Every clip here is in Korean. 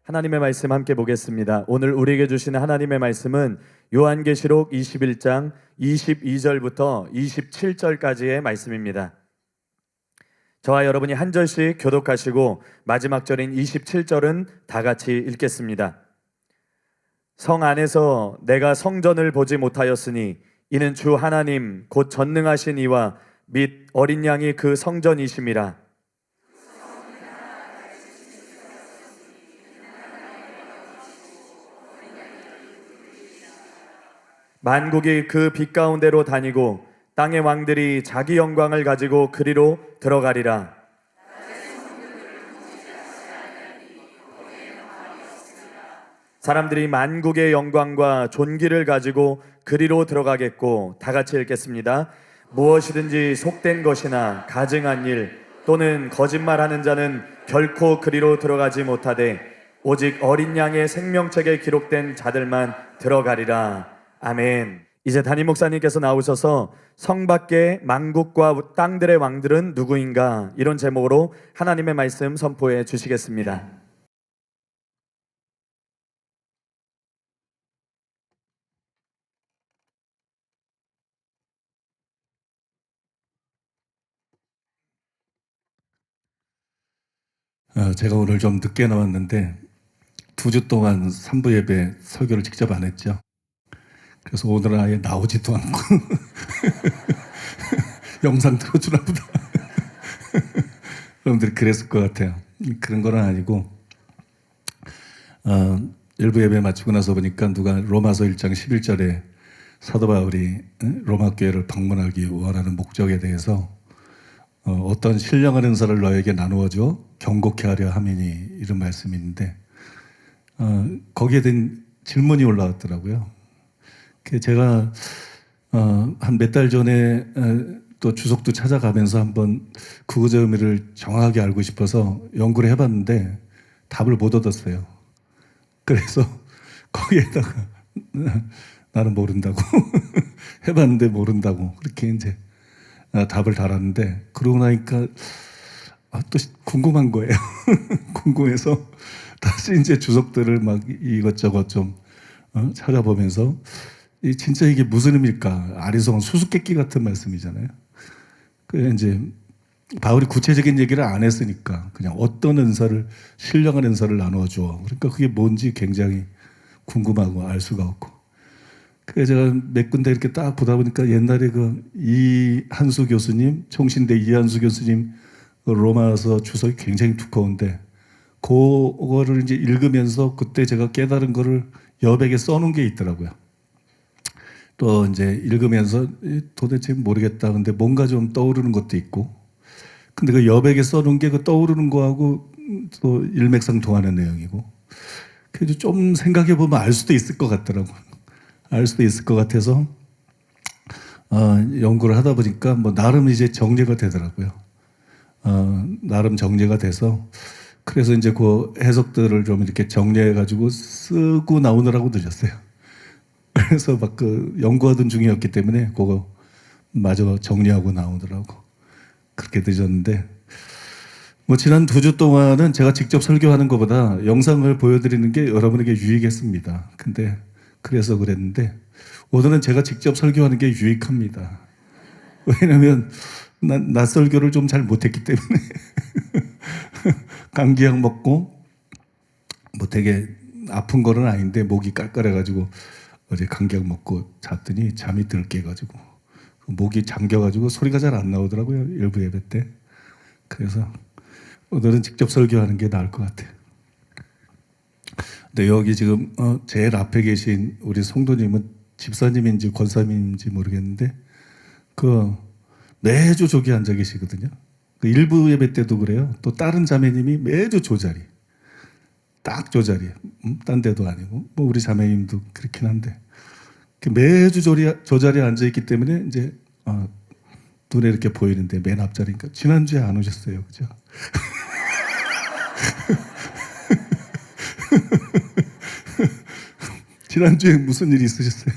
하나님의 말씀 함께 보겠습니다. 오늘 우리에게 주시는 하나님의 말씀은 요한계시록 21장 22절부터 27절까지의 말씀입니다. 저와 여러분이 한 절씩 교독하시고 마지막 절인 27절은 다 같이 읽겠습니다. 성 안에서 내가 성전을 보지 못하였으니 이는 주 하나님 곧 전능하신 이와 및 어린 양이 그 성전이심이라. 만국이 그 빛 가운데로 다니고 땅의 왕들이 자기 영광을 가지고 그리로 들어가리라. 사람들이 만국의 영광과 존귀를 가지고 그리로 들어가겠고, 다 같이 읽겠습니다. 무엇이든지 속된 것이나 가증한 일 또는 거짓말하는 자는 결코 그리로 들어가지 못하되 오직 어린 양의 생명책에 기록된 자들만 들어가리라. 아멘. 이제 담임 목사님께서 나오셔서 성 밖의 만국과 땅들의 왕들은 누구인가, 이런 제목으로 하나님의 말씀 선포해 주시겠습니다. 제가 오늘 좀 늦게 나왔는데 2주 동안 3부 예배 설교를 직접 안 했죠. 그래서 오늘은 아예 나오지도 않고 영상 틀어주나 보다. 여러분들이 그랬을 것 같아요. 그런 건 아니고 일부 예배 마치고 나서 보니까 누가 로마서 1장 11절에 사도 바울이 로마 교회를 방문하기 원하는 목적에 대해서 어떤 신령한 은사를 너에게 나누어줘 경고케 하려 함이니, 이런 말씀이 있는데 거기에 대한 질문이 올라왔더라고요. 제가 한 몇 달 전에 또 주석도 찾아가면서 한번 그거의 의미를 정확하게 알고 싶어서 연구를 해봤는데 답을 못 얻었어요. 그래서 거기에다가 나는 모른다고 해봤는데 모른다고 그렇게 이제 답을 달았는데, 그러고 나니까 또 궁금한 거예요. 궁금해서 다시 이제 주석들을 막 이것저것 좀 찾아보면서 진짜 이게 무슨 의미일까? 아리송한 수수께끼 같은 말씀이잖아요. 그 이제 바울이 구체적인 얘기를 안 했으니까 그냥 어떤 은사를, 신령한 은사를 나누어 줘. 그러니까 그게 뭔지 굉장히 궁금하고 알 수가 없고. 그래서 제가 몇 군데 이렇게 딱 보다 보니까 옛날에 그 이한수 교수님, 총신대 이한수 교수님 로마서 주석이 굉장히 두꺼운데 그거를 이제 읽으면서 그때 제가 깨달은 거를 여백에 써놓은 게 있더라고요. 또 이제 읽으면서 도대체 모르겠다. 근데 뭔가 좀 떠오르는 것도 있고. 근데 그 여백에 써놓은 게 그 떠오르는 거하고 또 일맥상통하는 내용이고. 그래서 좀 생각해 보면 알 수도 있을 것 같더라고요. 알 수도 있을 것 같아서 연구를 하다 보니까 뭐 나름 이제 정리가 되더라고요. 나름 정리가 돼서 그래서 이제 그 해석들을 좀 이렇게 정리해 가지고 쓰고 나오느라고 늦었어요. 그래서 막 그 연구하던 중이었기 때문에 그거 마저 정리하고 나오더라고. 그렇게 늦었는데 뭐 지난 2주 동안은 제가 직접 설교하는 것보다 영상을 보여드리는 게 여러분에게 유익했습니다. 근데 그래서 그랬는데 오늘은 제가 직접 설교하는 게 유익합니다. 왜냐면 낯설교를 좀 잘 못했기 때문에 감기약 먹고 뭐 되게 아픈 거는 아닌데 목이 깔깔해가지고 어제 감기약 먹고 잤더니 잠이 들게 해가지고 목이 잠겨가지고 소리가 잘 안 나오더라고요, 일부 예배 때. 그래서 오늘은 직접 설교하는 게 나을 것 같아요. 근데 여기 지금 제일 앞에 계신 우리 성도님은 집사님인지 권사님인지 모르겠는데 그 매주 저기 앉아 계시거든요. 그 일부 예배 때도 그래요. 또 다른 자매님이 매주 저 자리, 딱 저 자리에, 딴 데도 아니고 뭐 우리 자매님도 그렇긴 한데 매주 저 자리에 앉아 있기 때문에 이제 눈에 이렇게 보이는데 맨 앞자리니까 지난주에 안 오셨어요, 그죠? 지난주에 무슨 일이 있으셨어요?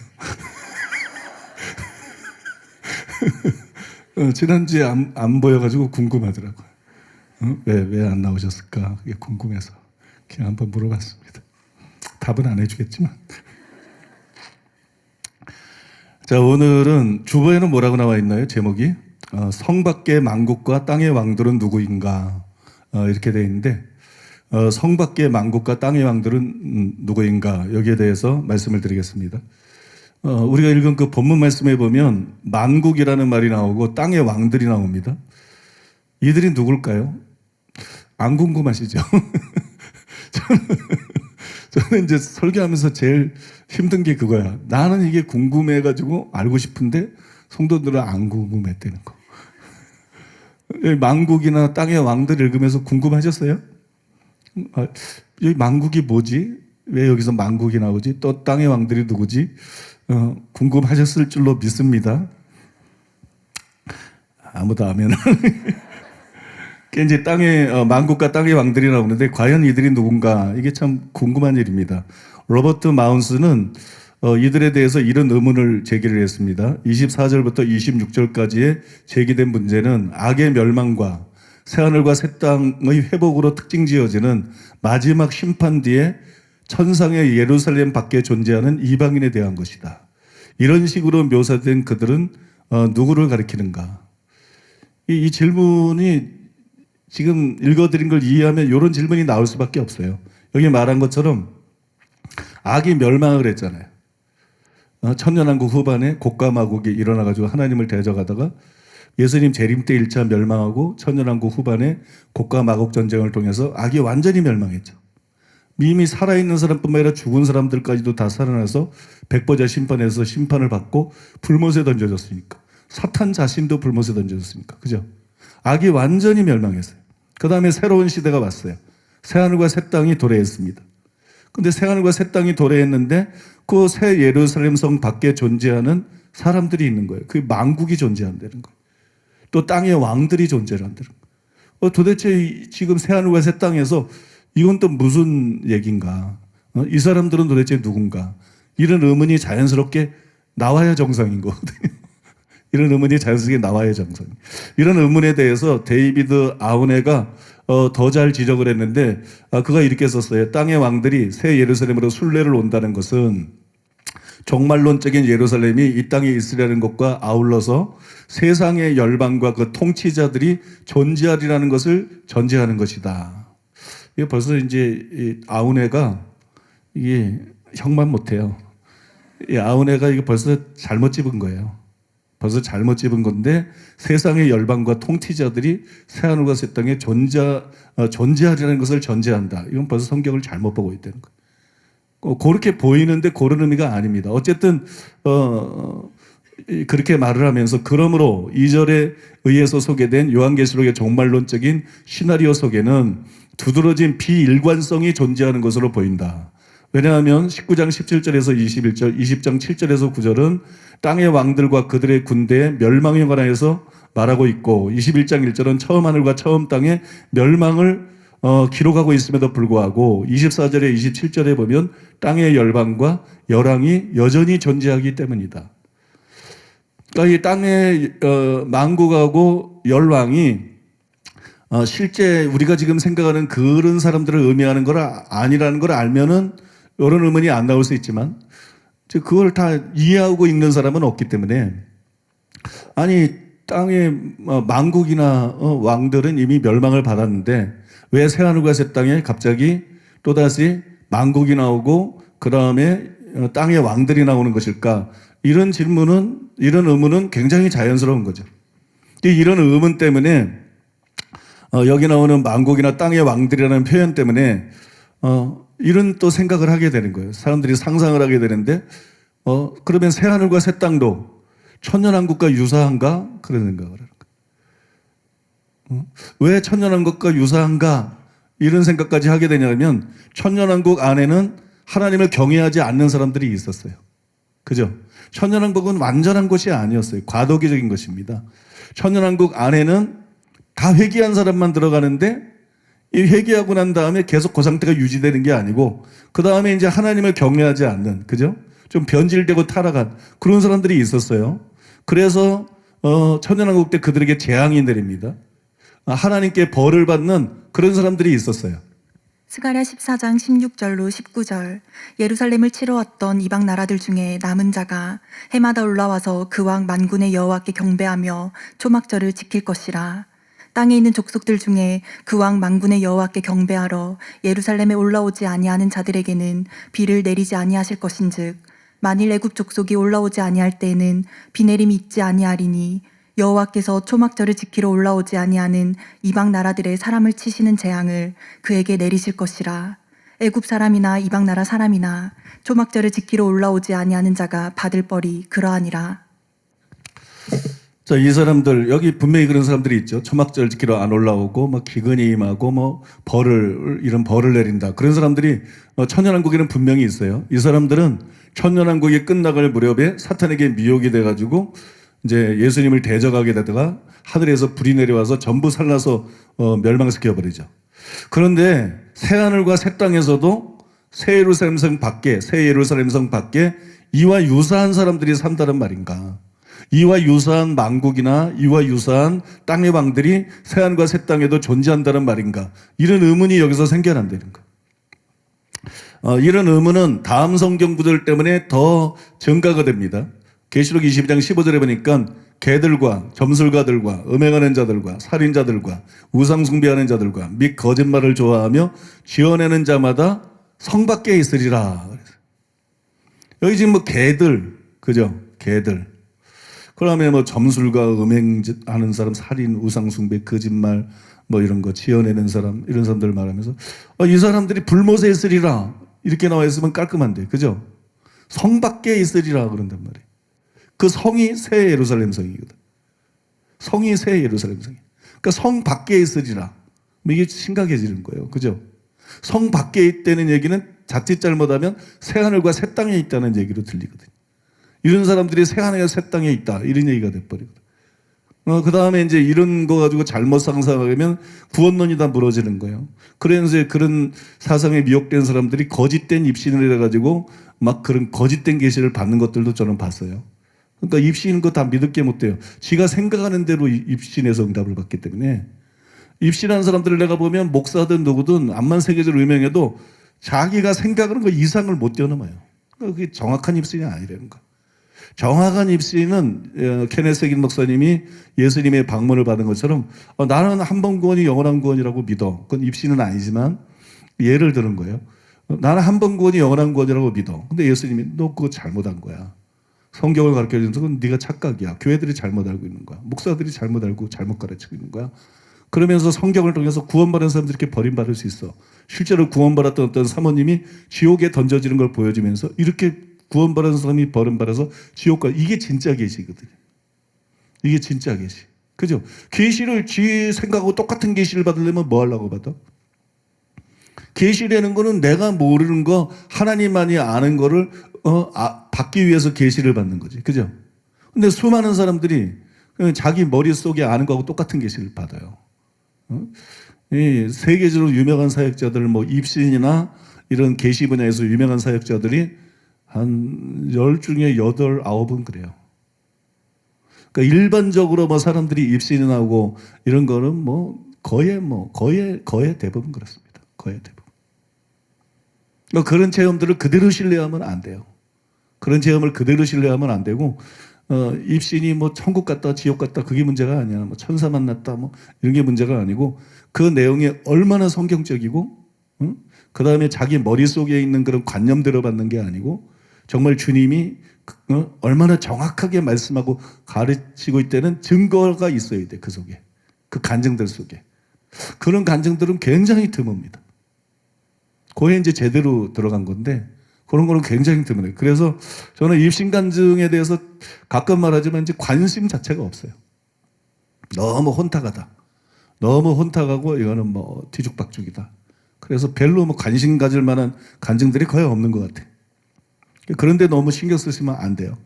지난주에 안 보여가지고 궁금하더라고요. 왜 안 나오셨을까? 그게 궁금해서 그냥 한번 물어봤습니다. 답은 안 해주겠지만. 자, 오늘은 주보에는 뭐라고 나와 있나요? 제목이 성 밖의 만국과 땅의 왕들은 누구인가, 이렇게 되어 있는데, 성 밖의 만국과 땅의 왕들은 누구인가, 여기에 대해서 말씀을 드리겠습니다. 우리가 읽은 그 본문 말씀에 보면 만국이라는 말이 나오고 땅의 왕들이 나옵니다. 이들이 누굴까요? 안 궁금하시죠? 저는 이제 설교하면서 제일 힘든 게 그거야. 나는 이게 궁금해가지고 알고 싶은데 성도들은 안 궁금했다는 거. 만국이나 땅의 왕들 읽으면서 궁금하셨어요? 여기 만국이 뭐지? 왜 여기서 만국이 나오지? 또 땅의 왕들이 누구지? 궁금하셨을 줄로 믿습니다. 아무도 아멘. 이제 만국과 땅의 왕들이 나오는데 과연 이들이 누군가, 이게 참 궁금한 일입니다. 로버트 마운스는 이들에 대해서 이런 의문을 제기를 했습니다. 24절부터 26절까지의 제기된 문제는 악의 멸망과 새하늘과 새 땅의 회복으로 특징 지어지는 마지막 심판 뒤에 천상의 예루살렘 밖에 존재하는 이방인에 대한 것이다. 이런 식으로 묘사된 그들은 누구를 가리키는가? 이 질문이 지금 읽어드린 걸 이해하면 이런 질문이 나올 수밖에 없어요. 여기 말한 것처럼 악이 멸망을 했잖아요. 천년왕국 후반에 곡과 마곡이 일어나가지고 하나님을 대적하다가 예수님 재림 때 1차 멸망하고 천년왕국 후반에 곡과 마곡 전쟁을 통해서 악이 완전히 멸망했죠. 이미 살아있는 사람뿐만 아니라 죽은 사람들까지도 다 살아나서 백보자 심판에서 심판을 받고 불못에 던져졌으니까. 사탄 자신도 불못에 던져졌으니까. 그죠? 악이 완전히 멸망했어요. 그 다음에 새로운 시대가 왔어요. 새하늘과 새 땅이 도래했습니다. 근데 새하늘과 새 땅이 도래했는데 그 새 예루살렘 성 밖에 존재하는 사람들이 있는 거예요. 그 만국이 존재한다는 거예요. 또 땅의 왕들이 존재한다는 거예요. 도대체 지금 새하늘과 새 땅에서 이건 또 무슨 얘기인가? 이 사람들은 도대체 누군가? 이런 의문이 자연스럽게 나와야 정상인 거거든요. 이런 의문이 자연스럽게 나와야 정상. 이런 의문에 대해서 데이비드 아우네가 더 잘 지적을 했는데, 그가 이렇게 썼어요. 땅의 왕들이 새 예루살렘으로 순례를 온다는 것은 종말론적인 예루살렘이 이 땅에 있으려는 것과 아울러서 세상의 열방과 그 통치자들이 존재하리라는 것을 전제하는 것이다. 이게 벌써 이제 아우네가 이게 형만 못해요. 이 아우네가 이게 벌써 잘못 집은 거예요. 벌써 잘못 집은 건데 세상의 열방과 통치자들이 새하늘과 새 땅에 존재하리라는 것을 전제한다. 이건 벌써 성경을 잘못 보고 있다는 거예요. 그렇게 보이는데 그런 의미가 아닙니다. 어쨌든 그렇게 말을 하면서 그러므로 2절에 의해서 소개된 요한계시록의 종말론적인 시나리오 속에는 두드러진 비일관성이 존재하는 것으로 보인다. 왜냐하면 19장 17절에서 21절, 20장 7절에서 9절은 땅의 왕들과 그들의 군대의 멸망에 관하여서 말하고 있고 21장 1절은 처음 하늘과 처음 땅의 멸망을 기록하고 있음에도 불구하고 24절에 27절에 보면 땅의 열방과 열왕이 여전히 존재하기 때문이다. 그러니까 이 땅의 만국하고 열왕이 실제 우리가 지금 생각하는 그런 사람들을 의미하는 걸 아니라는 걸 알면은 이런 의문이 안 나올 수 있지만 그걸 다 이해하고 읽는 사람은 없기 때문에 아니 땅의 만국이나 왕들은 이미 멸망을 받았는데 왜 새하늘과 새 땅에 갑자기 또다시 만국이 나오고 그 다음에 땅의 왕들이 나오는 것일까? 이런 의문은 굉장히 자연스러운 거죠. 이런 의문 때문에 여기 나오는 만국이나 땅의 왕들이라는 표현 때문에 이런 또 생각을 하게 되는 거예요. 사람들이 상상을 하게 되는데 그러면 새하늘과 새 땅도 천년왕국과 유사한가? 그런 생각을 하는 거예요. 왜 천년왕국과 유사한가? 이런 생각까지 하게 되냐면 천년왕국 안에는 하나님을 경외하지 않는 사람들이 있었어요. 그죠? 천년왕국은 완전한 것이 아니었어요. 과도기적인 것입니다. 천년왕국 안에는 다 회개한 사람만 들어가는데 이 회개하고 난 다음에 계속 그 상태가 유지되는 게 아니고 그 다음에 이제 하나님을 경외하지 않는, 그죠? 좀 변질되고 타락한 그런 사람들이 있었어요. 그래서 천년왕국 때 그들에게 재앙이 내립니다. 하나님께 벌을 받는 그런 사람들이 있었어요. 스가랴 14장 16절로 19절. 예루살렘을 치러 왔던 이방 나라들 중에 남은 자가 해마다 올라와서 그 왕 만군의 여호와께 경배하며 초막절을 지킬 것이라. 땅에 있는 족속들 중에 그 왕 만군의 여호와께 경배하러 예루살렘에 올라오지 아니하는 자들에게는 비를 내리지 아니하실 것인즉 만일 애굽 족속이 올라오지 아니할 때에는 비 내림이 있지 아니하리니 여호와께서 초막절을 지키러 올라오지 아니하는 이방 나라들의 사람을 치시는 재앙을 그에게 내리실 것이라. 애굽 사람이나 이방 나라 사람이나 초막절을 지키러 올라오지 아니하는 자가 받을 벌이 그러하니라. 자, 이 사람들 여기 분명히 그런 사람들이 있죠. 초막절 지키러 안 올라오고 뭐 기근이 임하고 뭐 이런 벌을 내린다. 그런 사람들이 천년왕국에는 분명히 있어요. 이 사람들은 천년왕국이 끝나갈 무렵에 사탄에게 미혹이 돼가지고 이제 예수님을 대적하게 되다가 하늘에서 불이 내려와서 전부 살라서 멸망시켜 버리죠. 그런데 새 하늘과 새 땅에서도 새 예루살렘 성 밖에 이와 유사한 사람들이 산다는 말인가? 이와 유사한 만국이나 이와 유사한 땅의 왕들이 새 하늘과 새 땅에도 존재한다는 말인가? 이런 의문이 여기서 생겨난다는 거예요. 이런 의문은 다음 성경 구절 때문에 더 증가가 됩니다. 계시록 22장 15절에 보니까 개들과 점술가들과 음행하는 자들과 살인자들과 우상 숭배하는 자들과 및 거짓말을 좋아하며 지어내는 자마다 성 밖에 있으리라. 여기 지금 뭐 개들, 그죠? 개들. 그다음에 뭐 점술가, 음행하는 사람, 살인, 우상 숭배, 거짓말 뭐 이런 거 지어내는 사람, 이런 사람들을 말하면서 이 사람들이 불못에 있으리라. 이렇게 나와 있으면 깔끔한데, 그죠? 성 밖에 있으리라 그런단 말이에요. 그 성이 새 예루살렘 성이거든. 성이 새 예루살렘 성이에요. 그러니까 성 밖에 있으리라. 이게 심각해지는 거예요. 그죠? 성 밖에 있다는 얘기는 자칫 잘못하면 새 하늘과 새 땅에 있다는 얘기로 들리거든요. 이런 사람들이 새 하늘과 새 땅에 있다. 이런 얘기가 돼버리거든. 그 다음에 이제 이런 거 가지고 잘못 상상하면 구원론이 다 무너지는 거예요. 그래서 그런 사상에 미혹된 사람들이 거짓된 입신을 해가지고 막 그런 거짓된 계시를 받는 것들도 저는 봤어요. 그러니까 입신인 거 다 믿을게 못 돼요. 지가 생각하는 대로 입신에서 응답을 받기 때문에 입신하는 사람들을 내가 보면 목사든 누구든 암만 세계적으로 유명해도 자기가 생각하는 거 이상을 못 뛰어넘어요. 그러니까 그게 정확한 입신이 아니라는 거. 정확한 입신은 케네스 긴 목사님이 예수님의 방문을 받은 것처럼 나는 한 번 구원이 영원한 구원이라고 믿어. 그건 입신은 아니지만 예를 드는 거예요. 나는 한 번 구원이 영원한 구원이라고 믿어. 근데 예수님이 너 그거 잘못한 거야. 성경을 가르쳐주는 건 네가 착각이야. 교회들이 잘못 알고 있는 거야. 목사들이 잘못 알고 잘못 가르치고 있는 거야. 그러면서 성경을 통해서 구원받은 사람들이 이렇게 버림받을 수 있어. 실제로 구원받았던 어떤 사모님이 지옥에 던져지는 걸 보여주면서 이렇게 구원받은 사람이 버림받아서 지옥 가. 이게 진짜 계시거든요. 이게 진짜 계시. 그죠? 계시를 지 생각하고 똑같은 계시를 받으려면 뭐 하려고 받아? 계시라는 거는 내가 모르는 거 하나님만이 아는 거를 받기 위해서 계시를 받는 거지. 그죠? 근데 수많은 사람들이 자기 머릿속에 아는 거하고 똑같은 계시를 받아요. 이 세계적으로 유명한 사역자들 뭐 입신이나 이런 계시 분야에서 유명한 사역자들이 한 10 중에 8, 9은 그래요. 그러니까 일반적으로 뭐 사람들이 입신이 나오고 이런 거는 거의 대부분 그렇습니다. 거의 대부분. 그러니까 그런 체험들을 그대로 신뢰하면 안 돼요. 그런 체험을 그대로 신뢰하면 안 되고, 입신이 뭐 천국 갔다 지옥 갔다 그게 문제가 아니야. 뭐 천사 만났다 뭐 이런 게 문제가 아니고 그 내용이 얼마나 성경적이고, 그 다음에 자기 머릿속에 있는 그런 관념대로 받는 게 아니고 정말 주님이 얼마나 정확하게 말씀하고 가르치고 있다는 증거가 있어야 돼. 그 속에. 그 간증들 속에. 그런 간증들은 굉장히 드뭅니다. 거기에 이제 제대로 들어간 건데 그런 거는 굉장히 드물어요. 그래서 저는 입신 간증에 대해서 가끔 말하지만 이제 관심 자체가 없어요. 너무 혼탁하다. 너무 혼탁하고 이거는 뭐 뒤죽박죽이다. 그래서 별로 뭐 관심 가질 만한 간증들이 거의 없는 것 같아요. 그런데 너무 신경 쓰시면 안 돼요.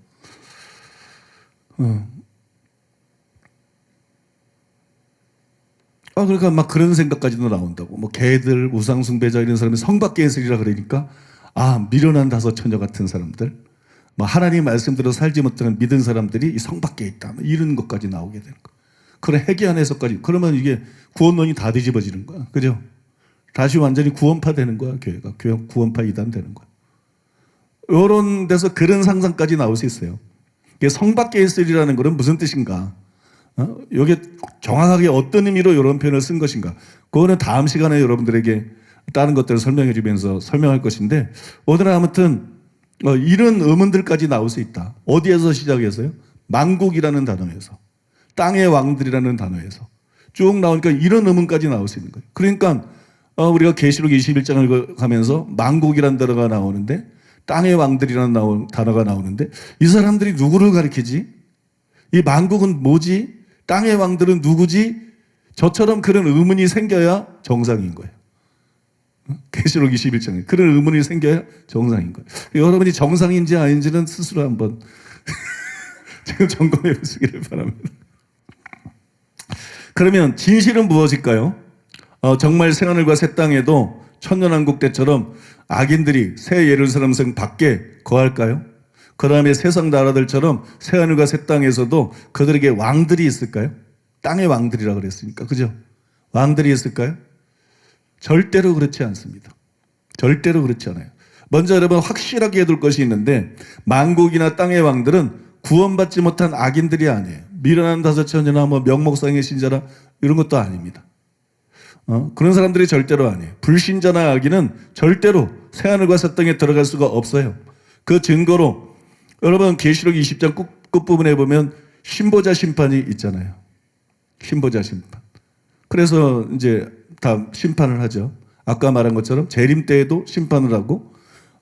그러니까 막 그런 생각까지도 나온다고. 뭐 개들, 우상숭배자 이런 사람이 성 밖에 있으리라 그러니까 미련한 다섯 처녀 같은 사람들, 뭐 하나님 말씀대로 살지 못하는 믿은 사람들이 이 성 밖에 있다. 뭐 이런 것까지 나오게 되는 거. 그런 해괴한 해석까지. 그러면 이게 구원론이 다 뒤집어지는 거야. 그죠? 다시 완전히 구원파 되는 거야, 교회가. 구원파 이단 되는 거야. 이런 데서 그런 상상까지 나올 수 있어요. 이게 성 밖에 있으리라는 것은 무슨 뜻인가? 이게 정확하게 어떤 의미로 이런 표현을 쓴 것인가? 그거는 다음 시간에 여러분들에게 다른 것들을 설명해 주면서 설명할 것인데, 오늘은 아무튼 이런 의문들까지 나올 수 있다. 어디에서 시작해서요? 만국이라는 단어에서, 땅의 왕들이라는 단어에서 쭉 나오니까 이런 의문까지 나올 수 있는 거예요. 그러니까 우리가 계시록 21장을 가면서 만국이라는 단어가 나오는데, 땅의 왕들이라는 단어가 나오는데, 이 사람들이 누구를 가리키지? 이 만국은 뭐지? 땅의 왕들은 누구지? 저처럼 그런 의문이 생겨야 정상인 거예요. 계시록 21장에 그런 의문이 생겨야 정상인 거예요. 여러분이 정상인지 아닌지는 스스로 한번 지금 점검해 보시기를 바랍니다. 그러면 진실은 무엇일까요? 정말 새하늘과 새 땅에도 천년왕국 때처럼 악인들이 새 예루살렘 성 밖에 거할까요? 그 다음에 세상 나라들처럼 새하늘과 새 땅에서도 그들에게 왕들이 있을까요? 땅의 왕들이라 그랬으니까, 그죠? 왕들이 있을까요? 절대로 그렇지 않습니다. 절대로 그렇지 않아요. 먼저 여러분 확실하게 해둘 것이 있는데, 만국이나 땅의 왕들은 구원받지 못한 악인들이 아니에요. 미련한 다섯천이나 명목상의 신자라 이런 것도 아닙니다. 그런 사람들이 절대로 아니에요. 불신자나 악인은 절대로 새하늘과 새 땅에 들어갈 수가 없어요. 그 증거로 여러분 계시록 20장 끝부분에 보면 신보자 심판이 있잖아요. 신보자 심판. 그래서 이제 다 심판을 하죠. 아까 말한 것처럼 재림 때에도 심판을 하고,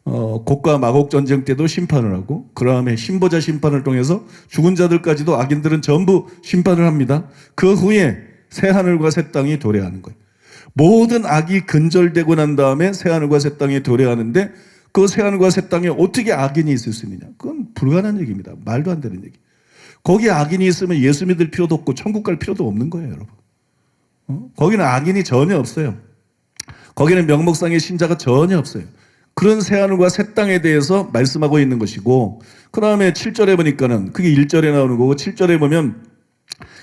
곡과 마곡 전쟁 때도 심판을 하고, 그 다음에 신보자 심판을 통해서 죽은 자들까지도 악인들은 전부 심판을 합니다. 그 후에 새 하늘과 새 땅이 도래하는 거예요. 모든 악이 근절되고 난 다음에 새 하늘과 새 땅이 도래하는데, 그 새 하늘과 새 땅에 어떻게 악인이 있을 수 있느냐? 그건 불가능한 얘기입니다. 말도 안 되는 얘기. 거기에 악인이 있으면 예수 믿을 필요도 없고 천국 갈 필요도 없는 거예요, 여러분. 거기는 악인이 전혀 없어요. 거기는 명목상의 신자가 전혀 없어요. 그런 새하늘과 새 땅에 대해서 말씀하고 있는 것이고, 그 다음에 7절에 보니까는 그게 1절에 나오는 거고, 7절에 보면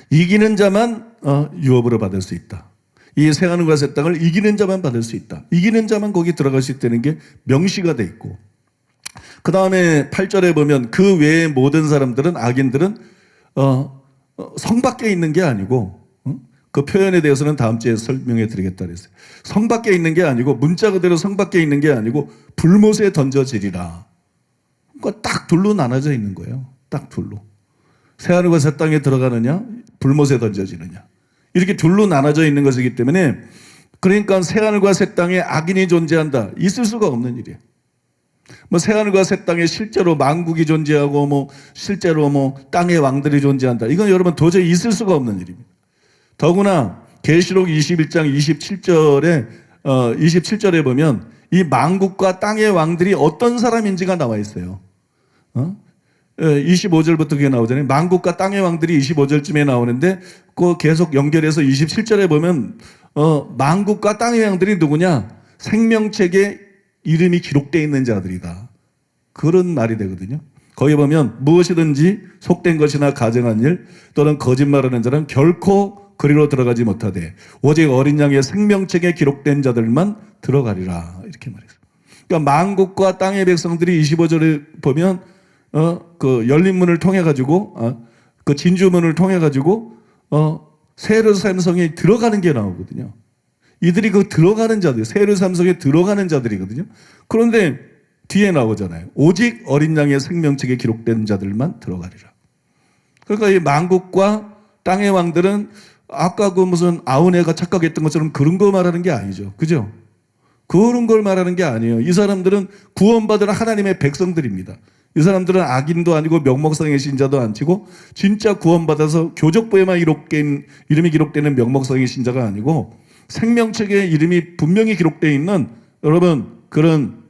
이기는 자만 유업으로 받을 수 있다. 이 새하늘과 새 땅을 이기는 자만 받을 수 있다. 이기는 자만 거기 들어갈 수 있다는 게 명시가 돼 있고, 그 다음에 8절에 보면 그 외의 모든 사람들은, 악인들은 성 밖에 있는 게 아니고, 그 표현에 대해서는 다음 주에 설명해 드리겠다 그랬어요. 성 밖에 있는 게 아니고, 문자 그대로 성 밖에 있는 게 아니고 불못에 던져지리라. 그러니까 딱 둘로 나눠져 있는 거예요. 딱 둘로. 새하늘과 새 땅에 들어가느냐, 불못에 던져지느냐. 이렇게 둘로 나눠져 있는 것이기 때문에, 그러니까 새하늘과 새 땅에 악인이 존재한다. 있을 수가 없는 일이에요. 새하늘과 새 땅에 실제로 만국이 존재하고 실제로 땅의 왕들이 존재한다. 이건 여러분 도저히 있을 수가 없는 일입니다. 더구나 계시록 21장 27절에 보면 이 만국과 땅의 왕들이 어떤 사람인지가 나와 있어요. 25절부터 그게 나오잖아요. 만국과 땅의 왕들이 25절쯤에 나오는데, 그 계속 연결해서 27절에 보면 만국과 땅의 왕들이 누구냐? 생명책에 이름이 기록되어 있는 자들이다. 그런 말이 되거든요. 거기 보면 무엇이든지 속된 것이나 가증한 일 또는 거짓말하는 자는 결코 그리로 들어가지 못하되 오직 어린 양의 생명책에 기록된 자들만 들어가리라. 이렇게 말했어요. 그러니까 만국과 땅의 백성들이 25절에 보면 그 열린 문을 통해 가지고 그 진주문을 통해 가지고 새 예루살렘 성에 들어가는 게 나오거든요. 이들이 그 들어가는 자들, 새 예루살렘 성에 들어가는 자들이거든요. 그런데 뒤에 나오잖아요. 오직 어린 양의 생명책에 기록된 자들만 들어가리라. 그러니까 이 만국과 땅의 왕들은 아까 그 무슨 아우네가 착각했던 것처럼 그런 거 말하는 게 아니죠. 그죠? 그런 걸 말하는 게 아니에요. 이 사람들은 구원받은 하나님의 백성들입니다. 이 사람들은 악인도 아니고 명목상의 신자도 아니고 진짜 구원받아서 교적부에만 이름이 기록되는 명목상의 신자가 아니고 생명책에 이름이 분명히 기록되어 있는, 여러분, 그런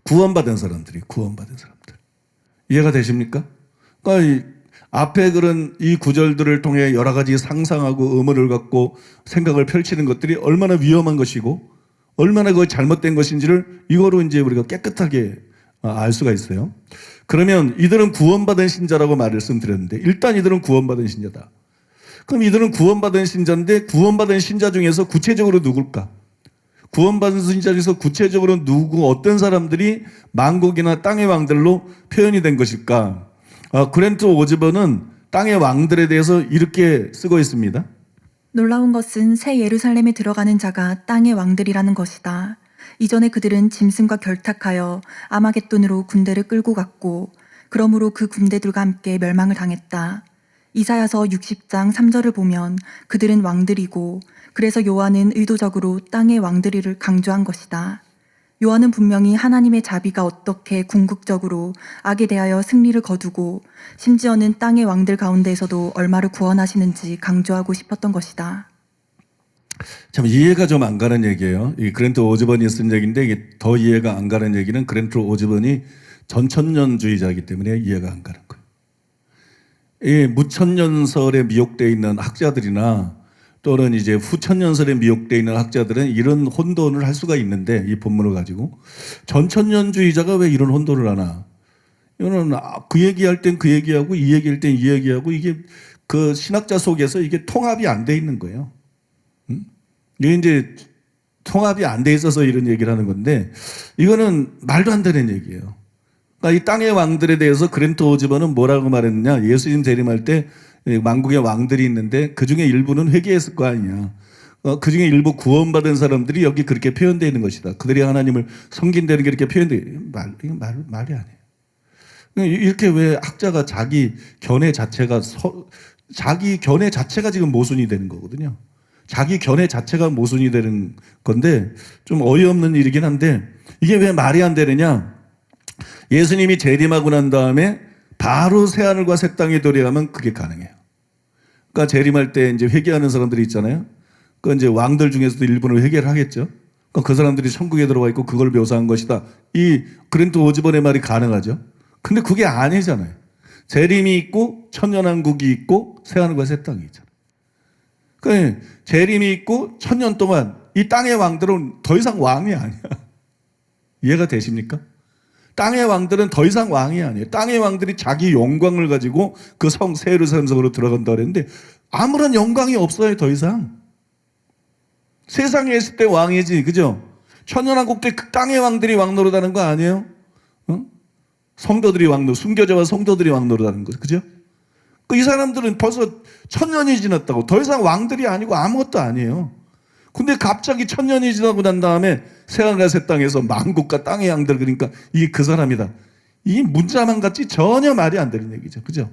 구원받은 사람들. 이해가 되십니까? 그러니까 앞에 그런 이 구절들을 통해 여러 가지 상상하고 의문을 갖고 생각을 펼치는 것들이 얼마나 위험한 것이고 얼마나 그 잘못된 것인지를 이거로 이제 우리가 깨끗하게 알 수가 있어요. 그러면 이들은 구원받은 신자라고 말씀드렸는데, 일단 이들은 구원받은 신자다. 그럼 이들은 구원받은 신자인데 구원받은 신자 중에서 구체적으로 누굴까? 구원받은 선지자에서 구체적으로 누구 어떤 사람들이 만국이나 땅의 왕들로 표현이 된 것일까? 그랜트 오즈번은 땅의 왕들에 대해서 이렇게 쓰고 있습니다. 놀라운 것은 새 예루살렘에 들어가는 자가 땅의 왕들이라는 것이다. 이전에 그들은 짐승과 결탁하여 아마겟돈으로 군대를 끌고 갔고 그러므로 그 군대들과 함께 멸망을 당했다. 이사야서 60장 3절을 보면 그들은 왕들이고 그래서 요한은 의도적으로 땅의 왕들이를 강조한 것이다. 요한은 분명히 하나님의 자비가 어떻게 궁극적으로 악에 대하여 승리를 거두고 심지어는 땅의 왕들 가운데에서도 얼마를 구원하시는지 강조하고 싶었던 것이다. 참 이해가 좀 안 가는 얘기예요. 이 그랜트 오즈번이 쓴 얘기인데 이게 더 이해가 안 가는 얘기는 그랜트 오즈번이 전천년주의자이기 때문에 이해가 안 가는 거예요. 이 무천년설에 미혹되어 있는 학자들이나 또는 이제 후천년설에 미혹되어 있는 학자들은 이런 혼돈을 할 수가 있는데 이 본문을 가지고 전천년주의자가 왜 이런 혼돈을 하나? 이거는 그 얘기할 땐 그 얘기하고 이 얘기할 땐 이 얘기하고 이게 그 신학자 속에서 이게 통합이 안 돼 있는 거예요. 이게 이제 통합이 안 돼 있어서 이런 얘기를 하는 건데 이거는 말도 안 되는 얘기예요. 그러니까 이 땅의 왕들에 대해서 그랜트 오즈번은 뭐라고 말했느냐? 예수님 재림할 때 만국의 왕들이 있는데 그 중에 일부는 회개했을 거 아니야. 그 중에 일부 구원받은 사람들이 여기 그렇게 표현되어 있는 것이다. 그들이 하나님을 섬긴다는 게 이렇게 표현되어 이건 말이 아니에요. 이렇게 왜 학자가 자기 견해 자체가 지금 모순이 되는 거거든요. 자기 견해 자체가 모순이 되는 건데 좀 어이없는 일이긴 한데 이게 왜 말이 안 되느냐? 예수님이 재림하고 난 다음에 바로 새하늘과 새 땅에 도래하면 그게 가능해요. 그러니까 재림할 때 이제 회개하는 사람들이 있잖아요. 그 이제 왕들 중에서도 일부는 회개를 하겠죠. 그러니까 그 사람들이 천국에 들어가 있고 그걸 묘사한 것이다. 이 그랜트 오즈번의 말이 가능하죠. 근데 그게 아니잖아요. 재림이 있고 천년왕국이 있고 새하늘과 새 땅이 있잖아요. 그러니까 재림이 있고 천년 동안 이 땅의 왕들은 더 이상 왕이 아니야. 이해가 되십니까? 땅의 왕들은 더 이상 왕이 아니에요. 땅의 왕들이 자기 영광을 가지고 그 성 새 예루살렘 성으로 들어간다 그랬는데 아무런 영광이 없어요. 더 이상. 세상에 있을 때 왕이지, 그죠? 천년왕국 때 그 땅의 왕들이 왕 노릇하는 거 아니에요? 성도들이 왕 노릇, 순교자와 성도들이 왕 노릇하는 거, 그죠? 이 사람들은 벌써 천년이 지났다고 더 이상 왕들이 아니고 아무것도 아니에요. 근데 갑자기 천년이 지나고 난 다음에 새하늘과 새 땅에서 만국과 땅의 양들, 그러니까 이게 그 사람이다. 이 문자만 같이 전혀 말이 안 되는 얘기죠. 그죠?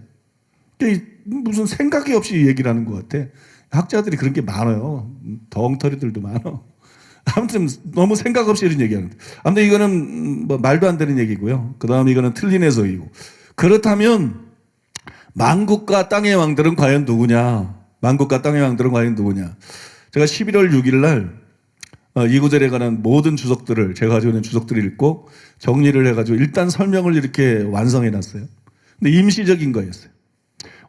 무슨 생각이 없이 얘기를 하는 것 같아. 학자들이 그런 게 많아요. 덩터리들도 많아. 아무튼 너무 생각 없이 이런 얘기하는데. 아무튼 이거는 뭐 말도 안 되는 얘기고요. 그 다음에 이거는 틀린 해석이고. 그렇다면 만국과 땅의 왕들은 과연 누구냐? 만국과 땅의 왕들은 과연 누구냐? 제가 11월 6일 날 이 구절에 관한 모든 주석들을 제가 가지고 있는 주석들을 읽고 정리를 해가지고 일단 설명을 이렇게 완성해 놨어요. 근데 임시적인 거였어요.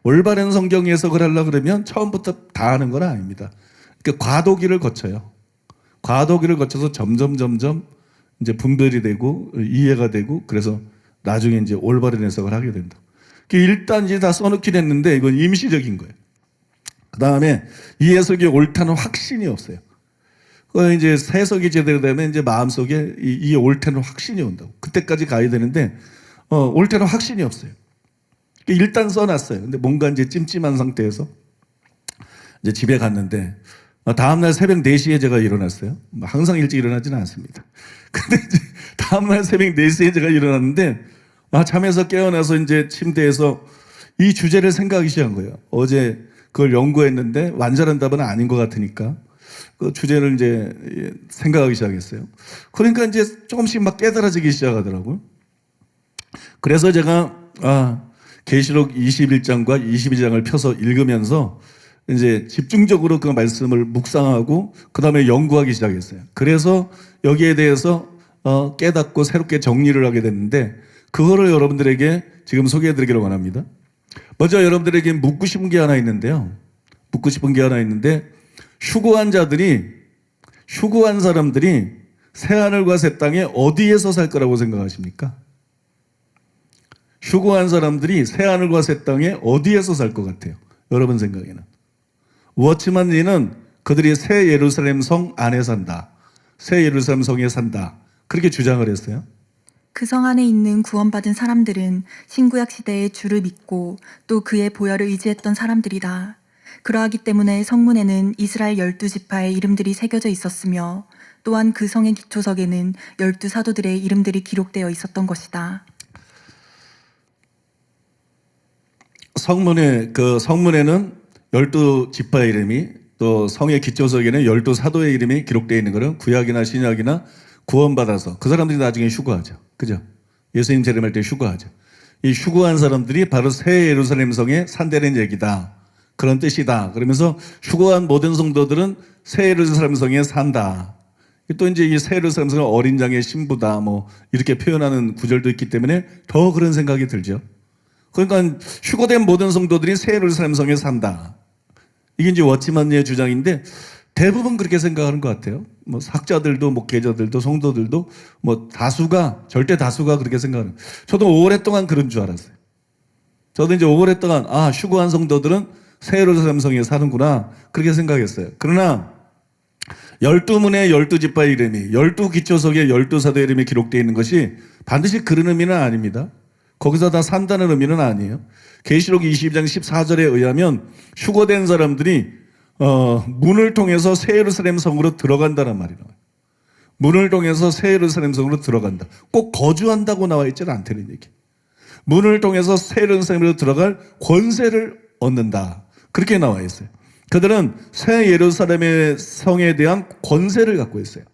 올바른 성경 해석을 하려고 그러면 처음부터 다 하는 건 아닙니다. 그러니까 과도기를 거쳐요. 과도기를 거쳐서 점점 이제 분별이 되고 이해가 되고 그래서 나중에 이제 올바른 해석을 하게 된다. 일단 이제 다 써놓긴 했는데 이건 임시적인 거예요. 그 다음에 이 해석이 옳다는 확신이 없어요. 그 이제 해석이 제대로 되면 이제 마음속에 이게 옳다는 확신이 온다고. 그때까지 가야 되는데 옳다는 확신이 없어요. 일단 써놨어요. 근데 뭔가 이제 찜찜한 상태에서 이제 집에 갔는데 다음날 새벽 4시에 제가 일어났어요. 항상 일찍 일어나지는 않습니다. 근데 이제 다음날 새벽 4시에 제가 일어났는데 잠에서 깨어나서 이제 침대에서 이 주제를 생각하기 시작한 거예요. 어제 그걸 연구했는데 완전한 답은 아닌 것 같으니까 그 주제를 이제 생각하기 시작했어요. 그러니까 이제 조금씩 막 깨달아지기 시작하더라고요. 그래서 제가 계시록 21장과 22장을 펴서 읽으면서 이제 집중적으로 그 말씀을 묵상하고 그 다음에 연구하기 시작했어요. 그래서 여기에 대해서 깨닫고 새롭게 정리를 하게 됐는데 그거를 여러분들에게 지금 소개해드리기를 원합니다. 먼저 여러분들에게 묻고 싶은 게 하나 있는데요. 휴거한 사람들이 새하늘과 새 땅에 어디에서 살 거라고 생각하십니까? 휴거한 사람들이 새하늘과 새 땅에 어디에서 살 것 같아요? 여러분 생각에는. 워치만 리는 그들이 새 예루살렘 성 안에 산다. 새 예루살렘 성에 산다. 그렇게 주장을 했어요. 그 성 안에 있는 구원받은 사람들은 신구약 시대의 주를 믿고 또 그의 보혈을 의지했던 사람들이다. 그러하기 때문에 성문에는 이스라엘 12지파의 이름들이 새겨져 있었으며 또한 그 성의 기초석에는 12사도들의 이름들이 기록되어 있었던 것이다. 성문에는 12지파의 이름이, 또 성의 기초석에는 12사도의 이름이 기록되어 있는 것은 구약이나 신약이나 구원받아서 그 사람들이 나중에 휴거하죠. 그죠? 예수님 재림할 때 휴거하죠. 이 휴거한 사람들이 바로 새 예루살렘 성에 산다는 얘기다. 그런 뜻이다. 그러면서 휴거한 모든 성도들은 새 예루살렘 성에 산다. 또 이제 이 새 예루살렘 성은 어린 양의 신부다. 뭐 이렇게 표현하는 구절도 있기 때문에 더 그런 생각이 들죠. 그러니까 휴거된 모든 성도들이 새 예루살렘 성에 산다. 이게 이제 워치만의 주장인데 대부분 그렇게 생각하는 것 같아요. 뭐 학자들도 목회자들도 성도들도 뭐 절대 다수가 그렇게 생각하는. 저도 오랫동안 그런 줄 알았어요. 저도 이제 오랫동안 휴거한 성도들은 새 예루살렘 성에 사는구나 그렇게 생각했어요. 그러나 12문의 12지파의 이름이 12기초석의 12사도의 이름이 기록되어 있는 것이 반드시 그런 의미는 아닙니다. 거기서 다 산다는 의미는 아니에요. 계시록 22장 14절에 의하면 휴거된 사람들이 문을 통해서 새 예루살렘 성으로 들어간다는 말이 나와요. 문을 통해서 새 예루살렘 성으로 들어간다. 꼭 거주한다고 나와 있지는 않다는 얘기. 문을 통해서 새 예루살렘으로 들어갈 권세를 얻는다. 그렇게 나와 있어요. 그들은 새 예루살렘의 성에 대한 권세를 갖고 있어요.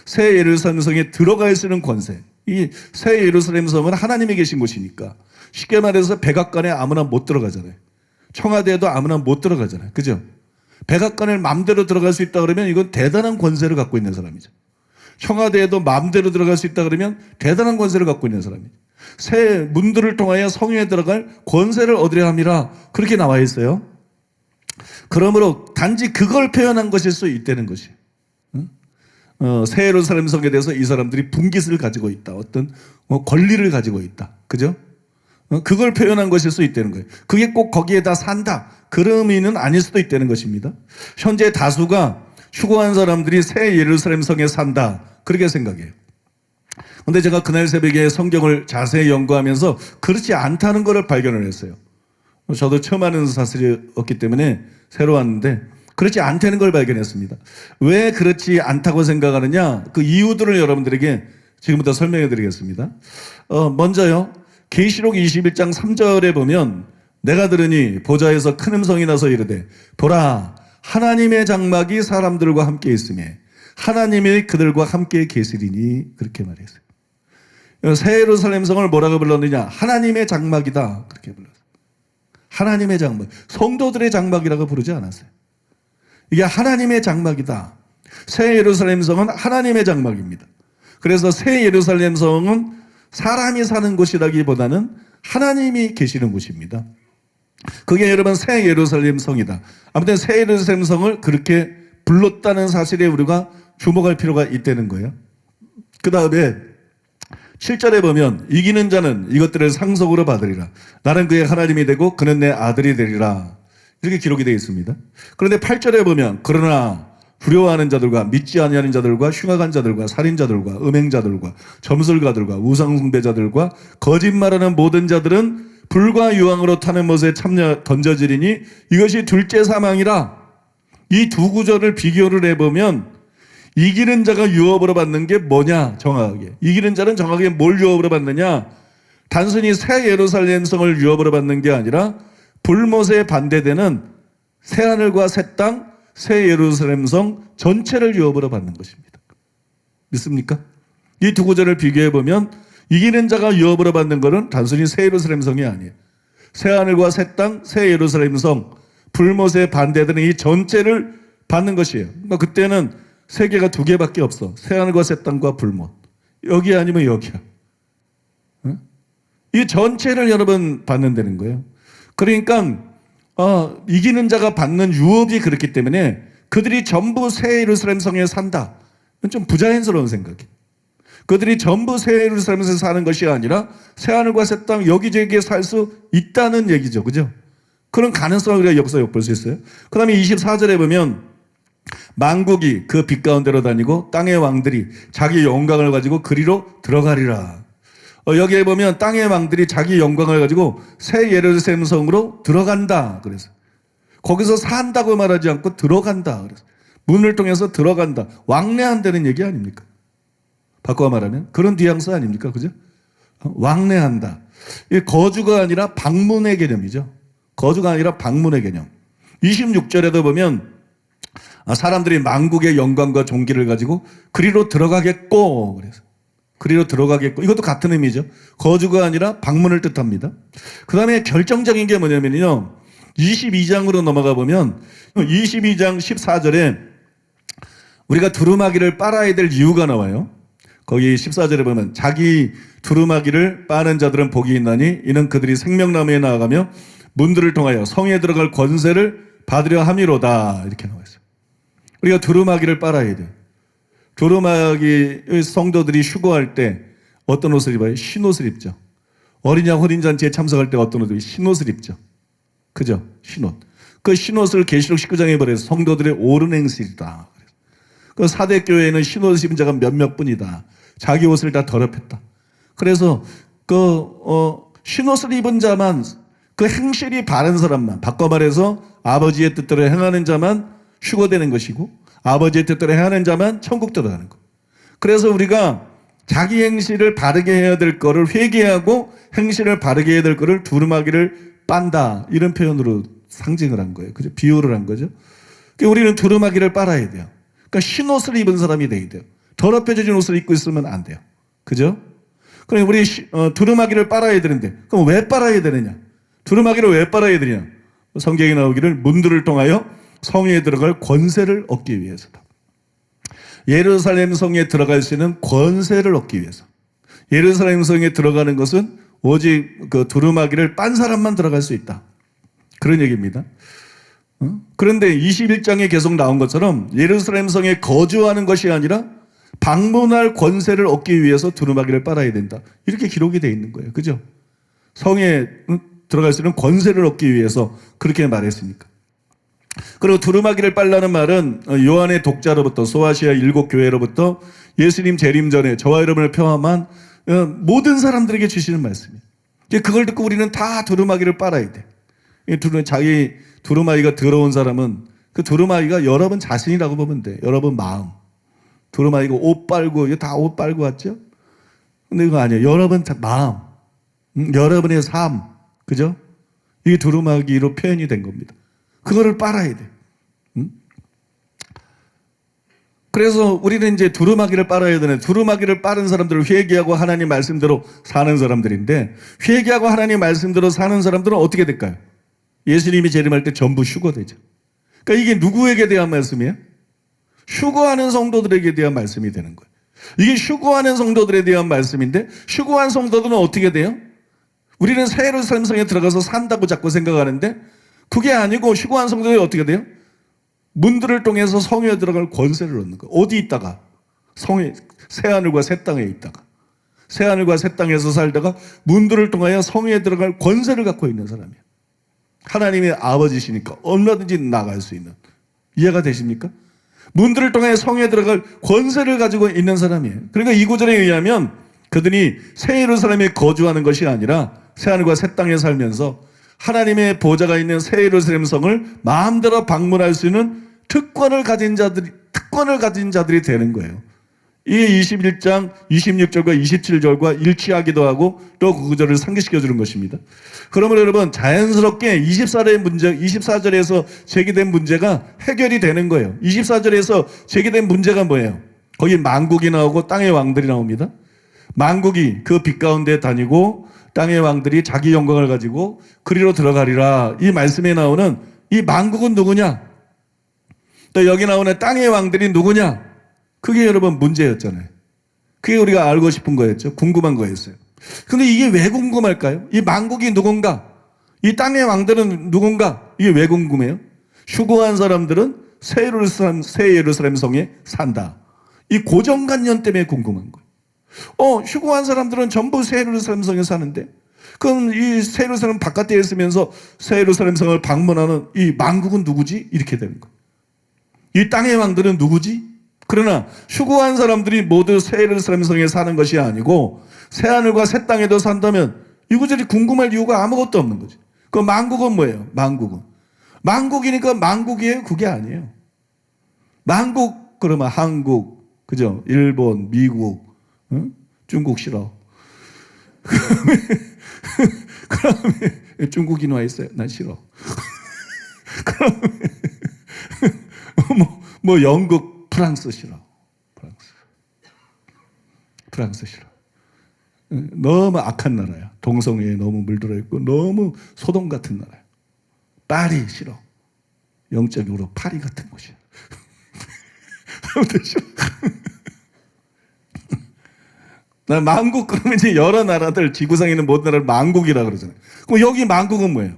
새 예루살렘 성에 들어갈 수 있는 권세. 이 새 예루살렘 성은 하나님이 계신 곳이니까 쉽게 말해서 백악관에 아무나 못 들어가잖아요. 청와대에도 아무나 못 들어가잖아요. 그죠? 백악관을 마음대로 들어갈 수 있다 그러면 이건 대단한 권세를 갖고 있는 사람이죠. 청와대에도 마음대로 들어갈 수 있다 그러면 대단한 권세를 갖고 있는 사람이죠. 새 문들을 통하여 성에 들어갈 권세를 얻으려 함이라 그렇게 나와 있어요. 그러므로 단지 그걸 표현한 것일 수 있다는 것이에요. 새 예루살렘 성에 대해서 이 사람들이 분깃을 가지고 있다. 어떤 권리를 가지고 있다. 그죠? 그걸 표현한 것일 수 있다는 거예요. 그게 꼭 거기에다 산다. 그런 의미는 아닐 수도 있다는 것입니다. 현재 다수가 휴거한 사람들이 새 예루살렘 성에 산다. 그렇게 생각해요. 그런데 제가 그날 새벽에 성경을 자세히 연구하면서 그렇지 않다는 것을 발견을 했어요. 저도 처음 하는 사실이었기 때문에 새로 왔는데 그렇지 않다는 걸 발견했습니다. 왜 그렇지 않다고 생각하느냐? 그 이유들을 여러분들에게 지금부터 설명해 드리겠습니다. 먼저요. 계시록 21장 3절에 보면 내가 들으니 보좌에서 큰 음성이 나서 이르되 보라 하나님의 장막이 사람들과 함께 있으며 하나님이 그들과 함께 계시리니 그렇게 말했어요. 새 예루살렘 성을 뭐라고 불렀느냐? 하나님의 장막이다. 그렇게 불렀어요. 하나님의 장막. 성도들의 장막이라고 부르지 않았어요. 이게 하나님의 장막이다. 새 예루살렘 성은 하나님의 장막입니다. 그래서 새 예루살렘 성은 사람이 사는 곳이라기보다는 하나님이 계시는 곳입니다. 그게 여러분 새 예루살렘 성이다. 아무튼 새 예루살렘 성을 그렇게 불렀다는 사실에 우리가 주목할 필요가 있다는 거예요. 그 다음에 7절에 보면 이기는 자는 이것들을 상속으로 받으리라. 나는 그의 하나님이 되고 그는 내 아들이 되리라. 이렇게 기록이 되어 있습니다. 그런데 8절에 보면 그러나 두려워하는 자들과 믿지 아니하는 자들과 흉악한 자들과 살인자들과 음행자들과 점술가들과 우상숭배자들과 거짓말하는 모든 자들은 불과 유황으로 타는 못에 참여 던져지리니 이것이 둘째 사망이라. 이 두 구절을 비교를 해보면 이기는 자가 유업으로 받는 게 뭐냐 정확하게. 이기는 자는 정확하게 뭘 유업으로 받느냐. 단순히 새 예루살렘 성을 유업으로 받는 게 아니라 불못에 반대되는 새하늘과 새 땅, 새 예루살렘 성 전체를 유업으로 받는 것입니다. 믿습니까? 이 두 구절을 비교해 보면 이기는 자가 유업으로 받는 것은 단순히 새 예루살렘 성이 아니에요. 새하늘과 새 땅, 새 예루살렘 성, 불못에 반대되는 이 전체를 받는 것이에요. 그러니까 그때는 세계가 두 개밖에 없어. 새하늘과 새 땅과 불못. 여기 아니면 여기야. 이 전체를 여러분 받는다는 거예요. 그러니까 이기는 자가 받는 유업이 그렇기 때문에 그들이 전부 새 예루살렘 성에 산다. 좀 부자연스러운 생각이에요. 그들이 전부 새 예루살렘에서 사는 것이 아니라 새하늘과 새 땅 여기저기에 살 수 있다는 얘기죠. 그죠? 그런 가능성을 우리가 여기서 엿볼 수 있어요. 그 다음에 24절에 보면 만국이 그 빛 가운데로 다니고 땅의 왕들이 자기 영광을 가지고 그리로 들어가리라. 여기에 보면 땅의 왕들이 자기 영광을 가지고 새 예루살렘 성으로 들어간다. 그래서 거기서 산다고 말하지 않고 들어간다. 그래서 문을 통해서 들어간다. 왕래한다는 얘기 아닙니까? 바꿔 말하면 그런 뉘앙스 아닙니까? 그죠? 왕래한다. 이 거주가 아니라 방문의 개념이죠. 거주가 아니라 방문의 개념. 26절에도 보면 사람들이 만국의 영광과 존귀를 가지고 그리로 들어가겠고, 그래서 그리로 들어가겠고, 이것도 같은 의미죠. 거주가 아니라 방문을 뜻합니다. 그 다음에 결정적인 게 뭐냐면요, 22장으로 넘어가 보면 22장 14절에 우리가 두루마기를 빨아야 될 이유가 나와요. 거기 14절에 보면 자기 두루마기를 빠는 자들은 복이 있나니 이는 그들이 생명나무에 나아가며 문들을 통하여 성에 들어갈 권세를 받으려 함이로다. 이렇게 나와 있어요. 우리가 두루마기를 빨아야 돼요. 두루마기 성도들이 휴거할 때 어떤 옷을 입어요? 흰옷을 입죠. 어린양 혼인잔치에 참석할 때 어떤 옷을 입어요? 흰옷을 입죠. 그죠? 흰옷. 그 흰옷을 계시록 19장에 말해서 성도들의 옳은 행실이다. 그 사대 교회에는 흰옷을 입은 자가 몇몇 뿐이다. 자기 옷을 다 더럽혔다. 그래서 흰옷을 입은 자만, 그 행실이 바른 사람만, 바꿔 말해서 아버지의 뜻대로 행하는 자만 휴거되는 것이고 아버지의 뜻대로 행하는 자만 천국 들어가는 것. 그래서 우리가 자기 행실을 바르게 해야 될 거를 회개하고 행실을 바르게 해야 될 거를 두루마기를 빤다. 이런 표현으로 상징을 한 거예요. 그죠? 비유를 한 거죠. 그러니까 우리는 두루마기를 빨아야 돼요. 그러니까 흰옷을 입은 사람이 돼야 돼요. 더럽혀진 옷을 입고 있으면 안 돼요. 그죠? 그럼 우리 두루마기를 빨아야 되는데 그럼 왜 빨아야 되느냐? 두루마기를 왜 빨아야 되느냐? 성경에 나오기를 문들을 통하여 성에 들어갈 권세를 얻기 위해서다. 예루살렘 성에 들어갈 수 있는 권세를 얻기 위해서. 예루살렘 성에 들어가는 것은 오직 그 두루마기를 빤 사람만 들어갈 수 있다. 그런 얘기입니다. 그런데 21장에 계속 나온 것처럼 예루살렘 성에 거주하는 것이 아니라 방문할 권세를 얻기 위해서 두루마기를 빨아야 된다. 이렇게 기록이 되어 있는 거예요. 그죠? 성에 들어갈 수 있는 권세를 얻기 위해서 그렇게 말했으니까. 그리고 두루마기를 빨라는 말은 요한의 독자로부터 소아시아 7교회로부터 예수님 재림 전에 저와 여러분을 포함한 모든 사람들에게 주시는 말씀이에요. 그걸 듣고 우리는 다 두루마기를 빨아야 돼. 자기 두루마기가 더러운 사람은 그 두루마기가 여러분 자신이라고 보면 돼. 여러분 마음. 두루마기가 옷 빨고, 이거 다 옷 빨고 왔죠? 근데 이거 아니에요. 여러분 마음. 여러분의 삶. 그죠? 이게 두루마기로 표현이 된 겁니다. 그거를 빨아야 돼. 그래서 우리는 이제 두루마기를 빨아야 되는, 두루마기를 빠른 사람들을 회개하고 하나님 말씀대로 사는 사람들인데, 회개하고 하나님 말씀대로 사는 사람들은 어떻게 될까요? 예수님이 재림할 때 전부 휴거되죠. 그러니까 이게 누구에게 대한 말씀이에요? 휴거하는 성도들에게 대한 말씀이 되는 거예요. 이게 휴거하는 성도들에 대한 말씀인데, 휴거한 성도들은 어떻게 돼요? 우리는 새 예루살렘 성에 들어가서 산다고 자꾸 생각하는데, 그게 아니고 휴거한 성도들이 어떻게 돼요? 문들을 통해서 성에 들어갈 권세를 얻는 거예요. 어디 있다가? 성에, 새하늘과 새 땅에 있다가. 새하늘과 새 땅에서 살다가 문들을 통하여 성에 들어갈 권세를 갖고 있는 사람이에요. 하나님의 아버지시니까 얼마든지 나갈 수 있는. 이해가 되십니까? 문들을 통해 성에 들어갈 권세를 가지고 있는 사람이에요. 그러니까 이 구절에 의하면 그들이 새 예루살렘에 거주하는 것이 아니라 새하늘과 새 땅에 살면서 하나님의 보좌가 있는 새 예루살렘 성을 마음대로 방문할 수 있는 특권을 가진 자들이 되는 거예요. 이게 21장 26절과 27절과 일치하기도 하고 또 그 구절을 상기시켜주는 것입니다. 그러면 여러분 자연스럽게 24절에서 제기된 문제가 해결이 되는 거예요. 24절에서 제기된 문제가 뭐예요? 거기 만국이 나오고 땅의 왕들이 나옵니다. 만국이 그 빛 가운데 다니고 땅의 왕들이 자기 영광을 가지고 그리로 들어가리라. 이 말씀에 나오는 이 만국은 누구냐? 또 여기 나오는 땅의 왕들이 누구냐? 그게 여러분 문제였잖아요. 그게 우리가 알고 싶은 거였죠. 궁금한 거였어요. 근데 이게 왜 궁금할까요? 이 만국이 누군가? 이 땅의 왕들은 누군가? 이게 왜 궁금해요? 휴거한 사람들은 새 예루살렘 성에 산다. 이 고정관념 때문에 궁금한 거예요. 휴거한 사람들은 전부 새 예루살렘 성에 사는데, 그럼 이 새 예루살렘 바깥에 있으면서 새 예루살렘 성을 방문하는 이 만국은 누구지? 이렇게 되는 거예요. 이 땅의 왕들은 누구지? 그러나 휴거한 사람들이 모두 새 예루살렘성에 사는 것이 아니고 새 하늘과 새 땅에도 산다면 이구절이 궁금할 이유가 아무것도 없는 거지. 그 만국은 뭐예요? 만국은. 만국이니까 만국이에요? 그게 아니에요. 만국 그러면 한국, 그죠? 일본, 미국, 응? 중국 싫어. 그다음에 중국인 와 있어요. 난 싫어. 그다음에 뭐 영국, 프랑스 싫어. 프랑스 싫어. 너무 악한 나라야. 동성애에 너무 물들어 있고 너무 소돔 같은 나라야. 파리 싫어. 영적으로 파리 같은 곳이야. 아무튼 싫어. 나 만국 그러면 이제 여러 나라들 지구상에 있는 모든 나라를 만국이라 그러잖아요. 그럼 여기 만국은 뭐예요?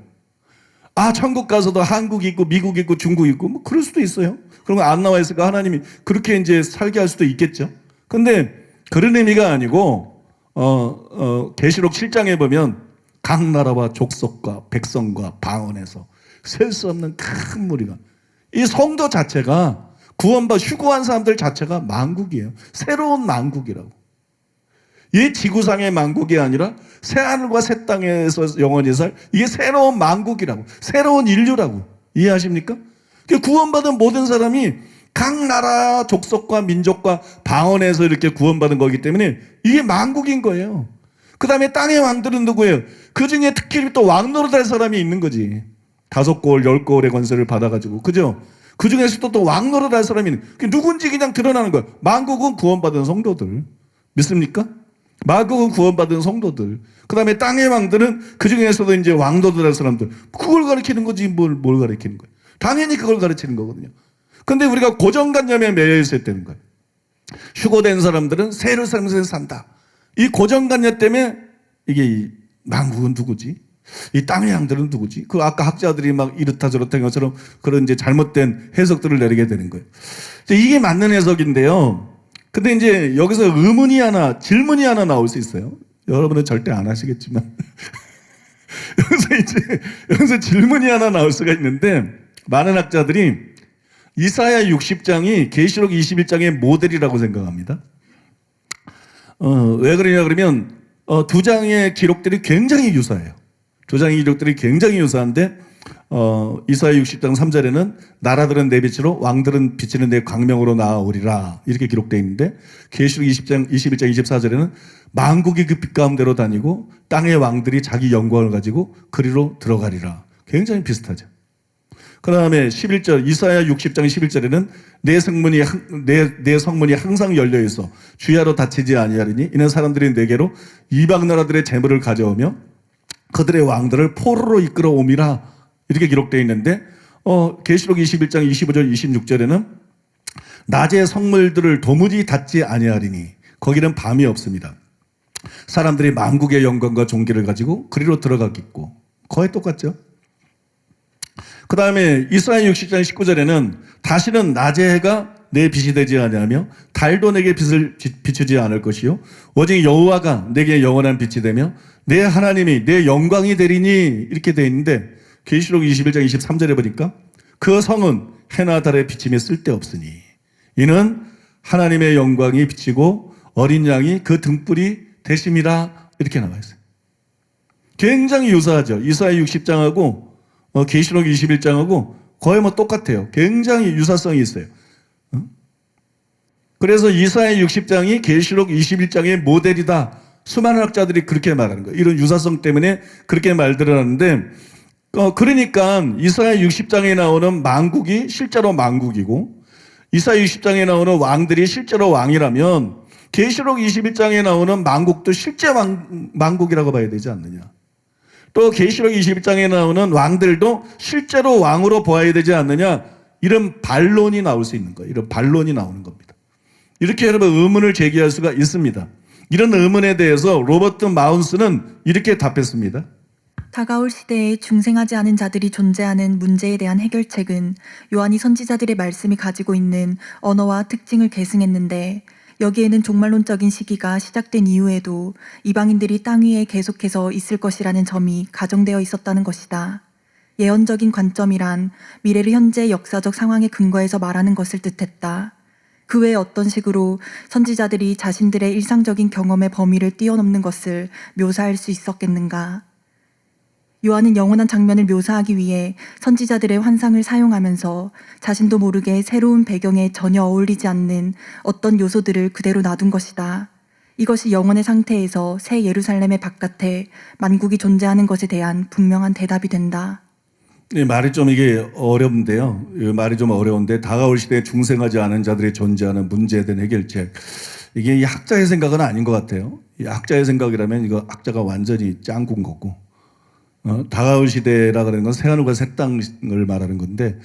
아, 천국 가서도 한국 있고 미국 있고 중국 있고 뭐 그럴 수도 있어요. 그런 거 안 나와 있으니까 하나님이 그렇게 이제 살게 할 수도 있겠죠. 근데 그런 의미가 아니고 계시록 7장에 보면 각 나라와 족속과 백성과 방언에서 셀 수 없는 큰 무리가, 이 성도 자체가 구원받아 휴거한 사람들 자체가 만국이에요. 새로운 만국이라고. 이 지구상의 만국이 아니라 새하늘과 새 땅에서 영원히 살 이게 새로운 만국이라고, 새로운 인류라고. 이해하십니까? 구원받은 모든 사람이 각 나라 족속과 민족과 방언에서 이렇게 구원받은 거기 때문에 이게 만국인 거예요. 그 다음에 땅의 왕들은 누구예요? 그 중에 특히 또 왕노릇할 사람이 있는 거지. 5골, 10골의 권세를 받아가지고, 그죠? 그 중에서도 또 왕노릇할 사람이 있는, 누군지 그냥 드러나는 거예요. 만국은 구원받은 성도들. 믿습니까? 만국은 구원받은 성도들. 그 다음에 땅의 왕들은 그 중에서도 이제 왕노릇할 사람들. 그걸 가리키는 거지, 뭘 가리키는 거예요. 당연히 그걸 가르치는 거거든요. 근데 우리가 고정관념에 매여 있어야 되는 거예요. 휴거된 사람들은 새 예루살렘에서 산다. 이 고정관념 때문에 이게 만국은 누구지? 이 땅의 양들은 누구지? 그 아까 학자들이 막 이렇다 저렇다 것처럼 그런 이제 잘못된 해석들을 내리게 되는 거예요. 이게 맞는 해석인데요. 근데 이제 여기서 질문이 하나 나올 수 있어요. 여러분은 절대 안 하시겠지만. 여기서 질문이 하나 나올 수가 있는데, 많은 학자들이 이사야 60장이 계시록 21장의 모델이라고 생각합니다. 왜 그러냐 그러면 두 장의 기록들이 굉장히 유사해요. 두 장의 기록들이 굉장히 유사한데 이사야 60장 3절에는 나라들은 내 빛으로 왕들은 비치는 내 광명으로 나아오리라 이렇게 기록되어 있는데, 계시록 21장 24절에는 만국이 그 빛 가운데로 다니고 땅의 왕들이 자기 영광을 가지고 그리로 들어가리라. 굉장히 비슷하죠. 그 다음에 11절, 이사야 60장 11절에는 내 성문이 항상 열려 있어 주야로 닫히지 아니하리니 이는 사람들이 내게로 이방 나라들의 재물을 가져오며 그들의 왕들을 포로로 이끌어 옴이라 이렇게 기록되어 있는데, 계시록 21장 25절 26절에는 낮에 성물들을 도무지 닫지 아니하리니 거기는 밤이 없습니다. 사람들이 만국의 영광과 존귀를 가지고 그리로 들어가겠고, 거의 똑같죠. 그 다음에 이사야 60장 19절에는 다시는 낮의 해가 내 빛이 되지 아니하며 달도 내게 빛을 비추지 않을 것이요 오직 여호와가 내게 영원한 빛이 되며 내 하나님이 내 영광이 되리니 이렇게 되어 있는데, 계시록 21장 23절에 보니까 그 성은 해나 달의 비침이 쓸데없으니 이는 하나님의 영광이 비치고 어린 양이 그 등불이 되심이라 이렇게 나와 있어요. 굉장히 유사하죠. 이사야 60장하고 계시록 21장하고 거의 뭐 똑같아요. 굉장히 유사성이 있어요. 그래서 이사야 60장이 계시록 21장의 모델이다. 수많은 학자들이 그렇게 말하는 거예요. 이런 유사성 때문에 그렇게 말들을 하는데, 그러니까 이사야 60장에 나오는 만국이 실제로 만국이고 이사야 60장에 나오는 왕들이 실제로 왕이라면 계시록 21장에 나오는 만국도 실제 만국이라고 봐야 되지 않느냐. 또 계시록 21장에 나오는 왕들도 실제로 왕으로 보아야 되지 않느냐. 이런 반론이 나올 수 있는 거예요. 이런 반론이 나오는 겁니다. 이렇게 여러분 의문을 제기할 수가 있습니다. 이런 의문에 대해서 로버트 마운스는 이렇게 답했습니다. 다가올 시대에 중생하지 않은 자들이 존재하는 문제에 대한 해결책은 요한이 선지자들의 말씀이 가지고 있는 언어와 특징을 계승했는데, 여기에는 종말론적인 시기가 시작된 이후에도 이방인들이 땅 위에 계속해서 있을 것이라는 점이 가정되어 있었다는 것이다. 예언적인 관점이란 미래를 현재의 역사적 상황에 근거해서 말하는 것을 뜻했다. 그 외에 어떤 식으로 선지자들이 자신들의 일상적인 경험의 범위를 뛰어넘는 것을 묘사할 수 있었겠는가? 요한은 영원한 장면을 묘사하기 위해 선지자들의 환상을 사용하면서 자신도 모르게 새로운 배경에 전혀 어울리지 않는 어떤 요소들을 그대로 놔둔 것이다. 이것이 영혼의 상태에서 새 예루살렘의 바깥에 만국이 존재하는 것에 대한 분명한 대답이 된다. 네, 말이 좀 이게 어렵는데요. 말이 좀 어려운데 다가올 시대에 중생하지 않은 자들이 존재하는 문제에 대한 해결책. 이게 이 학자의 생각은 아닌 것 같아요. 이 학자의 생각이라면 이거 학자가 완전히 짱군 거고. 다가올 시대라 그러는 건 새하늘과 새 땅을 말하는 건데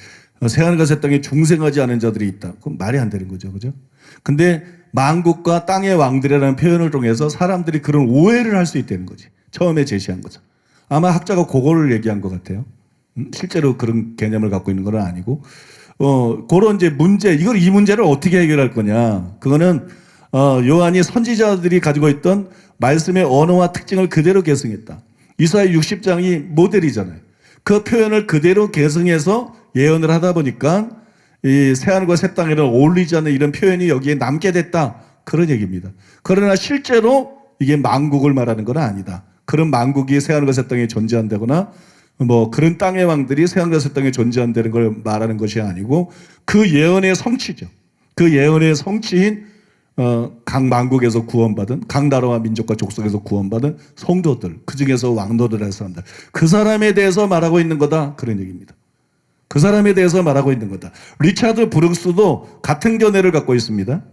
새하늘과 새 땅에 중생하지 않은 자들이 있다. 그럼 말이 안 되는 거죠, 그죠? 근데 만국과 땅의 왕들이라는 표현을 통해서 사람들이 그런 오해를 할 수 있다는 거지. 처음에 제시한 거죠. 아마 학자가 그거를 얘기한 것 같아요. 실제로 그런 개념을 갖고 있는 건 아니고, 그런 이제 문제, 이 문제를 어떻게 해결할 거냐. 그거는, 요한이 선지자들이 가지고 있던 말씀의 언어와 특징을 그대로 계승했다. 이사야 60장이 모델이잖아요. 그 표현을 그대로 계승해서 예언을 하다 보니까 이 새하늘과 새 땅에는 어울리지 않는 이런 표현이 여기에 남게 됐다. 그런 얘기입니다. 그러나 실제로 이게 만국을 말하는 건 아니다. 그런 만국이 새하늘과 새 땅에 존재한다거나 뭐 그런 땅의 왕들이 새하늘과 새 땅에 존재한다는 걸 말하는 것이 아니고 그 예언의 성취죠. 그 예언의 성취인 각 만국에서 구원받은 각 나라와 민족과 족속에서 구원받은 성도들, 그 중에서 왕노들의 사람들, 그 사람에 대해서 말하고 있는 거다. 그런 얘기입니다. 그 사람에 대해서 말하고 있는 거다. 리차드 브룩스도 같은 견해를 갖고 있습니다.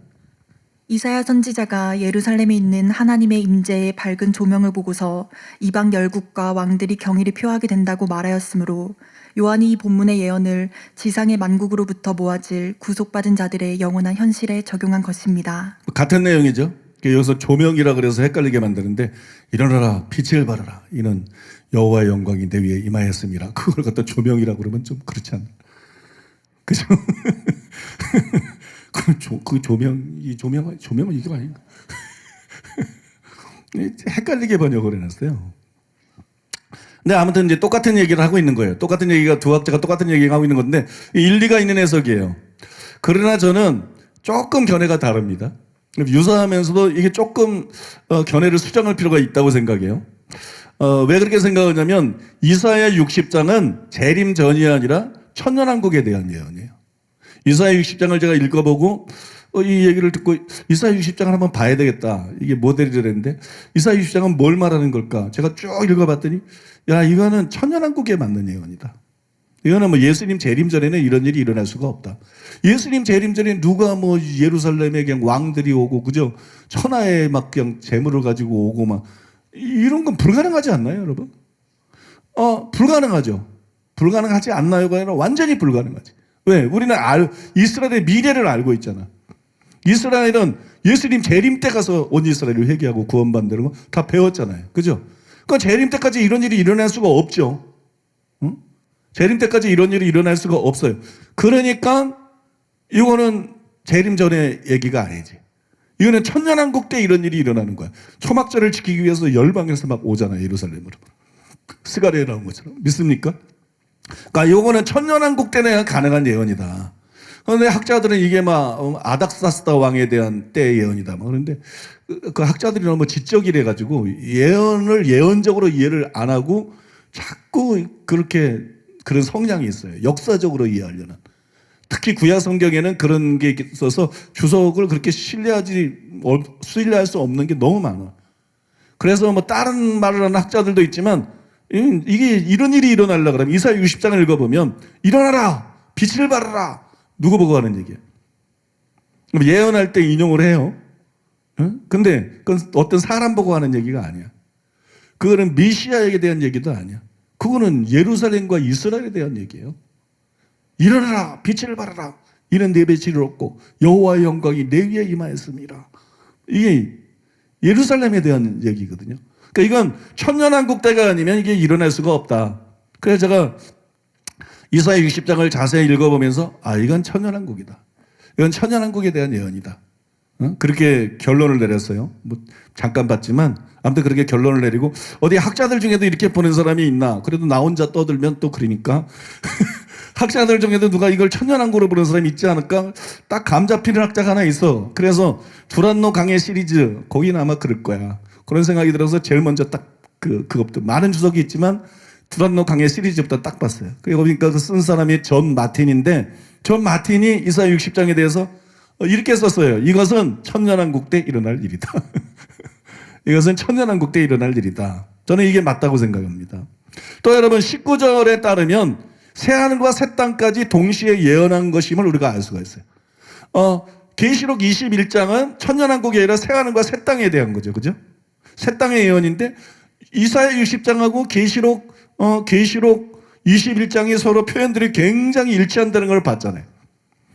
이사야 선지자가 예루살렘에 있는 하나님의 임재의 밝은 조명을 보고서 이방 열국과 왕들이 경의를 표하게 된다고 말하였으므로 요한이 이 본문의 예언을 지상의 만국으로부터 모아질 구속받은 자들의 영원한 현실에 적용한 것입니다. 같은 내용이죠. 여기서 조명이라 그래서 헷갈리게 만드는데 일어나라 빛을 발하라 이는 여호와의 영광이 내 위에 임하였음이라. 그걸 갖다 조명이라고 그러면 좀 그렇지 않나? 그죠? 그 조명은 이게 아닌가? 헷갈리게 번역을 해놨어요. 근데 아무튼 이제 똑같은 얘기를 하고 있는 거예요. 똑같은 얘기가 두 학자가 똑같은 얘기를 하고 있는 건데 일리가 있는 해석이에요. 그러나 저는 조금 견해가 다릅니다. 유사하면서도 이게 조금 견해를 수정할 필요가 있다고 생각해요. 왜 그렇게 생각하냐면 이사야 60장은 재림 전이 아니라 천년왕국에 대한 예언이에요. 이사야 60장을 제가 읽어보고 이 얘기를 듣고 이사야 60장을 한번 봐야 되겠다. 이게 모델이랬는데 이사야 60장은 뭘 말하는 걸까? 제가 쭉 읽어봤더니 야 이거는 천년왕국에 맞는 예언이다. 이거는 뭐 예수님 재림 전에는 이런 일이 일어날 수가 없다. 예수님 재림 전에 누가 뭐 예루살렘에 그냥 왕들이 오고 그죠? 천하에 막 그냥 재물을 가지고 오고 막 이런 건 불가능하지 않나요, 여러분? 불가능하죠. 불가능하지 않나요가 아니라 완전히 불가능하지. 왜? 우리는 이스라엘의 미래를 알고 있잖아. 이스라엘은 예수님 재림 때 가서 온 이스라엘을 회개하고 구원받는 거 다 배웠잖아요. 그죠? 그러니까 재림 때까지 이런 일이 일어날 수가 없죠. 응? 재림 때까지 이런 일이 일어날 수가 없어요. 그러니까 이거는 재림 전의 얘기가 아니지. 이거는 천년왕국 때 이런 일이 일어나는 거야. 초막절을 지키기 위해서 열방에서 막 오잖아요. 예루살렘으로. 스가랴에 나온 것처럼. 믿습니까? 그러니까 이거는 천년왕국 때는 가능한 예언이다. 그런데 학자들은 이게 막 아닥사스다 왕에 대한 때의 예언이다. 그런데 그 학자들이 너무 지적이래 가지고 예언을 예언적으로 이해를 안 하고 자꾸 그렇게 그런 성향이 있어요. 역사적으로 이해하려는. 특히 구약 성경에는 그런 게 있어서 주석을 그렇게 신뢰할 수 없는 게 너무 많아. 그래서 뭐 다른 말을 하는 학자들도 있지만 이게 이런 일이 일어나려 그러면 이사야 60장을 읽어보면 일어나라 빛을 발하라 누구 보고 하는 얘기야. 예언할 때 인용을 해요. 근데 그건 어떤 사람 보고 하는 얘기가 아니야. 그거는 메시아에게 대한 얘기도 아니야. 그거는 예루살렘과 이스라엘에 대한 얘기예요. 일어나라 빛을 발하라 이는 내 빛을 얻고 여호와의 영광이 내 위에 임하였습니다. 이게 예루살렘에 대한 얘기거든요. 그러니까 이건 천년왕국 때가 아니면 이게 일어날 수가 없다. 그래서 제가 이사야 60장을 자세히 읽어보면서 이건 천년왕국이다. 이건 천년왕국에 대한 예언이다. 그렇게 결론을 내렸어요. 뭐 잠깐 봤지만 아무튼 그렇게 결론을 내리고 어디 학자들 중에도 이렇게 보는 사람이 있나? 그래도 나 혼자 떠들면 또 그러니까 학자들 중에도 누가 이걸 천년왕국으로 보는 사람이 있지 않을까? 딱 감 잡히는 학자가 하나 있어. 그래서 두란노 강해 시리즈 거기는 아마 그럴 거야. 그런 생각이 들어서 제일 먼저 딱 그것부터 많은 주석이 있지만 두란노 강해 시리즈부터 딱 봤어요. 그리고 보니까 그 쓴 사람이 존 마틴인데 존 마틴이 이사야 60장에 대해서 이렇게 썼어요. 이것은 천년왕국 때 일어날 일이다. 이것은 천년왕국 때 일어날 일이다. 저는 이게 맞다고 생각합니다. 또 여러분 19절에 따르면 새하늘과 새 땅까지 동시에 예언한 것임을 우리가 알 수가 있어요. 계시록 21장은 천년왕국이 아니라 새하늘과 새 땅에 대한 거죠. 그죠? 새 땅의 예언인데 이사야 60장하고 계시록 21장이 서로 표현들이 굉장히 일치한다는 걸 봤잖아요.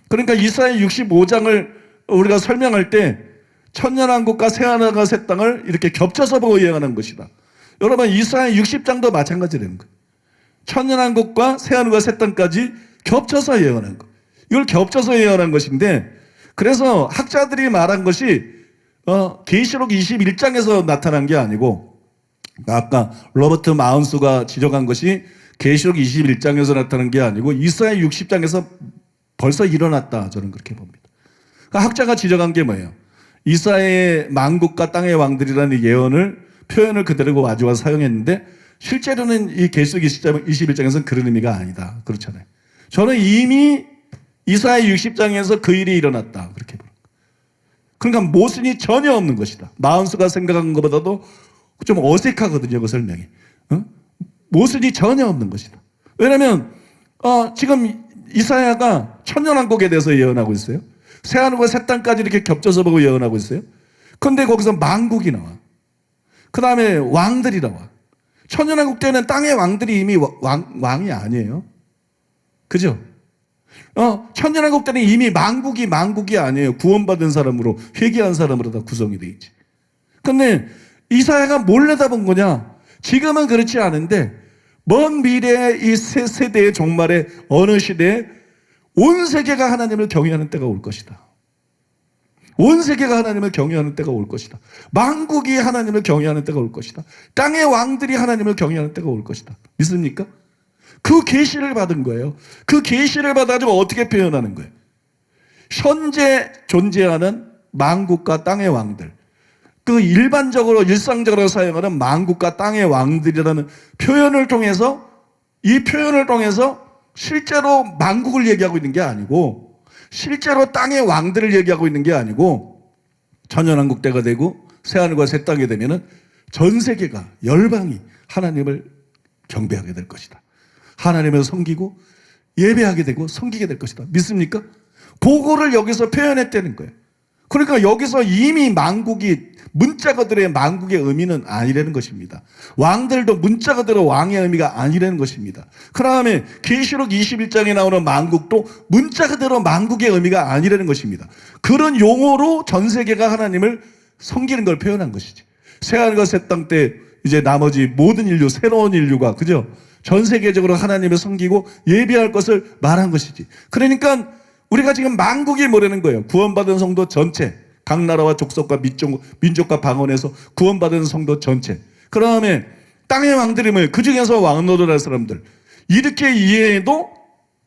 그러니까 이사야 65장을 우리가 설명할 때 천년왕국과 새하늘과 새 땅을 이렇게 겹쳐서 보고 예언하는 것이다. 여러분 이사야 60장도 마찬가지라는 거예요. 천년왕국과 새하늘과 새 땅까지 겹쳐서 예언한 거. 이걸 겹쳐서 예언한 것인데 그래서 학자들이 말한 것이 계시록 21장에서 나타난 게 아니고 아까 로버트 마운스가 지적한 것이 계시록 21장에서 나타난 게 아니고 이사야 60장에서 벌써 일어났다. 저는 그렇게 봅니다. 그러니까 학자가 지적한 게 뭐예요? 이사야의 만국과 땅의 왕들이라는 예언을 표현을 그대로 가져와 사용했는데 실제로는 이 계시록 21장에서는 그런 의미가 아니다. 그렇잖아요. 저는 이미 이사야 60장에서 그 일이 일어났다. 그렇게 봅니다. 그러니까 모순이 전혀 없는 것이다. 마운스가 생각한 것보다도 좀 어색하거든요. 그 설명이. 모순이 전혀 없는 것이다. 왜냐하면 지금 이사야가 천년왕국에 대해서 예언하고 있어요. 새하늘과 새 땅까지 이렇게 겹쳐서 보고 예언하고 있어요. 그런데 거기서 만국이 나와. 그 다음에 왕들이 나와. 천년왕국 때는 땅의 왕들이 이미 왕이 아니에요. 그죠? 천년왕국 때는 이미 만국이 아니에요. 구원받은 사람으로, 회개한 사람으로 다 구성이 돼 있지. 근데 이사야가 뭘 내다본 거냐? 지금은 그렇지 않은데 먼 미래의 이 새 세대의 종말에 어느 시대에 온 세계가 하나님을 경외하는 때가 올 것이다. 온 세계가 하나님을 경외하는 때가 올 것이다. 만국이 하나님을 경외하는 때가 올 것이다. 땅의 왕들이 하나님을 경외하는 때가 올 것이다. 믿습니까? 그 계시를 받은 거예요. 그 계시를 받아가지고 어떻게 표현하는 거예요? 현재 존재하는 만국과 땅의 왕들, 그 일상적으로 사용하는 만국과 땅의 왕들이라는 표현을 통해서 이 표현을 통해서 실제로 만국을 얘기하고 있는 게 아니고 실제로 땅의 왕들을 얘기하고 있는 게 아니고 천년왕국 때가 되고 새하늘과 새 땅이 되면은 전 세계가 열방이 하나님을 경배하게 될 것이다. 하나님을 섬기고 예배하게 되고 섬기게 될 것이다. 믿습니까? 그거를 여기서 표현했다는 거예요. 그러니까 여기서 이미 만국이 문자 그대로의 만국의 의미는 아니라는 것입니다. 왕들도 문자 그대로 왕의 의미가 아니라는 것입니다. 그 다음에 계시록 21장에 나오는 만국도 문자 그대로 만국의 의미가 아니라는 것입니다. 그런 용어로 전 세계가 하나님을 섬기는 걸 표현한 것이지. 새하늘과 새 땅 때 이제 나머지 모든 인류, 새로운 인류가 그죠? 전 세계적으로 하나님을 섬기고 예배할 것을 말한 것이지. 그러니까 우리가 지금 만국이 뭐라는 거예요? 구원받은 성도 전체, 각 나라와 족속과 민족과 방언에서 구원받은 성도 전체. 그 다음에 땅의 왕들이 뭐예요? 그 중에서 왕노릇할 사람들. 이렇게 이해해도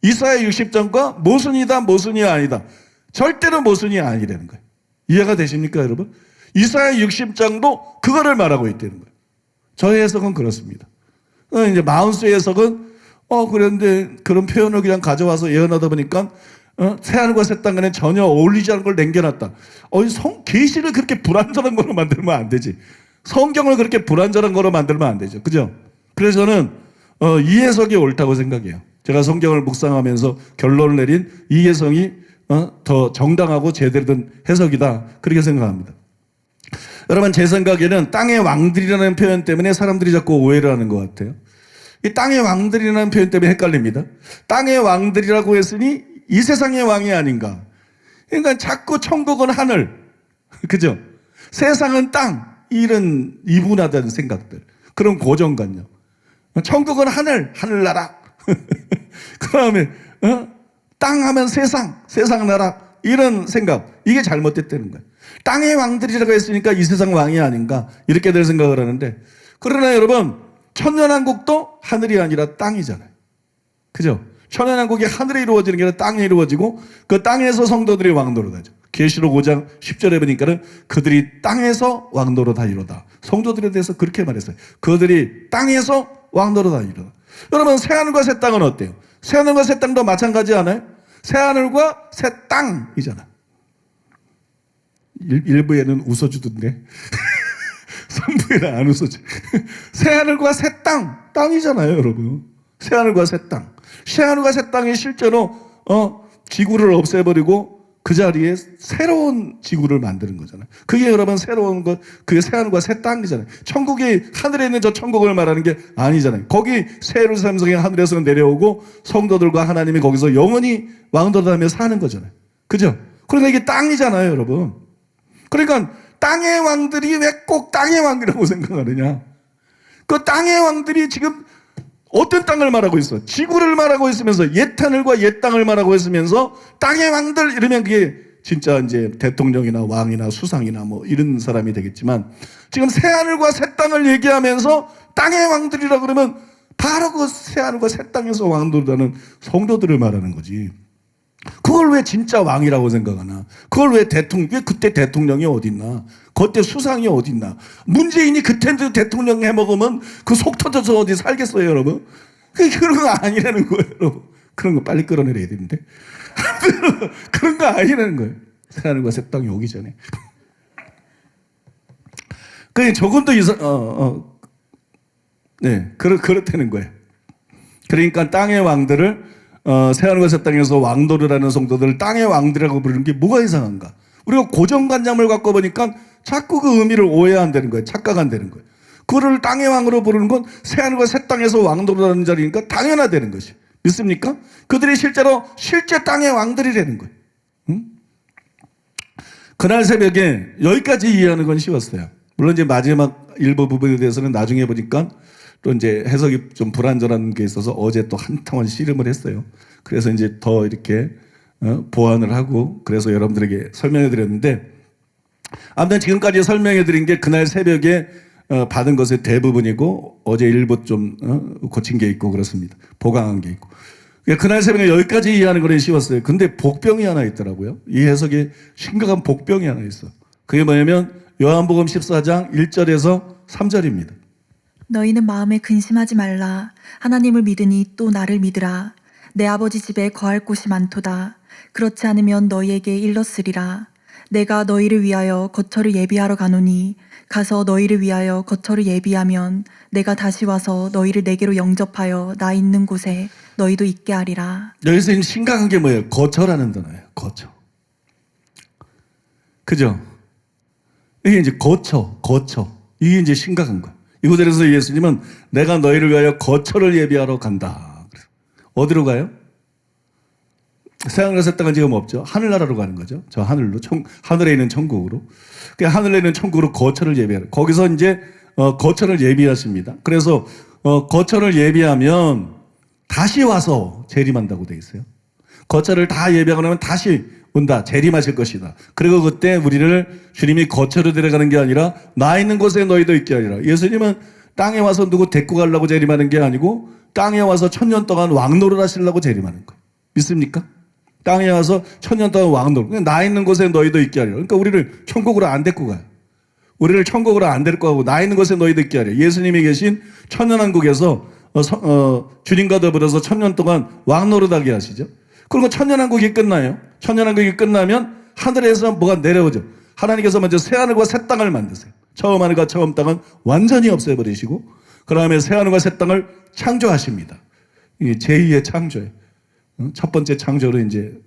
이사야 60장과 모순이다, 모순이 아니다. 절대로 모순이 아니라는 거예요. 이해가 되십니까, 여러분? 이사야 60장도 그거를 말하고 있다는 거예요. 저의 해석은 그렇습니다. 이제 마운스의 해석은 그런데 그런 표현을 그냥 가져와서 예언하다 보니까 새하늘과 새 땅과는 전혀 어울리지 않은 걸 남겨놨다. 계시를 그렇게 불완전한 거로 만들면 안 되지. 성경을 그렇게 불완전한 거로 만들면 안 되죠. 그죠? 그래서 저는 이 해석이 옳다고 생각해요. 제가 성경을 묵상하면서 결론을 내린 이 해석이 더 정당하고 제대로 된 해석이다. 그렇게 생각합니다. 여러분 제 생각에는 땅의 왕들이라는 표현 때문에 사람들이 자꾸 오해를 하는 것 같아요. 이 땅의 왕들이라는 표현 때문에 헷갈립니다. 땅의 왕들이라고 했으니 이 세상의 왕이 아닌가. 그러니까 자꾸 천국은 하늘, 그죠? 세상은 땅, 이런 이분화된 생각들, 그런 고정관념. 천국은 하늘나라. 그 다음에 땅 하면 세상 나라. 이런 생각, 이게 잘못됐다는 거예요. 땅의 왕들이라고 했으니까 이 세상 왕이 아닌가 이렇게 될 생각을 하는데, 그러나 여러분 천년왕국도 하늘이 아니라 땅이잖아요. 그죠? 천연왕국이 하늘에 이루어지는 게 아니라 땅에 이루어지고 그 땅에서 성도들이 왕노릇하죠. 계시록 5장 10절에 보니까는 그들이 땅에서 왕노릇하리로다. 성도들에 대해서 그렇게 말했어요. 그들이 땅에서 왕노릇하리로다. 여러분 새하늘과 새 땅은 어때요? 새하늘과 새 땅도 마찬가지 않아요? 새하늘과 새 땅이잖아. 일부에는 웃어주던데 3부에는 안 웃어줘. 새하늘과 새 땅, 땅이잖아요 여러분. 새하늘과 새 땅. 새하늘과 새 땅이 실제로 지구를 없애버리고 그 자리에 새로운 지구를 만드는 거잖아요. 그게 여러분 새로운 것, 그게 새하늘과 새 땅이잖아요. 천국이 하늘에 있는 저 천국을 말하는 게 아니잖아요. 거기 새 예루살렘 성이 하늘에서 내려오고 성도들과 하나님이 거기서 영원히 왕노릇하며 사는 거잖아요. 그죠? 그러나 이게 땅이잖아요 여러분. 그러니까 땅의 왕들이 왜 꼭 땅의 왕이라고 생각하느냐? 그 땅의 왕들이 지금 어떤 땅을 말하고 있어? 지구를 말하고 있으면서 옛 하늘과 옛 땅을 말하고 있으면서 땅의 왕들 이러면 그게 진짜 이제 대통령이나 왕이나 수상이나 뭐 이런 사람이 되겠지만, 지금 새 하늘과 새 땅을 얘기하면서 땅의 왕들이라 그러면 바로 그 새 하늘과 새 땅에서 왕노릇하는 성도들을 말하는 거지. 그걸 왜 진짜 왕이라고 생각하나? 그걸 왜 그때 대통령이 어딨나? 그때 수상이 어딨나? 문재인이 그때도 대통령 해먹으면 그 속 터져서 어디 살겠어요, 여러분? 그런 거 아니라는 거예요, 여러분. 그런 거 빨리 끌어내려야 되는데. 그런 거 아니라는 거예요. 새하늘과 새 땅이 오기 전에. 그냥 조금 더 그렇다는 거예요. 그러니까 땅의 왕들을 새하늘과 새 땅에서 왕노릇하는 성도들을 땅의 왕들이라고 부르는 게 뭐가 이상한가? 우리가 고정관념을 갖고 보니까 자꾸 그 의미를 오해한다는 거예요. 착각한다는 거예요. 그를 땅의 왕으로 부르는 건 새하늘과 새 땅에서 왕노릇하는 자리니까 당연하다는 것이. 믿습니까? 그들이 실제 땅의 왕들이라는 거예요. 응? 그날 새벽에 여기까지 이해하는 건 쉬웠어요. 물론 이제 마지막 일부 부분에 대해서는 나중에 보니까 또 이제 해석이 좀 불완전한 게 있어서 어제 또 한탕을 씨름을 했어요. 그래서 이제 더 이렇게 보완을 하고 그래서 여러분들에게 설명해 드렸는데, 아무튼 지금까지 설명해 드린 게 그날 새벽에 받은 것의 대부분이고 어제 일부 좀 고친 게 있고 그렇습니다. 보강한 게 있고. 그날 새벽에 여기까지 이해하는 거는 쉬웠어요. 근데 복병이 하나 있더라고요. 이 해석에 심각한 복병이 하나 있어. 그게 뭐냐면 요한복음 14장 1절에서 3절입니다. 너희는 마음에 근심하지 말라. 하나님을 믿으니 또 나를 믿으라. 내 아버지 집에 거할 곳이 많도다. 그렇지 않으면 너희에게 일렀으리라. 내가 너희를 위하여 거처를 예비하러 가노니 가서 너희를 위하여 거처를 예비하면 내가 다시 와서 너희를 내게로 영접하여 나 있는 곳에 너희도 있게 하리라. 여기서 심각한 게 뭐예요? 거처라는 단어예요. 거처. 그죠? 이게 이제 거처. 이게 이제 심각한 거예요. 이 구절에서 예수님은 내가 너희를 위하여 거처를 예비하러 간다. 어디로 가요? 새하늘과 새 땅은 지금 없죠. 하늘나라로 가는 거죠. 저 하늘로, 하늘에 있는 천국으로. 그 하늘에 있는 천국으로 거처를 예비하러. 거기서 이제 거처를 예비하십니다. 그래서 거처를 예비하면 다시 와서 재림한다고 돼 있어요. 거처를 다 예비하고 나면 다시 온다. 재림하실 것이다. 그리고 그때 우리를 주님이 거처로 데려가는 게 아니라 나 있는 곳에 너희도 있게 하리라. 예수님은 땅에 와서 누구 데리고 가려고 재림하는 게 아니고 땅에 와서 1000년 동안 왕노릇 하시려고 재림하는 거예요. 믿습니까? 땅에 와서 1000년 동안 왕노릇. 나 있는 곳에 너희도 있게 하리라. 그러니까 우리를 천국으로 안 데리고 가요. 우리를 천국으로 안 데리고 가고 나 있는 곳에 너희도 있게 하리라. 예수님이 계신 천년왕국에서 주님과 더불어서 1000년 동안 왕노릇하게 하시죠. 그리고 천년왕국이 끝나요. 천년왕국이 끝나면 하늘에서 뭐가 내려오죠. 하나님께서 먼저 새하늘과 새 땅을 만드세요. 처음 하늘과 처음 땅은 완전히 없애버리시고 그 다음에 새하늘과 새 땅을 창조하십니다. 이게 제2의 창조예요. 첫 번째 창조로 이제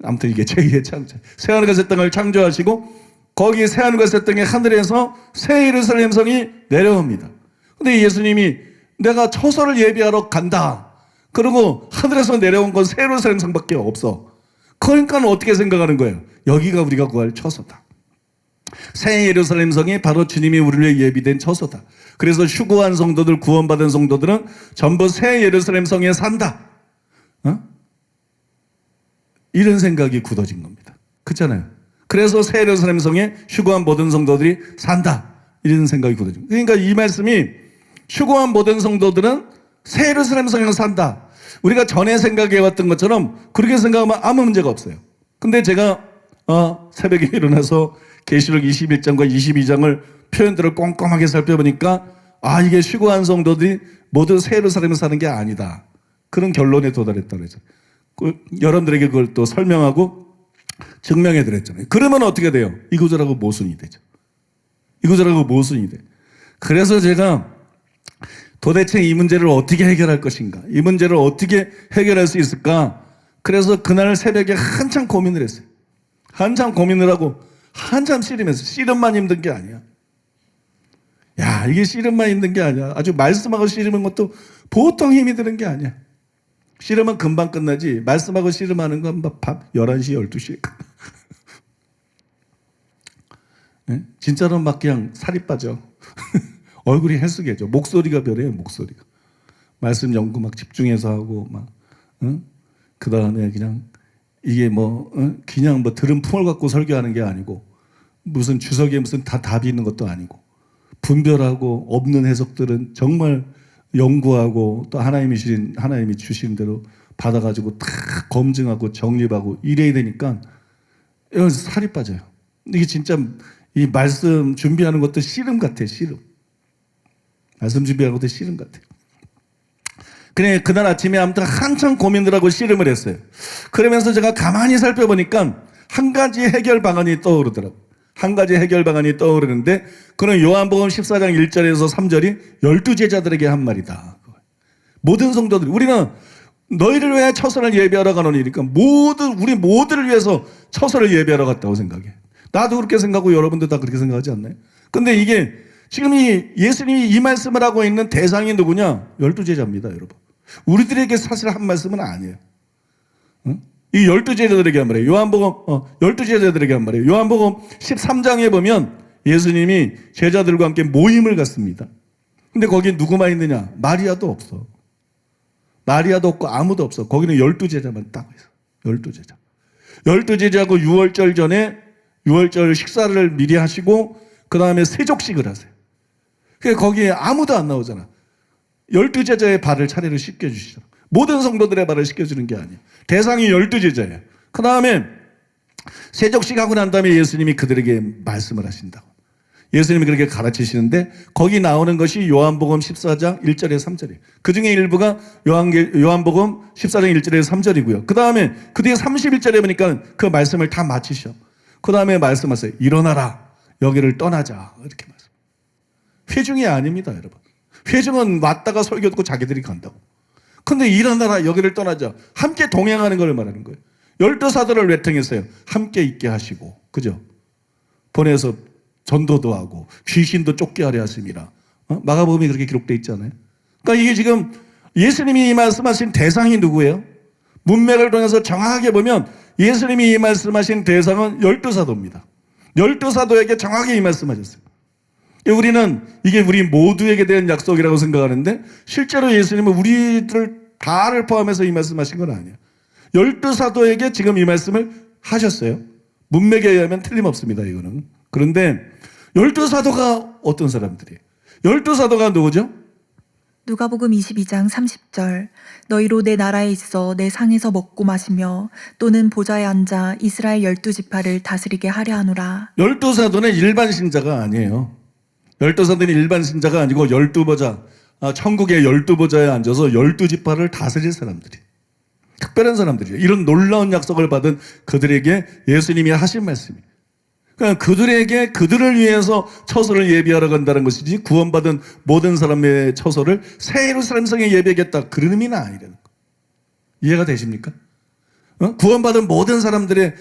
아무튼 이게 제2의 창조. 새하늘과 새 땅을 창조하시고 거기 새하늘과 새 땅의 하늘에서 새 예루살렘 성이 내려옵니다. 근데 예수님이 내가 처소를 예비하러 간다. 그리고 하늘에서 내려온 건 새 예루살렘 성밖에 없어. 그러니까 어떻게 생각하는 거예요? 여기가 우리가 구할 처소다. 새 예루살렘 성이 바로 주님이 우리를 위해 예비된 처소다. 그래서 휴거한 성도들, 구원받은 성도들은 전부 새 예루살렘 성에 산다. 이런 생각이 굳어진 겁니다. 그렇잖아요. 그래서 새 예루살렘 성에 휴거한 모든 성도들이 산다. 이런 생각이 굳어진 겁니다. 그러니까 이 말씀이 휴거한 모든 성도들은 새 예루살렘 성에 산다. 우리가 전에 생각해왔던 것처럼 그렇게 생각하면 아무 문제가 없어요. 근데 제가 새벽에 일어나서 계시록 21장과 22장을 표현들을 꼼꼼하게 살펴보니까 이게 휴거한 성도들이 모두 새 예루살렘에 사는 게 아니다. 그런 결론에 도달했다고 그랬죠. 여러분들에게 그걸 또 설명하고 증명해 드렸잖아요. 그러면 어떻게 돼요? 이 구절하고 모순이 되죠. 이 구절하고 모순이 돼. 그래서 제가 도대체 이 문제를 어떻게 해결할 것인가? 이 문제를 어떻게 해결할 수 있을까? 그래서 그날 새벽에 한참 고민을 했어요. 한참 고민을 하고 한참 씨름했어요. 씨름만 힘든 게 아니야. 야, 이게 씨름만 힘든 게 아니야. 아주 말씀하고 씨름한 것도 보통 힘이 드는 게 아니야. 씨름은 금방 끝나지 말씀하고 씨름하는 건 밥 11시, 12시에 네? 진짜로 막 그냥 살이 빠져. 얼굴이 헬쑥해져. 목소리가 변해요. 목소리가. 말씀 연구 막 집중해서 하고 막 그 다음에 그냥 이게 그냥 들은 품을 갖고 설교하는 게 아니고 무슨 주석에 무슨 다 답이 있는 것도 아니고 분별하고 없는 해석들은 정말 연구하고 또 하나님이 주신 대로 받아가지고 다 검증하고 정립하고 이래야 되니까 살이 빠져요. 이게 진짜 이 말씀 준비하는 것도 씨름 같아, 씨름. 말씀 준비하는 것도 씨름 같아. 그래, 그날 아침에 아무튼 한참 고민을 하고 씨름을 했어요. 그러면서 제가 가만히 살펴보니까 한 가지 해결 방안이 떠오르더라고요. 한 가지 해결 방안이 떠오르는데 그는 요한복음 14장 1절에서 3절이 12제자들에게 한 말이다. 모든 성도들, 우리는 너희를 위해 처소를 예배하러 가노니니까 우리 모두를 위해서 처소를 예배하러 갔다고 생각해. 나도 그렇게 생각하고 여러분도 다 그렇게 생각하지 않나요? 근데 이게 지금 예수님이 이 말씀을 하고 있는 대상이 누구냐? 12제자입니다, 여러분. 우리들에게 사실 한 말씀은 아니에요. 이 12제자들에게 한 말이에요. 12제자들에게 한 말이에요. 요한복음 13장에 보면 예수님이 제자들과 함께 모임을 갖습니다. 근데 거기에 누구만 있느냐? 마리아도 없어. 마리아도 없고 아무도 없어. 거기는 12제자만 딱 있어. 12제자. 12제자하고 6월절 전에 6월절 식사를 미리 하시고 그 다음에 세족식을 하세요. 그러니까 거기에 아무도 안 나오잖아. 12제자의 발을 차례로 씻겨주시잖아. 모든 성도들의 발을 씻겨주는 게 아니에요. 대상이 12제자예요. 그 다음에 세족식 하고 난 다음에 예수님이 그들에게 말씀을 하신다고. 예수님이 그렇게 가르치시는데 거기 나오는 것이 요한복음 14장 1절에서 3절이에요. 그 중에 일부가 요한복음 14장 1절에서 3절이고요. 그 다음에 그 뒤에 31절에 보니까 그 말씀을 다 마치셔. 그 다음에 말씀하세요. 일어나라. 여기를 떠나자. 이렇게 말씀. 회중이 아닙니다, 여러분. 회중은 왔다가 설교 듣고 자기들이 간다고. 근데 일어나라. 여기를 떠나자. 함께 동행하는 걸 말하는 거예요. 12사도를 왜 통했어요? 함께 있게 하시고. 그죠? 보내서 전도도 하고 귀신도 쫓게 하려 하심이라. 마가복음이 그렇게 기록되어 있잖아요. 그러니까 이게 지금 예수님이 이 말씀하신 대상이 누구예요? 문맥을 통해서 정확하게 보면 예수님이 이 말씀하신 대상은 12사도입니다. 12사도에게 정확히 이 말씀하셨어요. 우리는 이게 우리 모두에게 대한 약속이라고 생각하는데 실제로 예수님은 우리들 다를 포함해서 이 말씀하신 건 아니에요. 12사도에게 지금 이 말씀을 하셨어요. 문맥에 의하면 틀림없습니다, 이거는. 그런데 12사도가 어떤 사람들이에요? 12사도가 누구죠? 누가복음 22장 30절 너희로 내 나라에 있어 내 상에서 먹고 마시며 또는 보좌에 앉아 이스라엘 12지파를 다스리게 하려 하노라. 12사도는 일반 신자가 아니에요. 12사도는 일반 신자가 아니고 12보좌, 천국의 12보좌에 앉아서 12지파를 다스릴 사람들이. 특별한 사람들이에요. 이런 놀라운 약속을 받은 그들에게 예수님이 하신 말씀이에요. 그러니까 그들을 위해서 처소를 예비하러 간다는 것이지 구원받은 모든 사람의 처소를 새 예루살렘 성에 예비하겠다. 그런 의미는 아니라는 거. 이해가 되십니까? 구원받은 모든 사람들의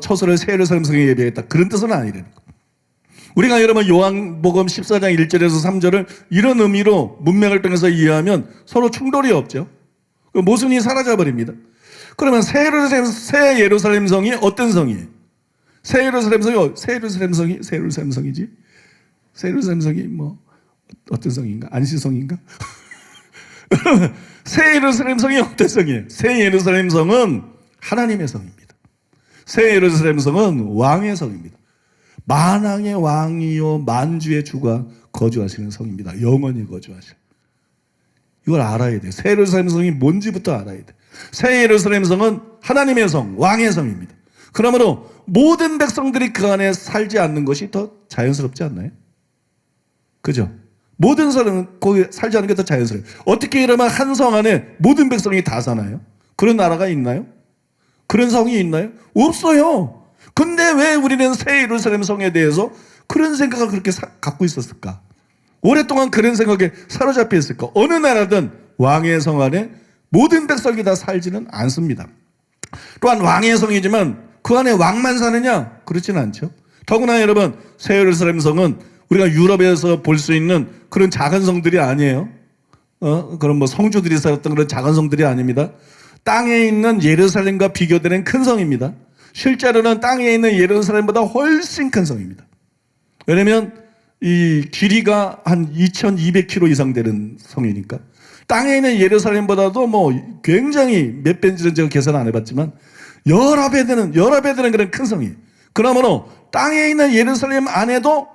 처소를 새 예루살렘 성에 예비하겠다. 그런 뜻은 아니라는 거. 우리가 여러분 요한복음 14장 1절에서 3절을 이런 의미로 문맥을 통해서 이해하면 서로 충돌이 없죠. 모순이 사라져버립니다. 그러면 새 예루살렘 성이 어떤 성이에요? 새 예루살렘 성이지? 새 예루살렘 성이 뭐 어떤 성인가? 안시성인가? 새 예루살렘 성이 어떤 성이에요? 새 예루살렘 성은 하나님의 성입니다. 새 예루살렘 성은 왕의 성입니다. 만왕의 왕이요 만주의 주가 거주하시는 성입니다. 영원히 거주하시는. 이걸 알아야 돼. 새 예루살렘 성이 뭔지부터 알아야 돼. 새 예루살렘 성은 하나님의 성, 왕의 성입니다. 그러므로 모든 백성들이 그 안에 살지 않는 것이 더 자연스럽지 않나요? 그죠? 모든 사람은 거기 살지 않는 게 더 자연스러워요. 어떻게 이러면 한 성 안에 모든 백성이 다 사나요? 그런 나라가 있나요? 그런 성이 있나요? 없어요. 근데 왜 우리는 새 예루살렘 성에 대해서 그런 생각을 그렇게 갖고 있었을까? 오랫동안 그런 생각에 사로잡혀 있을까? 어느 나라든 왕의 성 안에 모든 백성이 다 살지는 않습니다. 또한 왕의 성이지만 그 안에 왕만 사느냐? 그렇지는 않죠. 더구나 여러분, 새 예루살렘 성은 우리가 유럽에서 볼 수 있는 그런 작은 성들이 아니에요. 그런 뭐 성주들이 살았던 그런 작은 성들이 아닙니다. 땅에 있는 예루살렘과 비교되는 큰 성입니다. 실제로는 땅에 있는 예루살렘보다 훨씬 큰 성입니다. 왜냐면 이 길이가 한 2200km 이상 되는 성이니까 땅에 있는 예루살렘보다도 뭐 굉장히 몇 배인지는 제가 계산 안 해봤지만 여러 배 되는 그런 큰 성이에요. 그러므로 땅에 있는 예루살렘 안에도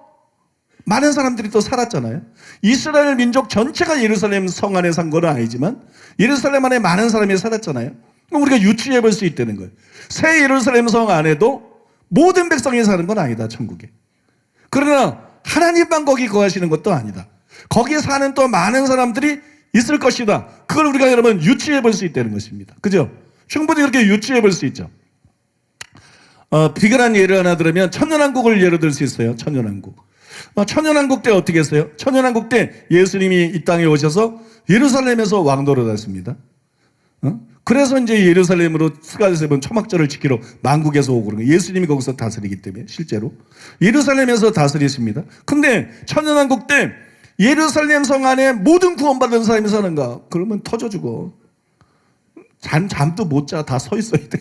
많은 사람들이 또 살았잖아요. 이스라엘 민족 전체가 예루살렘 성 안에 산 건 아니지만 예루살렘 안에 많은 사람이 살았잖아요. 그럼 우리가 유추해 볼 수 있다는 거예요. 새 예루살렘 성 안에도 모든 백성이 사는 건 아니다, 천국에. 그러나 하나님만 거기 거하시는 것도 아니다. 거기에 사는 또 많은 사람들이 있을 것이다. 그걸 우리가 여러분 유추해 볼 수 있다는 것입니다. 그죠? 충분히 그렇게 유추해 볼 수 있죠. 비근한 예를 하나 들으면 천년왕국을 예로 들 수 있어요. 천년왕국. 천년왕국 때 어떻게 했어요? 천년왕국 때 예수님이 이 땅에 오셔서 예루살렘에서 왕노릇 하십니다. 그래서 이제 예루살렘으로 스가랴서는 초막절을 지키러 만국에서 오고 그런 거예요. 예수님이 거기서 다스리기 때문에 실제로 잠에서 다스리십니다. 근데 천년왕국 때 예루살렘 성 안에 모든 구원받은 사람이 사는가? 그러면 터져 죽어. 잠도 못 자. 다 서 있어야 돼.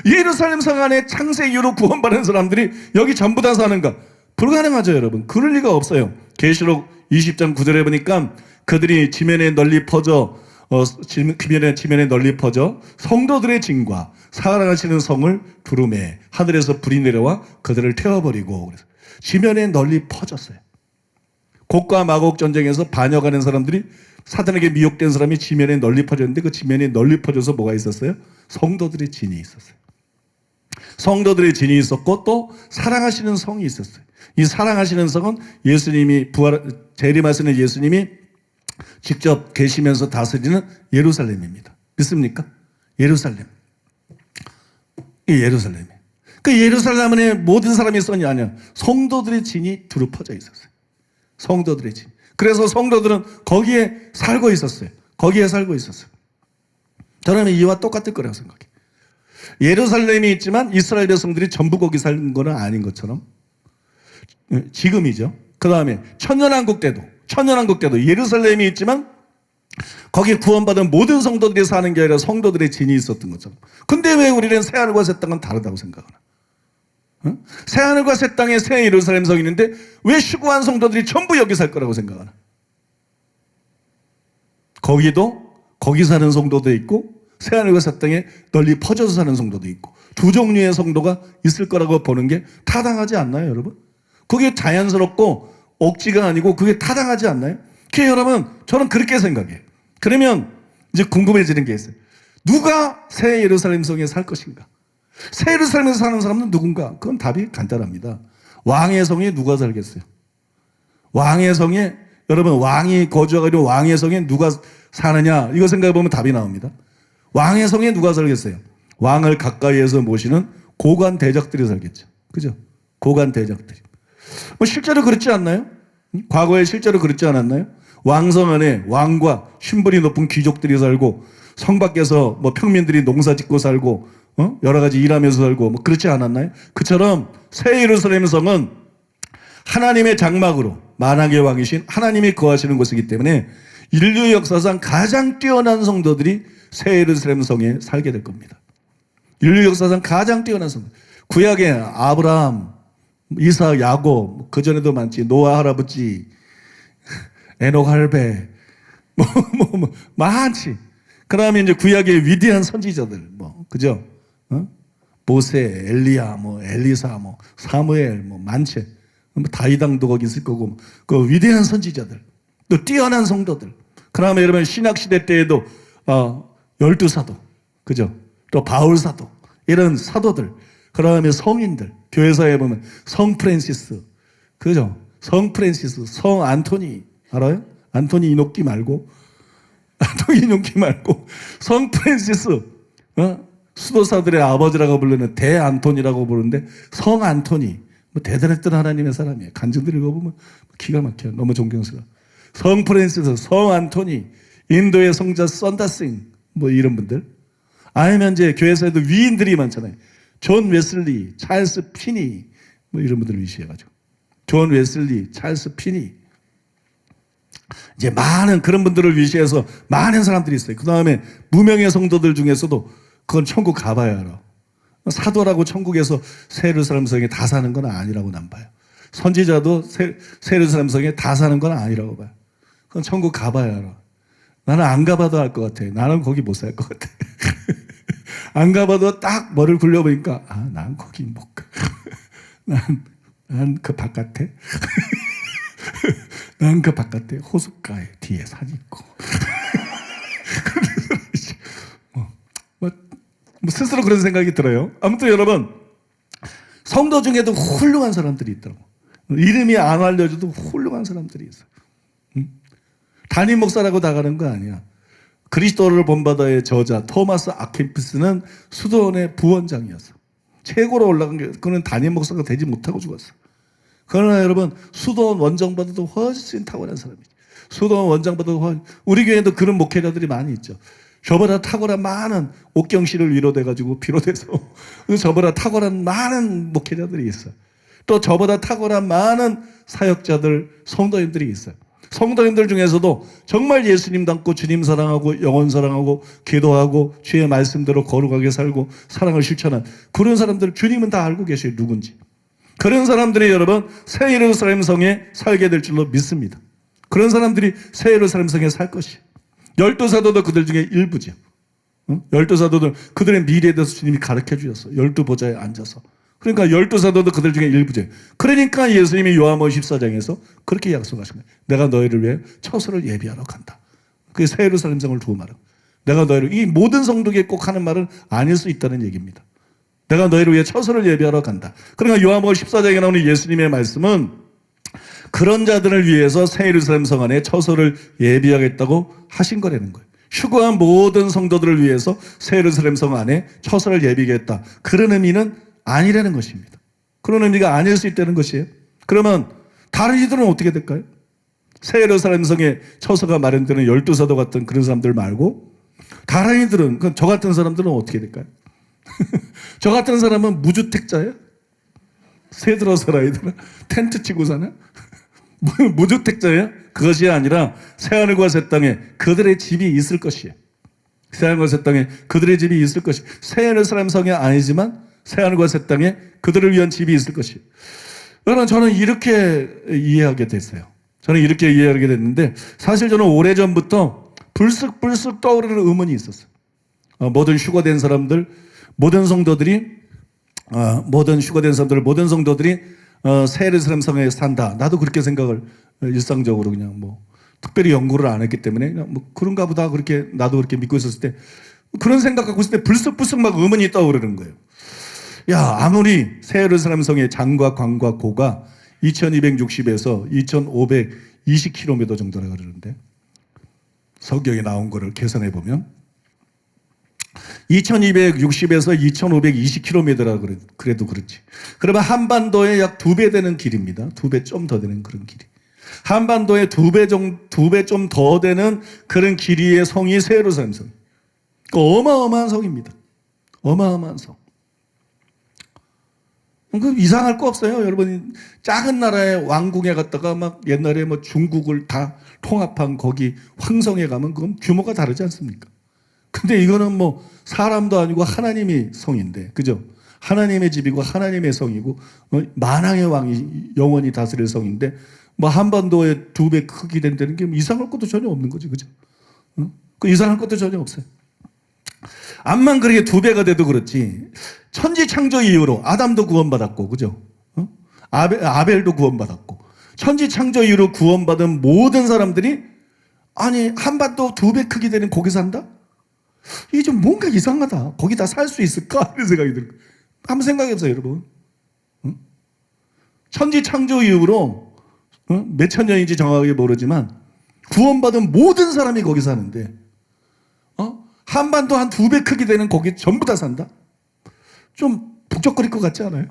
예루살렘 성 안에 창세 이후로 구원받은 사람들이 여기 전부 다 사는가? 불가능하죠, 여러분. 그럴 리가 없어요. 계시록 20장 9절에 보니까 그들이 지면에 널리 퍼져 지면에 널리 퍼져 성도들의 진과 사랑하시는 성을 두루매 하늘에서 불이 내려와 그들을 태워버리고 그래서 지면에 널리 퍼졌어요. 곡과 마곡 전쟁에서 반역하는 사람들이 사탄에게 미혹된 사람이 지면에 널리 퍼졌는데 그 지면에 널리 퍼져서 뭐가 있었어요? 성도들의 진이 있었어요. 성도들의 진이 있었고 또 사랑하시는 성이 있었어요. 이 사랑하시는 성은 예수님이 재림하시는 예수님이 직접 계시면서 다스리는 예루살렘입니다. 믿습니까? 예루살렘. 이 예루살렘. 그 예루살렘 안에 모든 사람이 있었냐? 아니야. 성도들의 진이 두루 퍼져 있었어요. 성도들의 진. 그래서 성도들은 거기에 살고 있었어요. 거기에 살고 있었어요. 저는 이와 똑같을 거라고 생각해요. 예루살렘이 있지만 이스라엘 백성들이 전부 거기 사는 건 아닌 것처럼 지금이죠. 그 다음에 천년왕국 때도 예루살렘이 있지만 거기에 구원받은 모든 성도들이 사는 게 아니라 성도들의 진이 있었던 것처럼. 근데 왜 우리는 새하늘과 새 땅은 다르다고 생각하나? 새하늘과 새 땅에 새 예루살렘 성이 있는데 왜 수고한 성도들이 전부 여기 살 거라고 생각하나? 거기 사는 성도도 있고 새하늘과 새 땅에 널리 퍼져서 사는 성도도 있고 두 종류의 성도가 있을 거라고 보는 게 타당하지 않나요, 여러분? 그게 자연스럽고 억지가 아니고 그게 타당하지 않나요? 여러분, 저는 그렇게 생각해요. 그러면 이제 궁금해지는 게 있어요. 누가 새 예루살렘 성에 살 것인가? 새 예루살렘에서 사는 사람은 누군가? 그건 답이 간단합니다. 왕의 성에 누가 살겠어요? 왕의 성에, 여러분, 왕이 거주하고 왕의 성에 누가 사느냐? 이거 생각해보면 답이 나옵니다. 왕의 성에 누가 살겠어요? 왕을 가까이에서 모시는 고관 대적들이 살겠죠. 그죠? 고관 대적들이. 실제로 그렇지 않나요? 과거에 실제로 그렇지 않았나요? 왕성 안에 왕과 신분이 높은 귀족들이 살고 성 밖에서 뭐 평민들이 농사 짓고 살고 여러 가지 일하면서 살고 뭐 그렇지 않았나요? 그처럼 새 예루살렘 성은 하나님의 장막으로 만왕의 왕이신 하나님이 거하시는 곳이기 때문에 인류 역사상 가장 뛰어난 성도들이 새 예루살렘 성에 살게 될 겁니다. 인류 역사상 가장 뛰어난 성도. 구약의 아브라함, 이삭, 야곱, 그전에도 많지. 노아 할아버지, 에녹 할배, 많지. 그 다음에 이제 구약의 위대한 선지자들, 그죠? 모세, 엘리야, 뭐 엘리사, 뭐 사무엘, 뭐 많지. 뭐 다이당도 거기 있을 거고, 그 위대한 선지자들, 또 뛰어난 성도들. 그다음에 여러분 신약 시대 때에도 12사도, 그죠? 또 바울 사도, 이런 사도들. 그다음에 성인들, 교회사에 보면 성 프란시스, 그죠? 성 프란시스, 성 안토니 알아요? 안토니 이노키 말고 성 프란시스, 수도사들의 아버지라고 부르는 대안토니라고 부르는데 성 안토니, 뭐 대단했던 하나님의 사람이에요. 간증들 읽어보면 기가 막혀요. 너무 존경스러워. 성 프란시스, 성 안토니, 인도의 성자 썬다싱, 뭐 이런 분들. 아니면 이제 교회에서도 위인들이 많잖아요. 존 웨슬리, 찰스 피니, 뭐 이런 분들을 위시해가지고. 존 웨슬리, 찰스 피니. 이제 많은 그런 분들을 위시해서 많은 사람들이 있어요. 그 다음에 무명의 성도들 중에서도 그건 천국 가봐야 알아. 사도라고 천국에서 새 예루살렘 성에 다 사는 건 아니라고 난 봐요. 선지자도 새 예루살렘 성에 다 사는 건 아니라고 봐요. 그건 천국 가봐야 알아. 나는 안 가봐도 알 것 같아. 나는 거기 못 살 것 같아. 안 가봐도 딱 머리를 굴려보니까 난 거기 못 가. 난 그 바깥에 난 그 바깥에 호숫가에 뒤에 산 있고 뭐 스스로 그런 생각이 들어요. 아무튼 여러분, 성도 중에도 훌륭한 사람들이 있더라고. 이름이 안 알려져도 훌륭한 사람들이 있어. 담임 목사라고 나가는 거 아니야. 그리스도를 본받아의 저자 토마스 아퀴피스는 수도원의 부원장이었어. 최고로 올라간 게 그는 담임 목사가 되지 못하고 죽었어. 그러나 여러분, 수도원 원장보다도 훨씬 탁월한 사람이지. 수도원 원장보다도 우리 교회에도 그런 목회자들이 많이 있죠. 저보다 탁월한 많은 옥경씨를 위로돼가지고 비롯해서 저보다 탁월한 많은 목회자들이 있어요. 또 저보다 탁월한 많은 사역자들, 성도님들이 있어요. 성도님들 중에서도 정말 예수님 닮고 주님 사랑하고 영혼 사랑하고 기도하고 주의 말씀대로 거룩하게 살고 사랑을 실천한 그런 사람들 주님은 다 알고 계셔요. 누군지. 그런 사람들이 여러분 새 예루살렘 성에 살게 될 줄로 믿습니다. 그런 사람들이 새 예루살렘 성에 살 것이에요. 12사도도 그들 중에 일부죠. 12사도들 그들의 미래에 대해서 주님이 가르쳐 주셨어요. 12보좌에 앉아서. 그러니까 12사도도 그들 중에 일부죠. 그러니까 예수님이 요한복음 14장에서 그렇게 약속하신 거예요. 내가 너희를 위해 처소를 예비하러 간다. 그게 새 예루살렘 성을 두고 말하고, 내가 너희를, 이 모든 성도에게 꼭 하는 말은 아닐 수 있다는 얘기입니다. 내가 너희를 위해 처소를 예비하러 간다. 그러니까 요한복음 14장에 나오는 예수님의 말씀은 그런 자들을 위해서 새 예루살렘 성 안에 처소를 예비하겠다고 하신 거라는 거예요. 휴거한 모든 성도들을 위해서 새 예루살렘 성 안에 처소를 예비하겠다. 그런 의미는 아니라는 것입니다. 그런 의미가 아닐 수 있다는 것이에요. 그러면 다른 이들은 어떻게 될까요? 새 예루살렘 성에 처소가 마련되는 12사도 같은 그런 사람들 말고 다른 이들은, 저 같은 사람들은 어떻게 될까요? 저 같은 사람은 무주택자예요? 새 들어 살아야 되나? 텐트 치고 사나? 무주택자예요? 그것이 아니라 새하늘과 새 땅에 그들의 집이 있을 것이에요. 새하늘과 새 땅에 그들의 집이 있을 것이에요. 새 예루살렘 성이 아니지만 새하늘과 새 땅에 그들을 위한 집이 있을 것이에요. 여러분, 저는 이렇게 이해하게 됐어요. 저는 이렇게 이해하게 됐는데, 사실 저는 오래전부터 불쑥불쑥 떠오르는 의문이 있었어요. 모든 휴거된 사람들, 모든 성도들이 새 예루살렘 성에 산다. 나도 그렇게 생각을 일상적으로 그냥 뭐 특별히 연구를 안 했기 때문에 그냥 뭐 그런가 보다 그렇게 나도 그렇게 믿고 있었을 때, 그런 생각 갖고 있을 때 불쑥불쑥 막 의문이 떠오르는 거예요. 야, 아무리 새 예루살렘 성의 장과 광과 고가 2260에서 2520km 정도라 그러는데, 성경에 나온 거를 계산해 보면 2260에서 2520km라 그래도 그렇지. 그러면 한반도에 약 2배 되는 길입니다. 2배 좀 더 되는 그런 길이. 한반도에 2배 좀 더 되는 그런 길이의 성이 새 예루살렘 성. 어마어마한 성입니다. 어마어마한 성. 그 이상할 거 없어요. 여러분, 작은 나라의 왕궁에 갔다가 막 옛날에 뭐 중국을 다 통합한 거기 황성에 가면 그건 규모가 다르지 않습니까? 근데 이거는 뭐 사람도 아니고 하나님의 성인데, 그죠? 하나님의 집이고 하나님의 성이고 만왕의 왕이 영원히 다스릴 성인데, 뭐 한반도에 2배 크기 된다는 게 이상할 것도 전혀 없는 거지, 그죠? 그 이상할 것도 전혀 없어요. 암만 그렇게 2배가 돼도 그렇지 천지 창조 이후로 아담도 구원받았고 그죠? 아벨도 구원받았고 천지 창조 이후로 구원받은 모든 사람들이 아니 한반도 2배 크기 되는 거기 산다? 이게 좀 뭔가 이상하다. 거기다 살 수 있을까? 이런 생각이 들어요. 한번 생각해보세요 여러분. 천지 창조 이후로 몇천 년인지 정확하게 모르지만 구원받은 모든 사람이 거기 사는데 한반도 한 2배 크기 되는 거기 전부 다 산다? 좀 북적거릴 것 같지 않아요?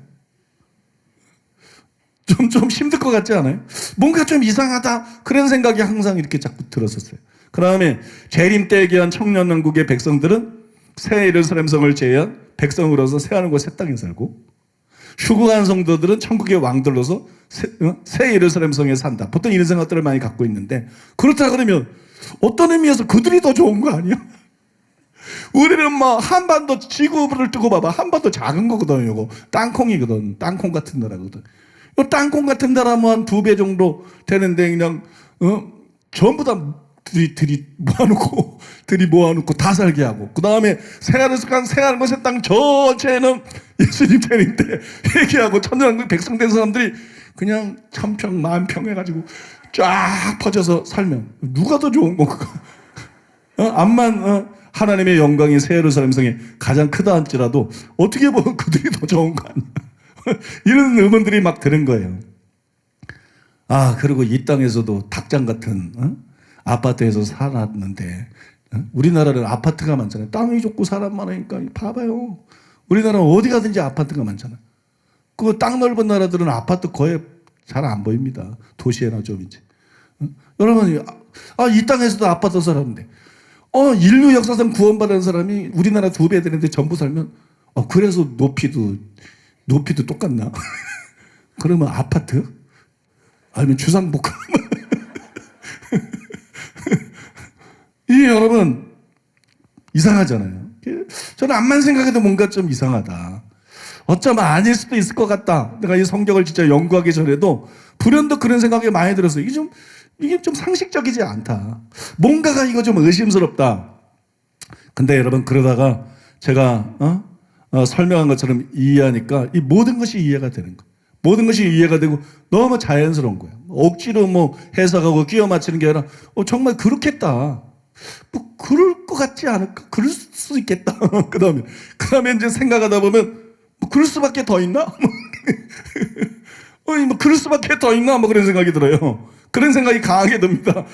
좀 힘들 것 같지 않아요? 뭔가 좀 이상하다 그런 생각이 항상 이렇게 자꾸 들었었어요. 그 다음에 재림 때에 귀한 청년왕국의 백성들은 새 예루살렘성을 제외한 백성으로서 새하늘과 새 땅에 살고 휴거한 성도들은 천국의 왕들로서 새 예루살렘성에 산다. 보통 이런 생각들을 많이 갖고 있는데 그렇다 그러면 어떤 의미에서 그들이 더 좋은 거 아니야? 우리는 뭐 한반도 지구를 뜨고 봐봐. 한반도 작은 거거든. 요거 땅콩이거든. 땅콩 같은 나라거든. 요 땅콩 같은 나라 뭐 한 2배 정도 되는데 그냥 전부 다 들이 모아놓고 다 살게 하고 그 다음에 생활하는 것의 땅 전체는 예수님 재림 때 회개하고 천년왕국 백성 된 사람들이 그냥 천평 만평 해가지고 쫙 퍼져서 살면 누가 더 좋은 건가? 암만 하나님의 영광이 새 예루살렘 성에 가장 크다 할지라도 어떻게 보면 그들이 더 좋은 거 아니야? 이런 의문들이 막 드는 거예요. 그리고 이 땅에서도 닭장 같은 아파트에서 살았는데 우리나라는 아파트가 많잖아요. 땅이 좋고 사람 많으니까 봐봐요. 우리나라는 어디 가든지 아파트가 많잖아. 그 땅 넓은 나라들은 아파트 거의 잘 안 보입니다. 도시에나 좀 이제. 여러분 이 땅에서도 아파트 살았는데 인류 역사상 구원받은 사람이 우리나라 2배 되는데 전부 살면 그래서 높이도 똑같나? 그러면 아파트? 아니면 주상복합? 이게 여러분 이상하잖아요. 저는 암만 생각해도 뭔가 좀 이상하다. 어쩌면 아닐 수도 있을 것 같다. 내가 이 성경을 진짜 연구하기 전에도 불현듯 그런 생각이 많이 들었어요. 이게 좀 상식적이지 않다. 뭔가가 이거 좀 의심스럽다. 근데 여러분 그러다가 제가 설명한 것처럼 이해하니까 이 모든 것이 이해가 되는 거예요. 모든 것이 이해가 되고 너무 자연스러운 거예요. 억지로 뭐 해석하고 끼워 맞추는 게 아니라 정말 그렇겠다. 뭐 그럴 것 같지 않을까? 그럴 수 있겠다. 그다음에 이제 생각하다 보면 뭐 그럴 수밖에 더 있나? 뭐 그럴 수밖에 더 있나? 뭐 그런 생각이 들어요. 그런 생각이 강하게 듭니다.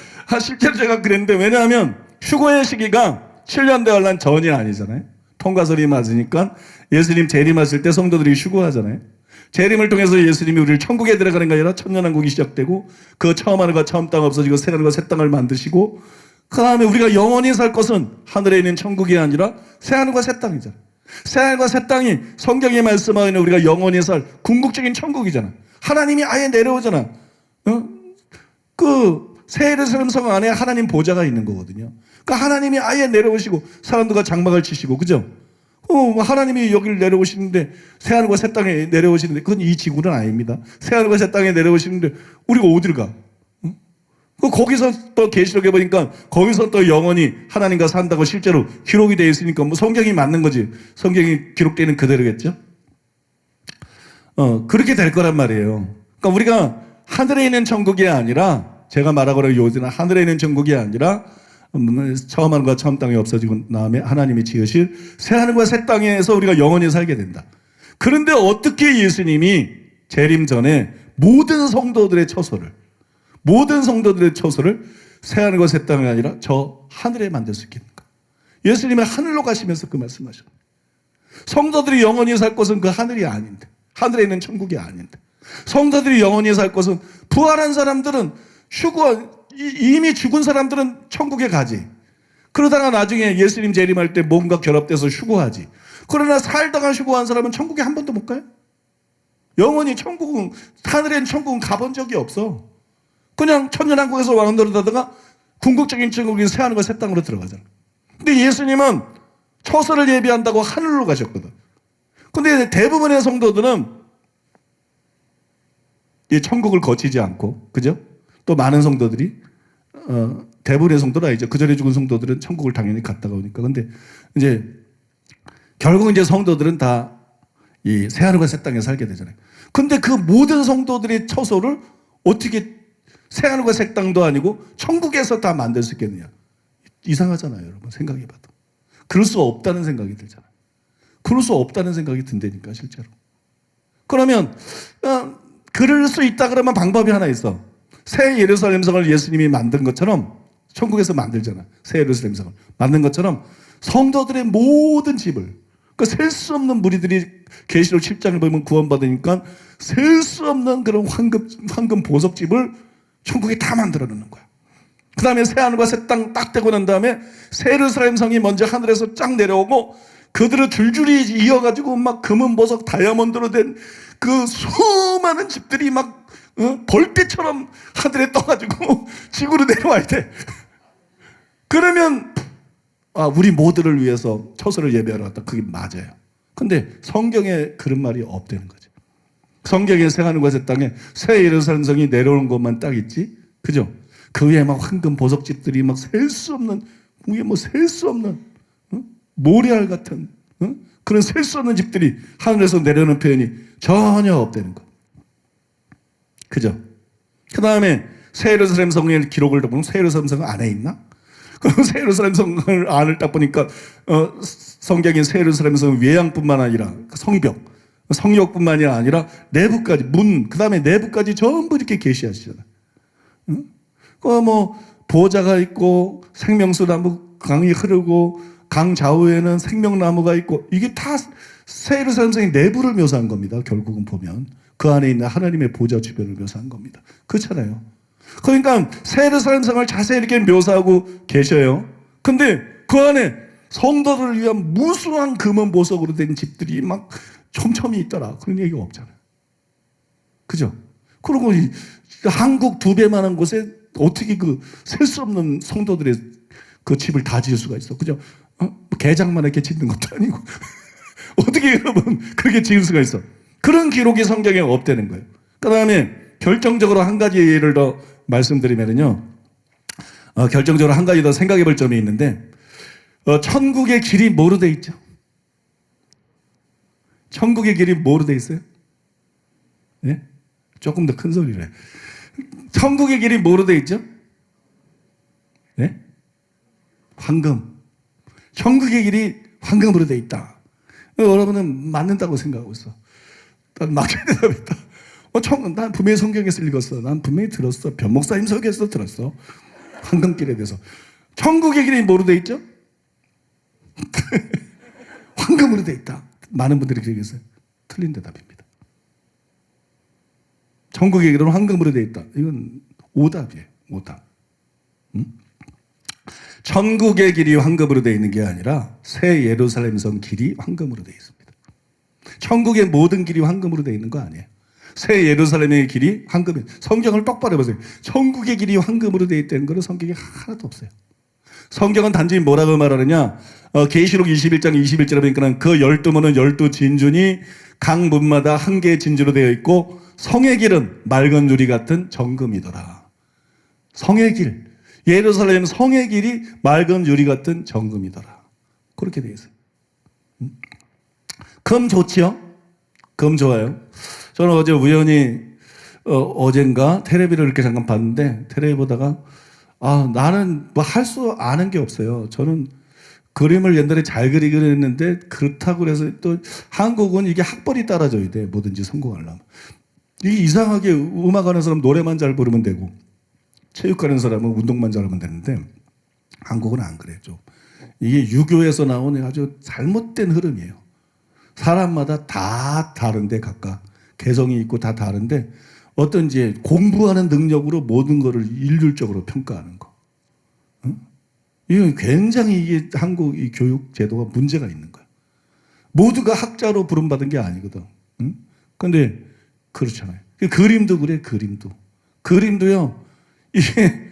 실제로 제가 그랬는데 왜냐하면 휴거의 시기가 7년 대환란 전이 아니잖아요. 통과설이 맞으니까 예수님 재림하실 때 성도들이 휴거하잖아요. 재림을 통해서 예수님이 우리를 천국에 들어가는 게 아니라 천년왕국이 시작되고 그 처음 하늘과 처음 땅 없어지고 새 하늘과 새 땅을 만드시고 그 다음에 우리가 영원히 살 것은 하늘에 있는 천국이 아니라 새 하늘과 새 땅이잖아. 새 하늘과 새 땅이 성경에 말씀하는 우리가 영원히 살 궁극적인 천국이잖아. 하나님이 아예 내려오잖아. 그 새 예루살렘 성 안에 하나님 보좌가 있는 거거든요. 그러니까 하나님이 아예 내려오시고 사람들과 장막을 치시고 그죠? 하나님이 여기를 내려오시는데 새하늘과 새 땅에 내려오시는데 그건 이 지구는 아닙니다. 새하늘과 새 땅에 내려오시는데 우리가 어디를 가? 거기서 또 계시록에 보니까 거기서 또 영원히 하나님과 산다고 실제로 기록이 되어 있으니까 뭐 성경이 맞는 거지. 성경이 기록되는 그대로겠죠? 그렇게 될 거란 말이에요. 그러니까 우리가 하늘에 있는 천국이 아니라 제가 말하거나 요새는 하늘에 있는 천국이 아니라 처음 하늘과 처음 땅이 없어지고 다음에 하나님이 지으실 새 하늘과 새 땅에서 우리가 영원히 살게 된다. 그런데 어떻게 예수님이 재림 전에 모든 성도들의 처소를 새 하늘과 새 땅이 아니라 저 하늘에 만들 수 있겠는가? 예수님이 하늘로 가시면서 그 말씀하셨어요. 성도들이 영원히 살 곳은 그 하늘이 아닌데, 하늘에 있는 천국이 아닌데, 성도들이 영원히 살 곳은 부활한 사람들은 이미 죽은 사람들은 천국에 가지. 그러다가 나중에 예수님 재림할 때 몸과 결합돼서 휴거하지. 그러나 살다가 휴거한 사람은 천국에 한 번도 못 가요? 영원히 하늘에 있는 천국은 가본 적이 없어. 그냥 천년왕국에서 왕노릇 하다가 궁극적인 천국인 새하늘과 새 땅으로 들어가잖아. 근데 예수님은 처소를 예비한다고 하늘로 가셨거든. 근데 대부분의 성도들은 이 천국을 거치지 않고, 그죠? 또 많은 성도들이 대부분의 성도는 아니죠. 그 전에 죽은 성도들은 천국을 당연히 갔다가 오니까. 근데 이제 결국 이제 성도들은 다 이 새하늘과 새 땅에 살게 되잖아요. 근데 그 모든 성도들의 처소를 어떻게 새하늘과 새 땅도 아니고 천국에서 다 만들 수 있겠느냐. 이상하잖아요, 여러분. 생각해봐도. 그럴 수 없다는 생각이 들잖아요. 그럴 수 없다는 생각이 든다니까, 실제로. 그러면 그럴 수 있다 그러면 방법이 하나 있어. 새 예루살렘 성을 예수님이 만든 것처럼 천국에서 만들잖아. 새 예루살렘 성을 만든 것처럼 성도들의 모든 집을, 그 셀 수 없는 무리들이 계시록 7장을 보면 구원받으니까 셀 수 없는 그런 황금 보석집을 천국에 다 만들어 놓는 거야. 그 다음에 새하늘과 새 땅 딱 되고 난 다음에 새 예루살렘 성이 먼저 하늘에서 쫙 내려오고 그들을 줄줄이 이어가지고 막 금은 보석 다이아몬드로 된 그 수많은 집들이 막 벌떼처럼 하늘에 떠가지고 지구로 내려와야 돼. 그러면 우리 모두를 위해서 처소를 예배하러 왔다. 그게 맞아요. 근데 성경에 그런 말이 없다는 거죠. 성경에 새하늘과 새 땅에 새 예루살렘 성이 내려오는 것만 딱 있지. 그죠? 그 위에 막 황금 보석집들이 막 셀 수 없는, 위에 뭐 셀 수 없는 모래알 같은 그런 셀 수 없는 집들이 하늘에서 내려오는 표현이 전혀 없다는 거. 그죠? 그 다음에 새 예루살렘 성의 기록을 보면 새 예루살렘 성 안에 있나? 그럼 새 예루살렘 성을 안을 딱 보니까 성경인 새 예루살렘 성 외양뿐만 아니라 성벽, 성역뿐만이 아니라 내부까지 문, 그 다음에 내부까지 전부 이렇게 계시하시잖아요. 그 뭐 보좌가 있고 생명수 나무 강이 흐르고 강 좌우에는 생명나무가 있고 이게 다 새 예루살렘 성의 내부를 묘사한 겁니다. 결국은 보면 그 안에 있는 하나님의 보좌 주변을 묘사한 겁니다. 그렇잖아요. 그러니까 새 예루살렘 성을 자세히 이렇게 묘사하고 계셔요. 근데 그 안에 성도들을 위한 무수한 금은 보석으로 된 집들이 막 촘촘히 있더라. 그런 얘기가 없잖아요. 그죠? 그리고 한국 2배만한 곳에 어떻게 그 셀 수 없는 성도들의 그 집을 다 지을 수가 있어. 그죠? 개장만 이렇게 짓는 것도 아니고. 어떻게 여러분 그렇게 지을 수가 있어? 그런 기록이 성경에 없다는 거예요. 그 다음에 결정적으로 한 가지 예를 더 말씀드리면요. 결정적으로 한 가지 더 생각해 볼 점이 있는데, 천국의 길이 뭐로 돼 있죠? 천국의 길이 뭐로 돼 있어요? 예? 조금 더 큰 소리로 해. 천국의 길이 뭐로 돼 있죠? 예? 황금. 천국의 길이 황금으로 돼 있다. 여러분은 맞는다고 생각하고 있어. 난 맞게 대답했다. 난 분명히 성경에서 읽었어. 난 분명히 들었어. 변 목사님 설교에서 들었어. 황금길에 대해서. 천국의 길이 뭐로 돼 있죠? 황금으로 돼 있다. 많은 분들이 그렇게 얘기했어요. 틀린 대답입니다. 천국의 길은 황금으로 돼 있다. 이건 오답이에요. 오답. 천국의 길이 황금으로 돼 있는 게 아니라 새 예루살렘 성 길이 황금으로 돼 있습니다. 천국의 모든 길이 황금으로 돼 있는 거 아니에요. 새 예루살렘의 길이 황금이에요. 성경을 똑바로 해보세요. 천국의 길이 황금으로 돼 있다는 것은 성경에 하나도 없어요. 성경은 단지 뭐라고 말하느냐? 계시록 21장 21절에 보니까 그 12문은 12진주니 각 문마다 한 개의 진주로 되어 있고 성의 길은 맑은 유리 같은 정금이더라. 성의 길, 예루살렘 성의 길이 맑은 유리 같은 정금이더라. 그렇게 되어 있어요. 금 좋지요? 금 좋아요. 저는 어제 우연히 어젠가 텔레비를 이렇게 잠깐 봤는데 텔레비 보다가 나는 뭐 할 수 아는 게 없어요. 저는 그림을 옛날에 잘 그리기로 했는데 그렇다고 해서 또 한국은 이게 학벌이 따라줘야 돼. 뭐든지 성공하려면. 이게 이상하게 음악하는 사람 노래만 잘 부르면 되고 체육하는 사람은 운동만 잘하면 되는데 한국은 안 그래. 좀 이게 유교에서 나오는 아주 잘못된 흐름이에요. 사람마다 다 다른데 각각 개성이 있고 다 다른데 어떤 이제 공부하는 능력으로 모든 것을 일률적으로 평가하는 거. 이건 굉장히 이게 한국 이 교육 제도가 문제가 있는 거야. 모두가 학자로 부름받은 게 아니거든. 근데 그렇잖아요. 그림도 그래, 그림도. 그림도요, 이게,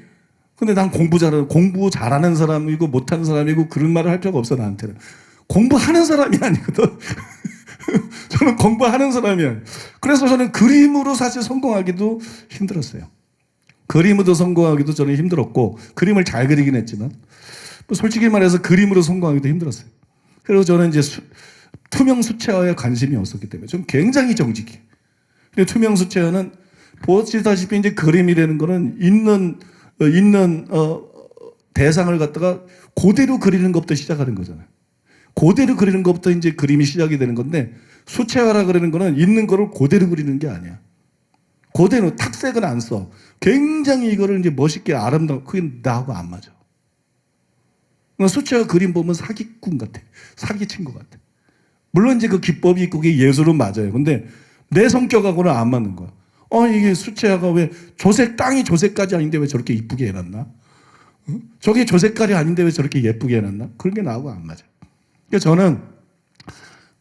근데 난 공부 잘하는 사람이고 못하는 사람이고 그런 말을 할 필요가 없어, 나한테는. 공부하는 사람이 아니거든. 저는 공부하는 사람이야. 그래서 저는 그림으로 사실 성공하기도 힘들었어요. 그림으로 성공하기도 저는 힘들었고, 그림을 잘 그리긴 했지만, 뭐 솔직히 말해서 그림으로 성공하기도 힘들었어요. 그래서 저는 이제 투명 수채화에 관심이 없었기 때문에 좀 굉장히 정직해. 근데 투명 수채화는 보시다시피 이제 그림이라는 거는 있는 대상을 갖다가 그대로 그리는 것부터 시작하는 거잖아요. 그대로 그리는 것부터 이제 그림이 시작이 되는 건데, 수채화라 그러는 거는 있는 거를 그대로 그리는 게 아니야. 그대로 탁색은 안 써. 굉장히 이거를 이제 멋있게 아름다워. 그게 나하고 안 맞아. 수채화 그림 보면 사기꾼 같아. 사기친 것 같아. 물론 이제 그 기법이 있고 그게 예술은 맞아요. 근데 내 성격하고는 안 맞는 거야. 이게 수채화가 왜 땅이 조색까지 아닌데 왜 저렇게 이쁘게 해놨나? 저게 조색깔이 아닌데 왜 저렇게 예쁘게 해놨나? 그런 게 나하고 안 맞아. 그러니까 저는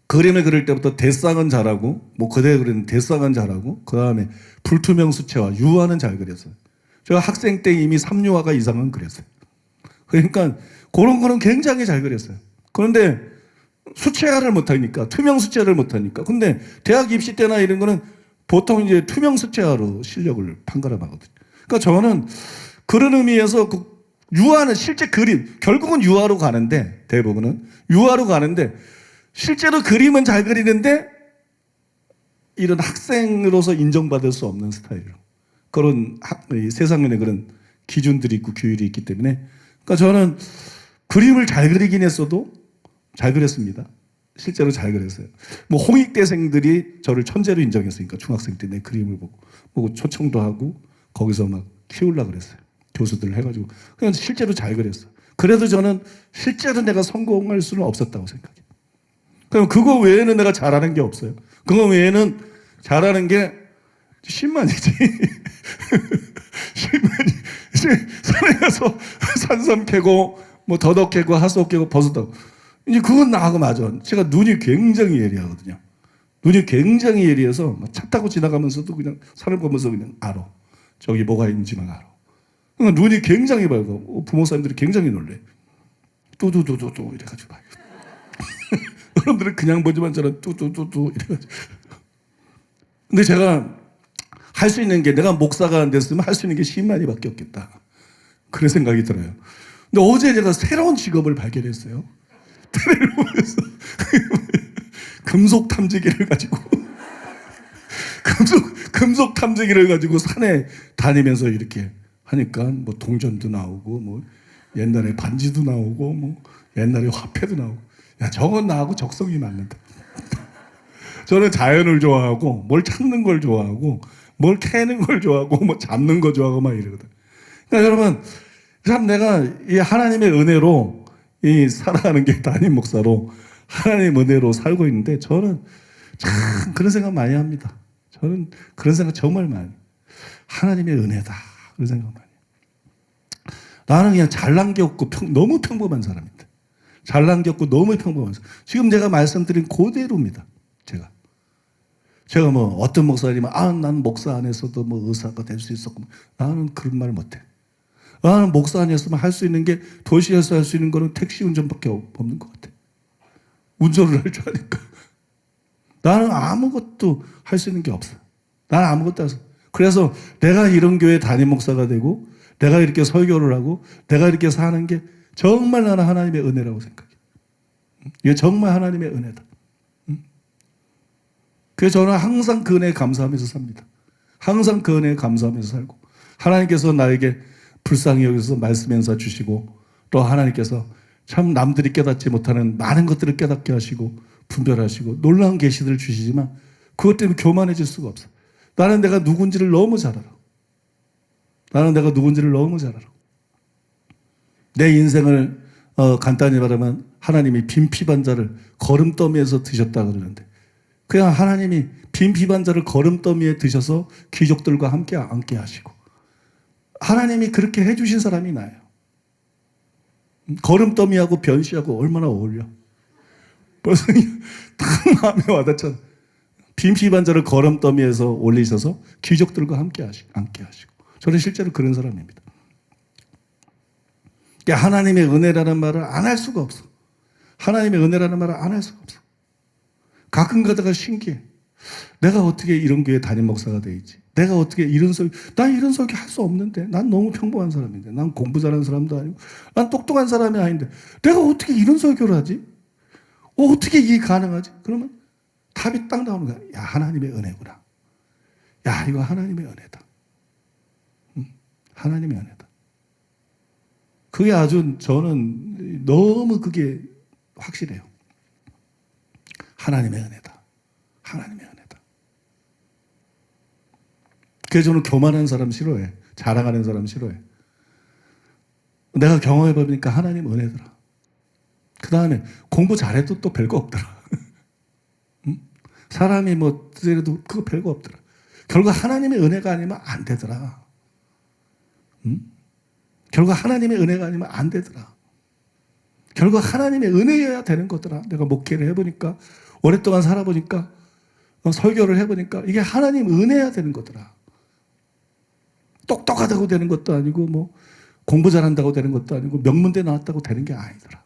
그림을 그릴 때부터 대쌍은 잘하고, 뭐 그대 그리는 대쌍은 잘하고, 그 다음에 불투명 수채화, 유화는 잘 그렸어요. 제가 학생 때 이미 3유화가 이상은 그렸어요. 그러니까 그런 거는 굉장히 잘 그렸어요. 그런데 수채화를 못하니까, 투명 수채화를 못하니까. 근데 대학 입시 때나 이런 거는 보통 이제 투명 수채화로 실력을 판가름하거든요. 그러니까 저는 그런 의미에서 그 유화는 실제 그림, 결국은 유화로 가는데, 대부분은 유화로 가는데, 실제로 그림은 잘 그리는데 이런 학생으로서 인정받을 수 없는 스타일로, 그런 세상에 그런 기준들이 있고 규율이 있기 때문에, 그러니까 저는 그림을 잘 그리긴 했어도 잘 그렸습니다. 실제로 잘 그렸어요. 뭐 홍익대생들이 저를 천재로 인정했으니까 중학생 때 내 그림을 보고 초청도 하고 거기서 막 키우려고 그랬어요. 교수들 해가지고. 그냥 실제로 잘 그렸어. 그래도 저는 실제로 내가 성공할 수는 없었다고 생각해요. 그럼 그거 외에는 내가 잘하는 게 없어요. 그거 외에는 잘하는 게 신만이지. 신만이. 이제 산에 가서 산삼 캐고, 뭐 더덕 캐고, 하수옥 캐고, 버섯하고. 이제 그건 나하고 맞아. 제가 눈이 굉장히 예리하거든요. 눈이 굉장히 예리해서 차 타고 지나가면서도 그냥 산을 보면서 그냥 알아. 저기 뭐가 있는지만 알아. 그러니까 눈이 굉장히 밝고, 부모님들이 굉장히 놀래. 뚜두두두두 이래가지고 봐요. 여러분들은 그냥 보지만 저는 뚜뚜뚜뚜 이래가지고. 근데 제가 할 수 있는 게, 내가 목사가 안 됐으면 할 수 있는 게 신만이밖에 없겠다. 그런 생각이 들어요. 근데 어제 제가 새로운 직업을 발견했어요. 테레비를 보면서 금속 탐지기를 가지고 금속 탐지기를 가지고 산에 다니면서 이렇게 하니까 뭐 동전도 나오고, 뭐 옛날에 반지도 나오고, 뭐 옛날에 화폐도 나오고. 야, 저건 나하고 적성이 맞는다. 저는 자연을 좋아하고, 뭘 찾는 걸 좋아하고, 뭘 캐는 걸 좋아하고, 뭐 잡는 거 좋아하고 막 이러거든. 그러니까 여러분, 참 내가 이 하나님의 은혜로 이 살아가는 게 담임 목사로 하나님의 은혜로 살고 있는데, 저는 참 그런 생각 많이 합니다. 저는 그런 생각 정말 많이. 하나님의 은혜다. 그런 생각 많이. 나는 그냥 잘난 게 없고 너무 평범한 사람인데. 잘난 게 없고 너무 평범한 사람. 지금 제가 말씀드린 그대로입니다. 제가 뭐 어떤 목사님은 난 목사 안에서도 뭐 의사가 될 수 있었고, 나는 그런 말 못해. 나는 목사 아니었으면 할 수 있는 게, 도시에서 할 수 있는 거는 택시 운전밖에 없는 것 같아. 운전을 할 줄 아니까. 나는 아무것도 할 수 있는 게 없어. 나는 아무것도 안 해. 그래서 내가 이런 교회 담임 목사가 되고, 내가 이렇게 설교를 하고, 내가 이렇게 사는 게 정말 나는 하나님의 은혜라고 생각해. 이게 정말 하나님의 은혜다. 그래서 저는 항상 그 은혜에 감사하면서 삽니다. 항상 그 은혜에 감사하면서 살고, 하나님께서 나에게 불쌍히 여기서 말씀 연사 주시고, 또 하나님께서 참 남들이 깨닫지 못하는 많은 것들을 깨닫게 하시고, 분별하시고, 놀라운 계시들을 주시지만, 그것 때문에 교만해질 수가 없어. 나는 내가 누군지를 너무 잘 알아. 나는 내가 누군지를 너무 잘 알아. 내 인생을 간단히 말하면 하나님이 빈 피반자를 거름더미에서 드셨다 그러는데, 그냥 하나님이 빈 피반자를 거름더미에 드셔서 귀족들과 함께 앉게 하시고, 하나님이 그렇게 해주신 사람이 나예요. 거름더미하고 변씨하고 얼마나 어울려. 벌써 딱 마음에 와닿잖아. 빈 피반자를 거름더미에서 올리셔서 귀족들과 함께 앉게 하시고. 저는 실제로 그런 사람입니다. 그러니까 하나님의 은혜라는 말을 안 할 수가 없어. 하나님의 은혜라는 말을 안 할 수가 없어. 가끔 가다가 신기해. 내가 어떻게 이런 교회 담임 목사가 돼 있지? 내가 어떻게 난 이런 설교 할 수 없는데. 난 너무 평범한 사람인데. 난 공부 잘하는 사람도 아니고. 난 똑똑한 사람이 아닌데. 내가 어떻게 이런 설교를 하지? 어떻게 이게 가능하지? 그러면 답이 딱 나오는 거야. 야, 하나님의 은혜구나. 야, 이거 하나님의 은혜다. 하나님의 은혜다. 그게 아주 저는 너무 그게 확실해요. 하나님의 은혜다. 하나님의 은혜다. 그래서 저는 교만한 사람 싫어해. 자랑하는 사람 싫어해. 내가 경험해보니까 하나님 은혜더라. 그 다음에 공부 잘해도 또 별거 없더라. 사람이 뭐 뜻이라도 그거 별거 없더라. 결국 하나님의 은혜가 아니면 안 되더라. 결국 하나님의 은혜가 아니면 안 되더라. 결국 하나님의 은혜여야 되는 거더라. 내가 목회를 해보니까, 오랫동안 살아보니까, 설교를 해보니까 이게 하나님 은혜여야 되는 거더라. 똑똑하다고 되는 것도 아니고 뭐 공부 잘한다고 되는 것도 아니고 명문대 나왔다고 되는 게 아니더라.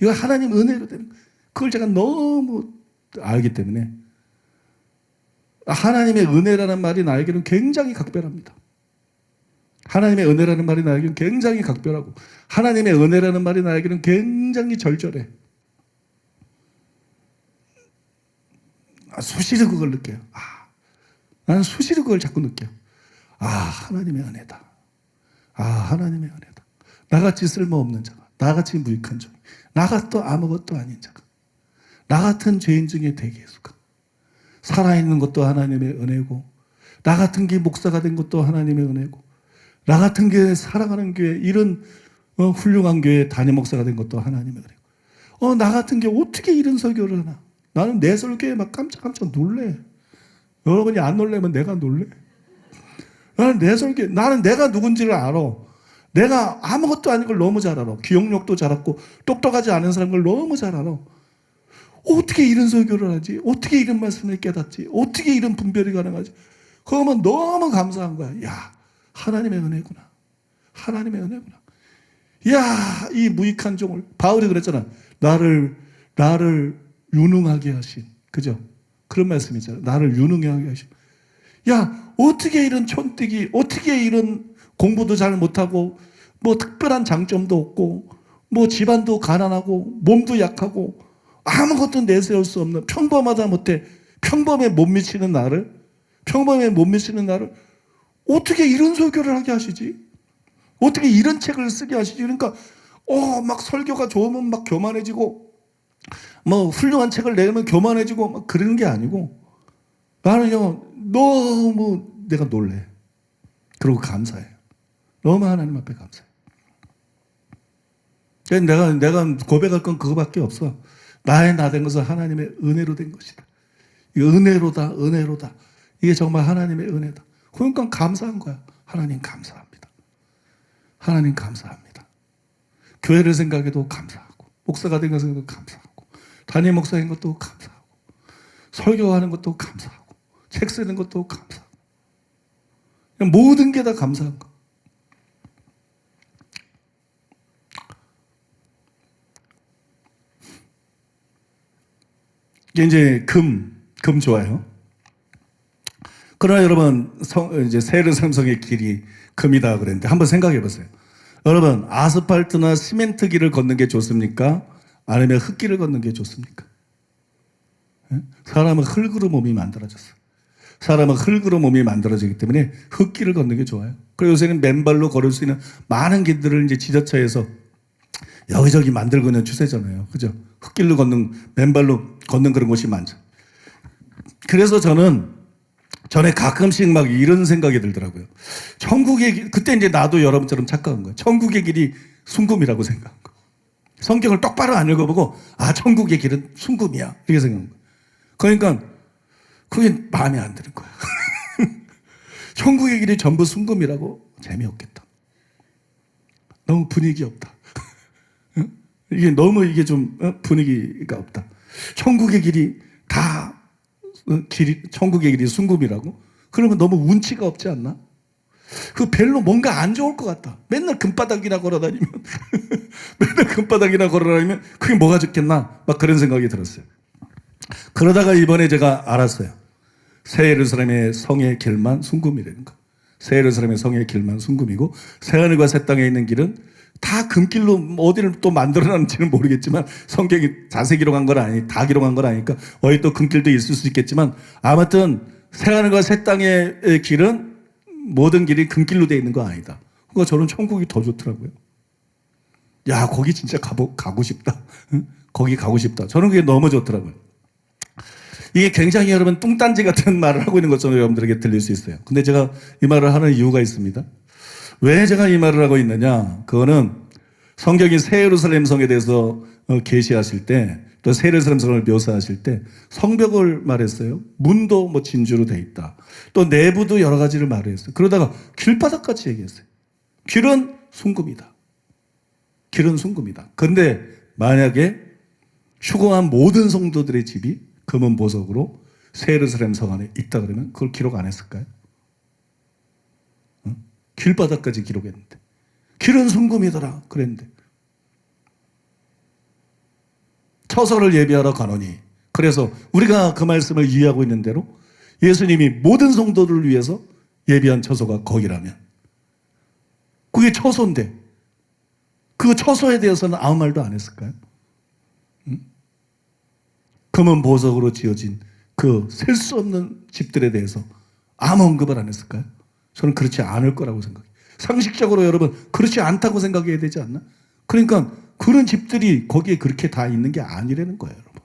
이거 하나님 은혜로 되는 거야. 그걸 제가 너무 알기 때문에 하나님의 은혜라는 말이 나에게는 굉장히 각별합니다. 하나님의 은혜라는 말이 나에게는 굉장히 각별하고 하나님의 은혜라는 말이 나에게는 굉장히 절절해. 수시로 그걸 느껴요. 나는 수시로 그걸 자꾸 느껴요. 하나님의 은혜다. 하나님의 은혜다. 나같이 쓸모없는 자가, 나같이 무익한 종, 나같도 아무것도 아닌 자가, 나 같은 죄인 중에 되게 예수가 살아있는 것도 하나님의 은혜고, 나 같은 게 목사가 된 것도 하나님의 은혜고, 나 같은 게 사랑하는 교회, 이런 훌륭한 교회 담임 목사가 된 것도 하나님의 은혜고, 나 같은 게 어떻게 이런 설교를 하나. 나는 내 설교에 막 깜짝깜짝 놀래. 여러분이 안 놀래면 내가 놀래. 나는 내 설교, 나는 내가 누군지를 알아. 내가 아무것도 아닌 걸 너무 잘 알아. 기억력도 잘하고 똑똑하지 않은 사람인 걸 너무 잘 알아. 어떻게 이런 설교를 하지? 어떻게 이런 말씀을 깨닫지? 어떻게 이런 분별이 가능하지? 그러면 너무 감사한 거야. 야, 하나님의 은혜구나. 하나님의 은혜구나. 야, 이 무익한 종을, 바울이 그랬잖아. 나를 유능하게 하신, 그죠? 그런 말씀 있잖아. 나를 유능하게 하신. 야, 어떻게 이런 촌뜨기, 어떻게 이런 공부도 잘 못하고, 뭐 특별한 장점도 없고, 뭐 집안도 가난하고, 몸도 약하고, 아무것도 내세울 수 없는 평범하다 못해 평범에 못 미치는 나를, 어떻게 이런 설교를 하게 하시지? 어떻게 이런 책을 쓰게 하시지? 그러니까, 막 설교가 좋으면 막 교만해지고, 뭐 훌륭한 책을 내면 교만해지고 막 그러는 게 아니고, 나는요 너무 내가 놀래. 그리고 감사해. 너무 하나님 앞에 감사해. 내가 고백할 건 그거밖에 없어. 나의 나 된 것은 하나님의 은혜로 된 것이다. 이거 은혜로다. 이게 정말 하나님의 은혜다. 그러니까 감사한 거야. 하나님 감사합니다. 하나님 감사합니다. 교회를 생각해도 감사하고, 목사가 된 것을 감사하고, 담임 목사인 것도 감사하고, 설교하는 것도 감사하고, 책 쓰는 것도 감사하고, 모든 게 다 감사한 거. 이제 금 좋아요. 그러나 여러분, 이제 세례 삼성의 길이 금이다 그랬는데 한번 생각해 보세요. 여러분, 아스팔트나 시멘트 길을 걷는 게 좋습니까? 아니면 흙길을 걷는 게 좋습니까? 사람은 흙으로 몸이 만들어졌어. 사람은 흙으로 몸이 만들어지기 때문에 흙길을 걷는 게 좋아요. 그리고 요새는 맨발로 걸을 수 있는 많은 길들을 이제 지자체에서 여기저기 만들고 있는 추세잖아요. 그죠? 흙길로 맨발로 걷는 그런 곳이 많죠. 그래서 저는 전에 가끔씩 막 이런 생각이 들더라고요. 천국의 길, 그때 이제 나도 여러분처럼 착각한 거예요. 천국의 길이 순금이라고 생각한 거예요. 성경을 똑바로 안 읽어보고, 천국의 길은 순금이야. 이렇게 생각한 거예요. 그러니까 그게 마음에 안 드는 거야. 천국의 길이 전부 순금이라고? 재미없겠다. 너무 분위기 없다. 이게 좀 분위기가 없다. 천국의 길이 천국의 길이 순금이라고? 그러면 너무 운치가 없지 않나? 그 별로 뭔가 안 좋을 것 같다. 맨날 금바닥이나 걸어다니면 그게 뭐가 좋겠나? 막 그런 생각이 들었어요. 그러다가 이번에 제가 알았어요. 새 예루살렘의 성의 길만 순금이라는 거. 새 예루살렘의 성의 길만 순금이고 새 하늘과 새 땅에 있는 길은 다 금길로 어디를 또 만들어놨는지는 모르겠지만 성경이 자세히 기록한 건 아니, 다 기록한 건 아니니까 어디 또 금길도 있을 수 있겠지만 아무튼 새 하늘과 새 땅의 길은 모든 길이 금길로 되어 있는 거 아니다. 그러니까 저는 천국이 더 좋더라고요. 야, 거기 진짜 가고 싶다. 거기 가고 싶다. 저는 그게 너무 좋더라고요. 이게 굉장히 여러분 뚱딴지 같은 말을 하고 있는 것처럼 여러분들에게 들릴 수 있어요. 근데 제가 이 말을 하는 이유가 있습니다. 왜 제가 이 말을 하고 있느냐? 그거는 성경이 새 예루살렘 성에 대해서 계시하실 때, 또 새 예루살렘 성을 묘사하실 때 성벽을 말했어요. 문도 뭐 진주로 돼 있다. 또 내부도 여러 가지를 말했어요. 그러다가 길바닥까지 얘기했어요. 길은 순금이다. 길은 순금이다. 그런데 만약에 휴거한 모든 성도들의 집이 금은 보석으로 새 예루살렘 성 안에 있다 그러면 그걸 기록 안 했을까요? 응? 길바닥까지 기록했는데 길은 순금이더라 그랬는데 처소를 예비하러 가노니 그래서 우리가 그 말씀을 이해하고 있는 대로 예수님이 모든 성도들을 위해서 예비한 처소가 거기라면 그게 처소인데 그 처소에 대해서는 아무 말도 안 했을까요? 금은 보석으로 지어진 그 셀 수 없는 집들에 대해서 아무 언급을 안 했을까요? 저는 그렇지 않을 거라고 생각해요. 상식적으로 여러분 그렇지 않다고 생각해야 되지 않나? 그러니까 그런 집들이 거기에 그렇게 다 있는 게 아니라는 거예요, 여러분.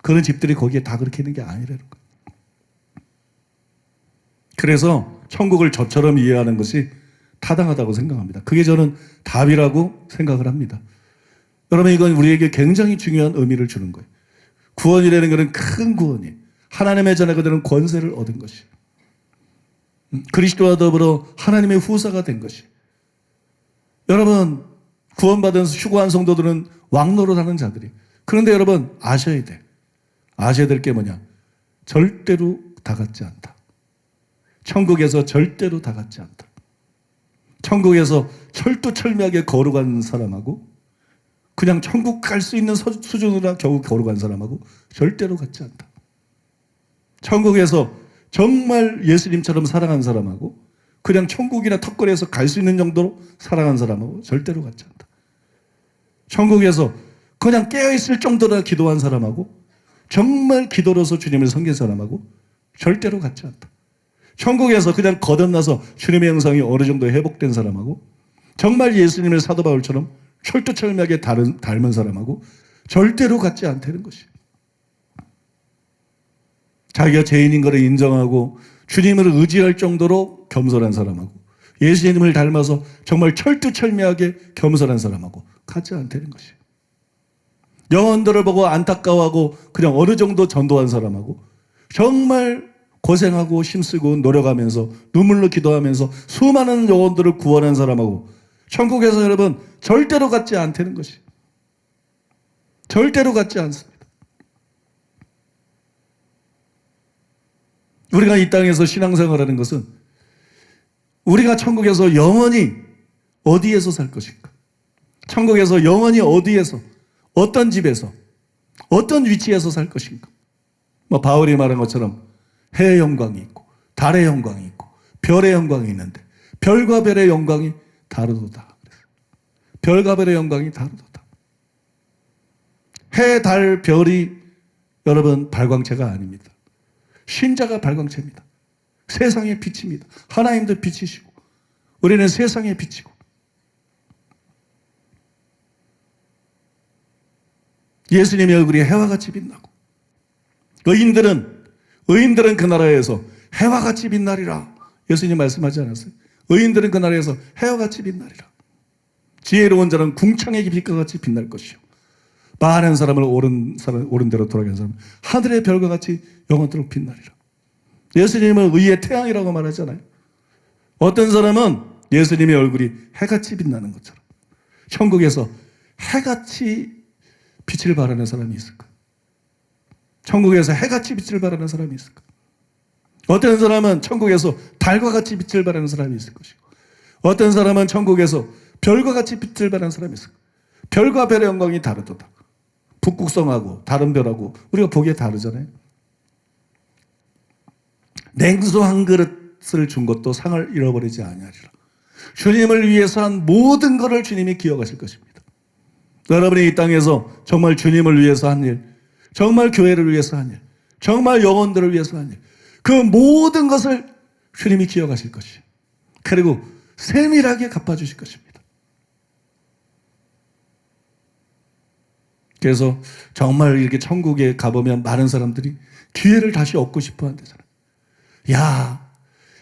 그런 집들이 거기에 다 그렇게 있는 게 아니라는 거예요. 그래서 천국을 저처럼 이해하는 것이 타당하다고 생각합니다. 그게 저는 답이라고 생각을 합니다. 여러분 이건 우리에게 굉장히 중요한 의미를 주는 거예요. 구원이라는 것은 큰 구원이에요. 하나님의 자녀가 권세를 얻은 것이 그리스도와 더불어 하나님의 후사가 된 것이 여러분 구원받은 휴거한 성도들은 왕노릇하는 자들이 그런데 여러분 아셔야 돼. 아셔야 될 게 뭐냐? 절대로 다 같지 않다. 천국에서 절대로 다 같지 않다. 천국에서 철두철미하게 거룩한 사람하고 그냥 천국 갈 수 있는 수준으로 겨우 거룩한 사람하고 절대로 같지 않다. 천국에서 정말 예수님처럼 사랑한 사람하고 그냥 천국이나 턱걸이에서 갈 수 있는 정도로 사랑한 사람하고 절대로 같지 않다. 천국에서 그냥 깨어있을 정도로 기도한 사람하고 정말 기도로서 주님을 섬긴 사람하고 절대로 같지 않다. 천국에서 그냥 거듭나서 주님의 형상이 어느 정도 회복된 사람하고 정말 예수님의 사도 바울처럼 철두철미하게 닮은 사람하고 절대로 같지 않다는 것이. 자기가 죄인인 것을 인정하고 주님을 의지할 정도로 겸손한 사람하고 예수님을 닮아서 정말 철두철미하게 겸손한 사람하고 같지 않다는 것이. 영혼들을 보고 안타까워하고 그냥 어느 정도 전도한 사람하고 정말 고생하고 힘쓰고 노력하면서 눈물로 기도하면서 수많은 영혼들을 구원한 사람하고 천국에서 여러분 절대로 같지 않다는 것이. 절대로 같지 않습니다. 우리가 이 땅에서 신앙생활하는 것은 우리가 천국에서 영원히 어디에서 살 것인가? 천국에서 영원히 어디에서, 어떤 집에서, 어떤 위치에서 살 것인가? 뭐 바울이 말한 것처럼 해의 영광이 있고 달의 영광이 있고 별의 영광이 있는데 별과 별의 영광이 다르도다. 별과 별의 영광이 다르도다. 해, 달, 별이 여러분 발광체가 아닙니다. 신자가 발광체입니다. 세상의 빛입니다. 하나님도 빛이시고 우리는 세상의 빛이고 예수님의 얼굴이 해와 같이 빛나고 의인들은 그 나라에서 해와 같이 빛나리라. 예수님 말씀하지 않았어요? 의인들은 그 나라에서 해와 같이 빛나리라. 지혜로운 자는 궁창의 빛과 같이 빛날 것이요 많은 사람을 옳은 대로 돌아가게 하는 사람은 하늘의 별과 같이 영원토록 빛나리라. 예수님은 의의 태양이라고 말하잖아요. 어떤 사람은 예수님의 얼굴이 해같이 빛나는 것처럼 천국에서 해같이 빛을 발하는 사람이 있을까? 천국에서 해같이 빛을 발하는 사람이 있을까? 어떤 사람은 천국에서 달과 같이 빛을 발하는 사람이 있을 것이고 어떤 사람은 천국에서 별과 같이 빛을 발하는 사람이 있을까? 별과 별의 영광이 다르도다. 북극성하고 다른 별하고 우리가 보기에 다르잖아요. 냉수 한 그릇을 준 것도 상을 잃어버리지 아니하리라. 주님을 위해서 한 모든 것을 주님이 기억하실 것입니다. 여러분이 이 땅에서 정말 주님을 위해서 한 일, 정말 교회를 위해서 한 일, 정말 영혼들을 위해서 한 일, 그 모든 것을 주님이 기억하실 것이에요. 그리고 세밀하게 갚아주실 것입니다. 그래서 정말 이렇게 천국에 가보면 많은 사람들이 기회를 다시 얻고 싶어 한대잖아요. 야,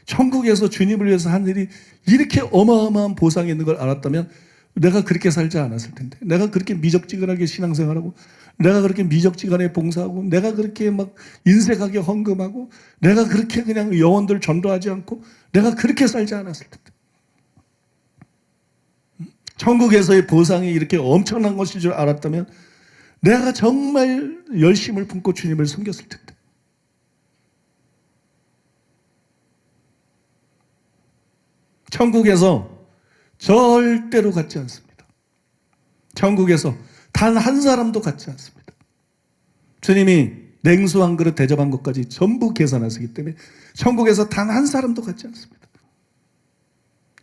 천국에서 주님을 위해서 한 일이 이렇게 어마어마한 보상이 있는 걸 알았다면 내가 그렇게 살지 않았을 텐데, 내가 그렇게 미적지근하게 신앙생활하고, 내가 그렇게 미적지근하게 봉사하고, 내가 그렇게 막 인색하게 헌금하고, 내가 그렇게 그냥 영혼들 전도하지 않고, 내가 그렇게 살지 않았을 텐데. 천국에서의 보상이 이렇게 엄청난 것일 줄 알았다면 내가 정말 열심을 품고 주님을 섬겼을 텐데. 천국에서 절대로 같지 않습니다. 천국에서 단 한 사람도 같지 않습니다. 주님이 냉수 한 그릇 대접한 것까지 전부 계산하시기 때문에 천국에서 단 한 사람도 같지 않습니다.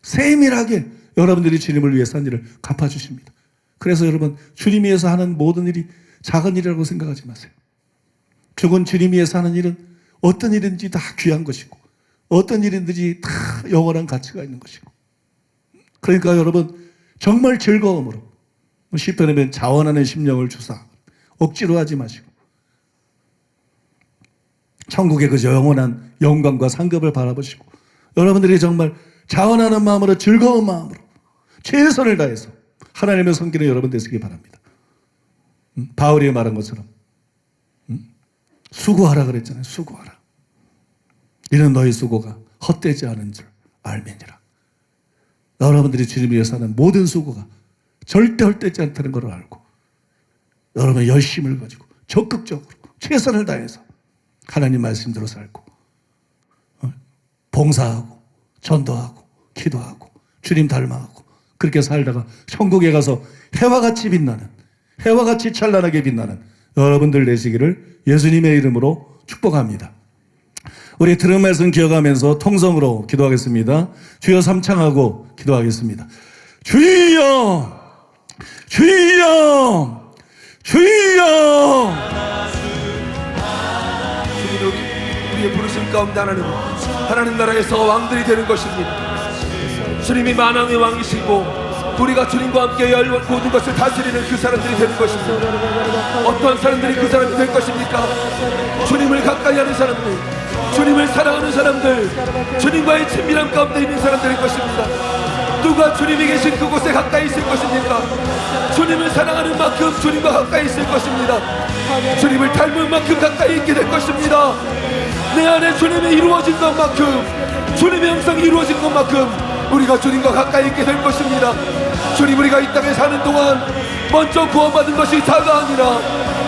세밀하게 여러분들이 주님을 위해서 한 일을 갚아주십니다. 그래서 여러분, 주님 위해서 하는 모든 일이 작은 일이라고 생각하지 마세요. 그건 주님 위해서 하는 일은 어떤 일인지 다 귀한 것이고, 어떤 일인지 다 영원한 가치가 있는 것이고. 그러니까 여러분, 정말 즐거움으로, 시편에 보면 자원하는 심령을 주사, 억지로 하지 마시고, 천국의 그 영원한 영광과 상급을 바라보시고, 여러분들이 정말 자원하는 마음으로, 즐거운 마음으로 최선을 다해서 하나님의 섬기는 여러분 되시기 바랍니다. 바울이 말한 것처럼 수고하라 그랬잖아요. 수고하라. 이는 너희 수고가 헛되지 않은 줄 알미니라. 여러분들이 주님을 위해서 하는 모든 수고가 절대 헛되지 않다는 걸 알고, 여러분의 열심을 가지고 적극적으로 최선을 다해서 하나님 말씀대로 살고, 봉사하고 전도하고 기도하고 주님 닮아가고, 그렇게 살다가 천국에 가서 해와 같이 빛나는, 해와 같이 찬란하게 빛나는 여러분들 되시기를 예수님의 이름으로 축복합니다. 우리 들은 말씀 기억하면서 통성으로 기도하겠습니다. 주여 삼창하고 기도하겠습니다. 주여, 주여, 주여. 우리의 부르심 가운데 하나님 나라에서 왕들이 되는 것입니다. 주님이 만왕의 왕이시고 우리가 주님과 함께 모든 것을 다스리는 그 사람들이 되는 것입니다. 어떤 사람들이 그 사람이 될 것입니까? 주님을 가까이 하는 사람들, 주님을 사랑하는 사람들, 주님과의 친밀함 가운데 있는 사람들일 것입니다. 누가 주님이 계신 그곳에 가까이 있을 것입니까? 주님을 사랑하는 만큼 주님과 가까이 있을 것입니다. 주님을 닮은 만큼 가까이 있게 될 것입니다. 내 안에 주님이 이루어진 것만큼, 주님의 형상이 이루어진 것만큼 우리가 주님과 가까이 있게 될 것입니다. 주님, 우리가 이 땅에 사는 동안 먼저 구원받은 것이 다가 아니라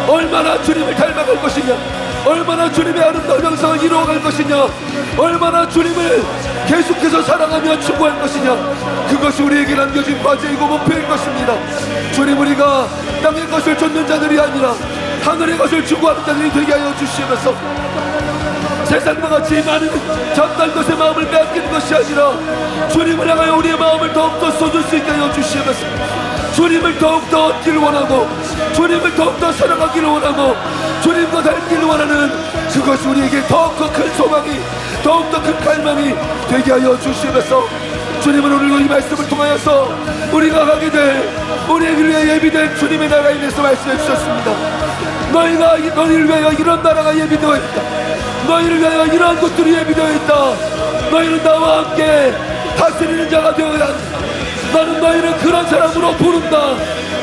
얼마나 주님을 닮아갈 것이냐, 얼마나 주님의 아름다운 형상을 이루어갈 것이냐, 얼마나 주님을 계속해서 사랑하며 추구할 것이냐, 그것이 우리에게 남겨진 과제이고 목표일 것입니다. 주님, 우리가 땅의 것을 쫓는 자들이 아니라 하늘의 것을 추구하는 자들이 되게 하여 주시면서 세상과 같이 많은 잡다한 것에 마음을 빼앗기는 것이 아니라 주님을 향하여 우리의 마음을 더욱더 쏟을 수 있게 하여 주시면서 주님을 더욱더 얻기를 원하고, 주님을 더욱더 사랑하기를 원하고, 주님과 닮기를 원하는 그것이 우리에게 더욱더 큰 소망이, 더욱더 큰 갈망이 되게 하여 주시면서 주님은 오늘 이 말씀을 통하여서 우리가 가게 될, 우리에게 위해 예비된 주님의 나라에 대해서 말씀해 주셨습니다. 너희를 위하여 이런 나라가 예비되어 있다. 너희를 위하여 이러한 것들이 예비되어 있다. 너희는 나와 함께 다스리는 자가 되어야 한다. 나는 너희를 그런 사람으로 부른다.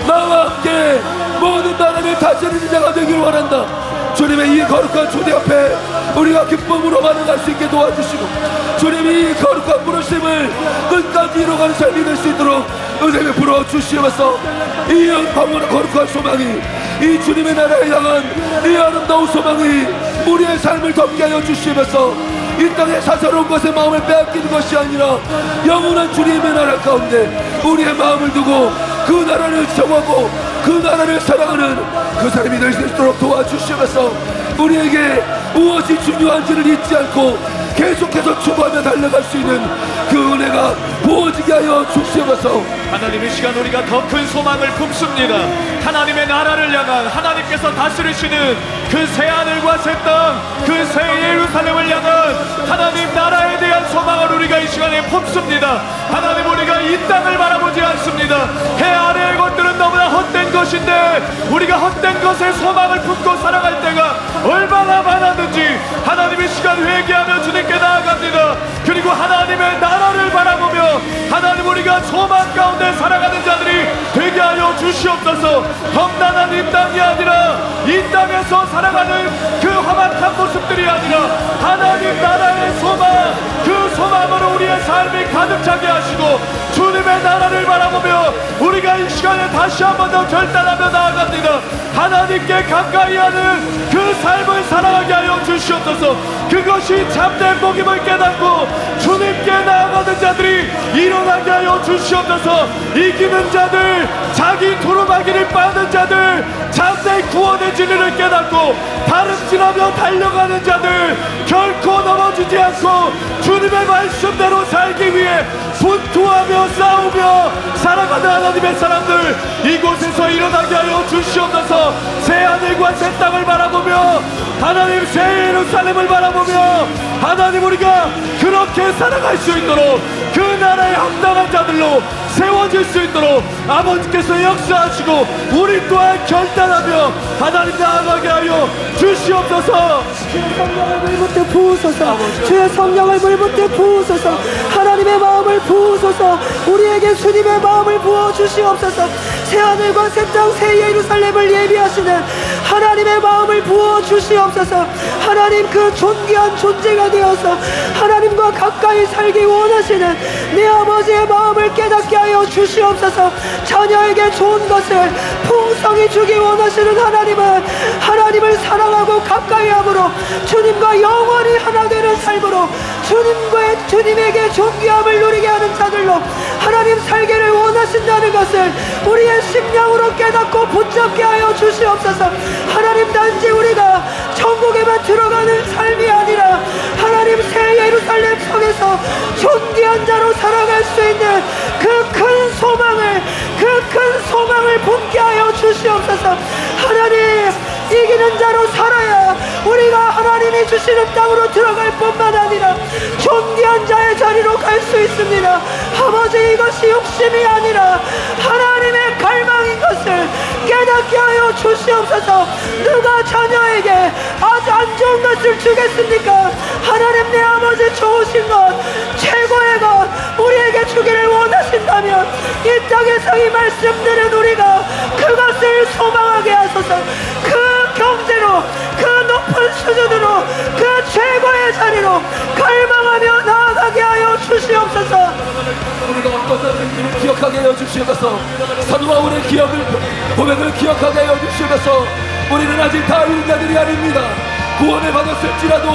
나와 함께 모든 나라를 다스리는 자가 되기를 원한다. 주님의 이 거룩한 초대 앞에 우리가 기쁨으로 반응할 수 있게 도와주시고, 주님이 이 거룩한 부르심을 끝까지 이뤄가는 삶이 될 수 있도록 은혜 베풀어 주시면서 이 영광과 거룩한 소망이, 이 주님의 나라에 향한 이 아름다운 소망이 우리의 삶을 덮게 하여 주시면서 이 땅의 사사로운 것에 마음을 빼앗기는 것이 아니라 영원한 주님의 나라 가운데 우리의 마음을 두고 그 나라를 정하고 그 나라를 사랑하는 그 사람이 될 수 있도록 도와주시면서 우리에게 무엇이 중요한지를 잊지 않고 계속해서 추구하며 달려갈 수 있는 그 은혜가 부어지게 하여 주시옵소서. 하나님, 이 시간 우리가 더 큰 소망을 품습니다. 하나님의 나라를 향한, 하나님께서 다스리시는 그 새하늘과 새 땅, 그 새 예루살렘을 향한 하나님 나라에 대한 소망을 우리가 이 시간에 품습니다. 하나님, 우리가 이 땅을 바라보지 않습니다. 해 아래의 것들은 너무나 헛된 것인데 우리가 헛된 것에 소망을 품고 살아갈 때가 얼마나 많았는지 하나님, 이 시간 회개하며 주님께 나아갑니다. 그리고 하나님의 나라를 바라보며 하나님, 우리가 소망 가운데 살아가는 자들이 되게 하여 주시옵소서. 험난한 이 땅이 아니라 이 땅에서 살아가는 그 험악한 모습들이 아니라 하나님 나라의 소망, 그 소망으로 우리의 삶이 가득 차게 하시고 주님의 나라를 바라보며 우리가 이 시간에 다시 한 번 더 결단하며 나아갑니다. 하나님께 가까이 하는 그 삶을 살아가게 하여 주시옵소서. 그것이 참된 복임을 깨닫고 주님께 나아가는 자들이 일어나게 하여 주시옵소서. 이기는 자들, 자기 두루마기를 빠는 자들, 참된 구원의 진리를 깨닫고 다름질하며 달려가는 자들, 결코 넘어지지 않고 주님의 말씀대로 살기 위해 분투하며 싸우며 살아가는 하나님의 사람들, 이곳에서 일어나게 하여 주시옵소서. 새하늘과 새 땅을 바라보며 하나님 새 예루살렘을 바라보며 하나님, 우리가 그렇게 살아갈 수 있도록 그 나라에 합당한 자들로 세워질 수 있도록 아버지께서 역사하시고 우리 또한 결단하며 하나님 나아가게 하여 주시옵소서. 주의 성령을 물붓게 부으소서. 주의 성령을 물붓게 부으소서. 하나님의 마음을 부으소서. 우리에게 주님의 마음을 부어 주시옵소서. 새하늘과 새 땅 새 예루살렘을 예비하시는 하나님의 마음을 부어 주시옵소서. 하나님, 그 존귀한 존재가 되어서 하나님과 가까이 살기 원하시는 내 아버지의 마음을 깨닫게 하여 주시옵소서. 자녀에게 좋은 것을 풍성히 주기 원하시는 하나님은 하나님을 사랑하고 가까이 함으로 주님과 영원히 하나 되는 삶으로 주님에게 존귀함을 누리게 하는 자들로 하나님 살기를 원하신다는 것을 우리의 심령으로 깨닫고 붙잡게 하여 주시옵소서. 하나님, 단지 우리가 천국에만 들어가는 삶이 아니라 하나님 새 예루살렘 성에서 존귀한 자로 살아갈 수 있는 그 큰 소망을 품게 하여 주시옵소서. 하나님, 이기는 자로 살아야 우리가 하나님이 주시는 땅으로 들어갈 뿐만 아니라 존귀한 자의 자리로 갈 수 있습니다. 아버지, 이것이 욕심이 아니라 하나님의 갈망인 것을 깨닫게 하여 주시옵소서. 누가 자녀에게 아주 안 좋은 것을 주겠습니까? 하나님, 내 아버지 좋으신 것, 최고의 것 우리에게 주기를 원하신다면 이 땅에서 이 말씀 들은 우리가 그것을 소망하게 하소서. 그 경제로, 그 높은 수준으로, 그 최고의 자리로 갈망하며 나아가게 하여 주시옵소서. 우리가 어떤 자들인지를 기억하게 하여 주시옵소서. 사도 바울의 고백을 기억하게 하여 주시옵소서. 우리는 아직 다 이룬 자들이 아닙니다. 구원을 받았을지라도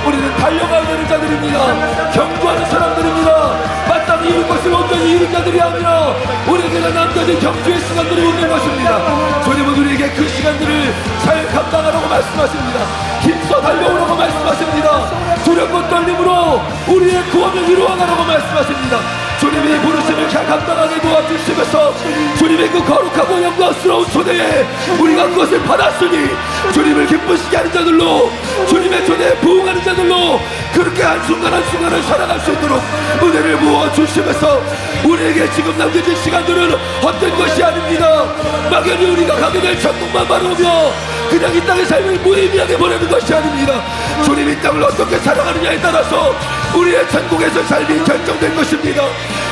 우리는 달려가야 되는 자들입니다. 경주하는 사람들입니다. 마땅히 이룰 것을 온전히 이룬 자들이 아니라 우리에게가 남겨진 경주의 시간들이 있는 것입니다. 주님은 우리에게 그 시간들을 잘 감당하라고 말씀하십니다. 힘써 달려오라고 말씀하십니다. 두렵고 떨림으로 우리의 구원을 이루어가라고 말씀하십니다. 주님이 부르심을 잘 감당하게 도와주시면서 주님의 그 거룩하고 영광스러운 초대에 우리가 그것을 받았으니 주님을 기쁘시게 하는 자들로, 주님의 초대에 부응하는 자들로 그렇게 한순간 한순간을 살아갈 수 있도록 은혜를 부어주시면서 우리에게 지금 남겨진 시간들은 헛된 것이 아닙니다. 막연히 우리가 가게 될 천국만 바라보며 그냥 이 땅의 삶을 무의미하게 보내는 것이 아닙니다. 주님 이 땅을 어떻게 살아가느냐에 따라서 우리의 천국에서 삶이 결정된 것입니다.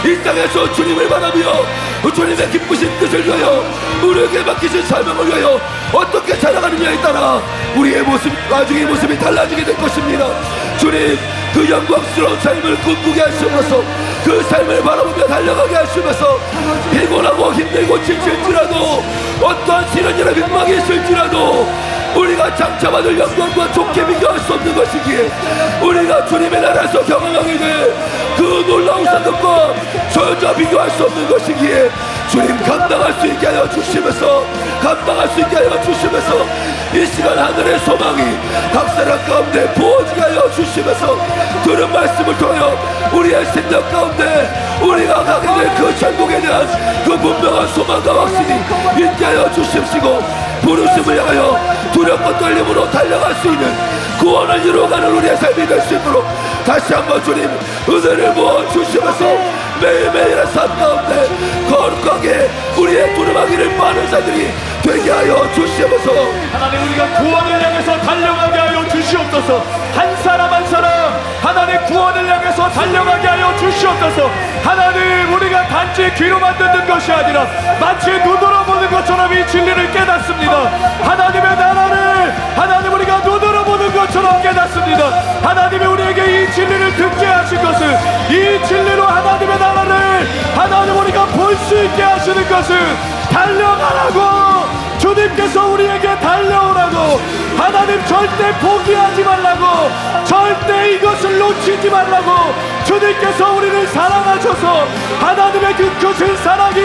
이 땅에서 주님을 바라며 주님의 기쁘신 뜻을 위하여 우리에게 맡기신 사명을 위하여 어떻게 살아가느냐에 따라 우리의 모습, 나중의 모습이 달라지게 될 것입니다. 주님, 그 영광스러운 삶을 꿈꾸게 하시면서 그 삶을 바라보며 달려가게 하시면서 피곤하고 힘들고 지칠지라도 어떠한 시련이나 빈막이 있을지라도 우리가 장차받을 영광과 좋게 비교할 수 없는 것이기에 우리가 주님의 나라에서 경험하게 될 그 놀라운 상급과 전혀 비교할 수 없는 것이기에 주님 감당할 수 있게 하여 주시면서 감당할 수 있게 하여 주시면서 이 시간 하늘의 소망이 각 사람 가운데 부어지게 하여 주시면서 들은 말씀을 통하여 우리의 심령 가운데 우리가 가게 될 그 천국에 대한 그 분명한 소망과 확신이 있게 하여 주십시고 부르심을 향하여 두렵고 떨림으로 달려갈 수 있는 구원을 이루어가는 우리의 삶이 될 수 있도록 다시 한번 주님 은혜를 부어주시면서 매일매일의 삶 가운데 거룩하게 우리의 두루마기를 빠는 자들이 되게 하여 주시면서 하나님 우리가 구원을 향해서 달려가게 하여 주시옵소서. 한 사람 한 사람 하나님 구원을 향해서 달려가게 하여 주시옵소서. 하나님 우리가 단지 귀로만 듣는 것이 아니라 마치 눈으로 보는 것처럼 이 진리를 깨닫습니다. 하나님의 나라를 하나님 우리가 눈으로 보는 것처럼 깨닫습니다. 하나님이 우리에게 이 진리를 듣게 하신 것은 이 진리로 하나님의 나라를 하나님 우리가 볼 수 있게 하시는 것은 달려가라고 주님께서 우리에게 달려오라고 하나님 절대 포기하지 말라고 절대 이것을 놓치지 말라고 주님께서 우리를 사랑하셔서 하나님의 그 크신 사랑이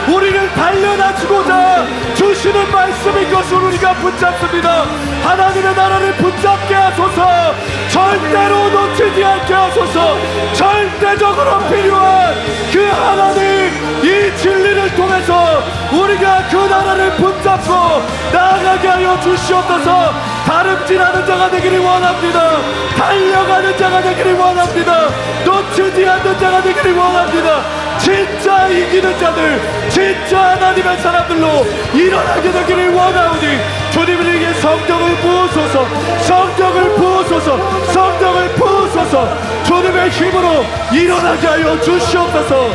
우리를 달려다주고자 주시는 말씀인 것을 우리가 붙잡습니다. 하나님의 나라를 붙잡게 하소서. 절대로 놓치지 않게 하소서. 절대적으로 필요한 그 하나님 이 진리를 통해서 우리가 그 나라를 붙잡고 나아가게 하여 주시옵소서. 다름질하는 자가 되기를 원합니다. 달려가는 자가 되기를 원합니다. 놓치지 않는 자가 되기를 원합니다. 진짜 이기는 자들 진짜 하나님의 사람들로 일어나게 되기를 원하오니 주님에게 성령을 부으소서. 성령을 부으소서. 성령을 부으소서. 주님의 힘으로 일어나게 하여 주시옵소서.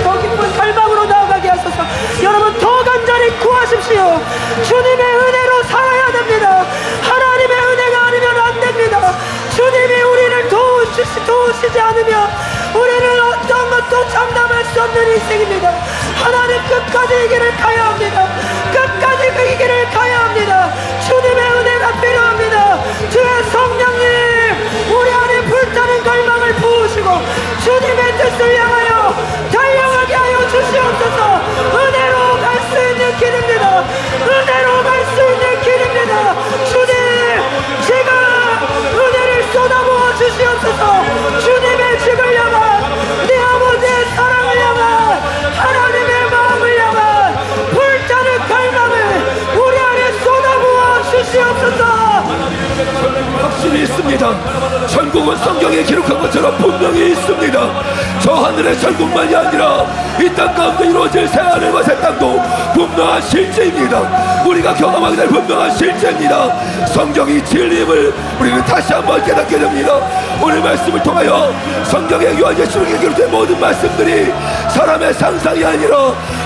더 깊은 갈망으로 나아가게 하소서. 여러분 더 간절히 구하십시오. 주님의 은혜로 살아야 됩니다. 하나님의 은혜가 아니면 안 됩니다. 주님이 우리를 도우시지 않으면 우리는 어떤 것도 장담할 수 없는 인생입니다. 하나님 끝까지 이 길을 가야 합니다. 끝까지 그 길을 가야 합니다. 주님의 은혜가 필요합니다. 주의 성령님 우리 안에 불타는 갈망을 부으시고 주님의 뜻을 향하여 달려가게 하여 주시옵소서. 은혜로 갈 수 있는 길입니다. 은혜로 갈 수 있는 길입니다. 주님 제가 은혜를 쏟아부어 주시옵소서. 주님의 집을 향한 내 아버지의 사랑을 향한 하나님의 마음을 향한 불타는 갈망을 우리 안에 쏟아부어 주시옵소서. 확실히 있습니다. 천국은 성경에 기록한 것처럼 분명히 있습니다. 저 하늘의 천국만이 아니라 이 땅 가운데 이루어질 새하늘과 새 땅도 분명한 실제입니다. 우리가 경험하게 될 분명한 실제입니다. 성경이 진리임을 우리는 다시 한번 깨닫게 됩니다. 오늘 말씀을 통하여 성경의 요한계시록에 기록된 모든 말씀들이 사람의 상상이 아니라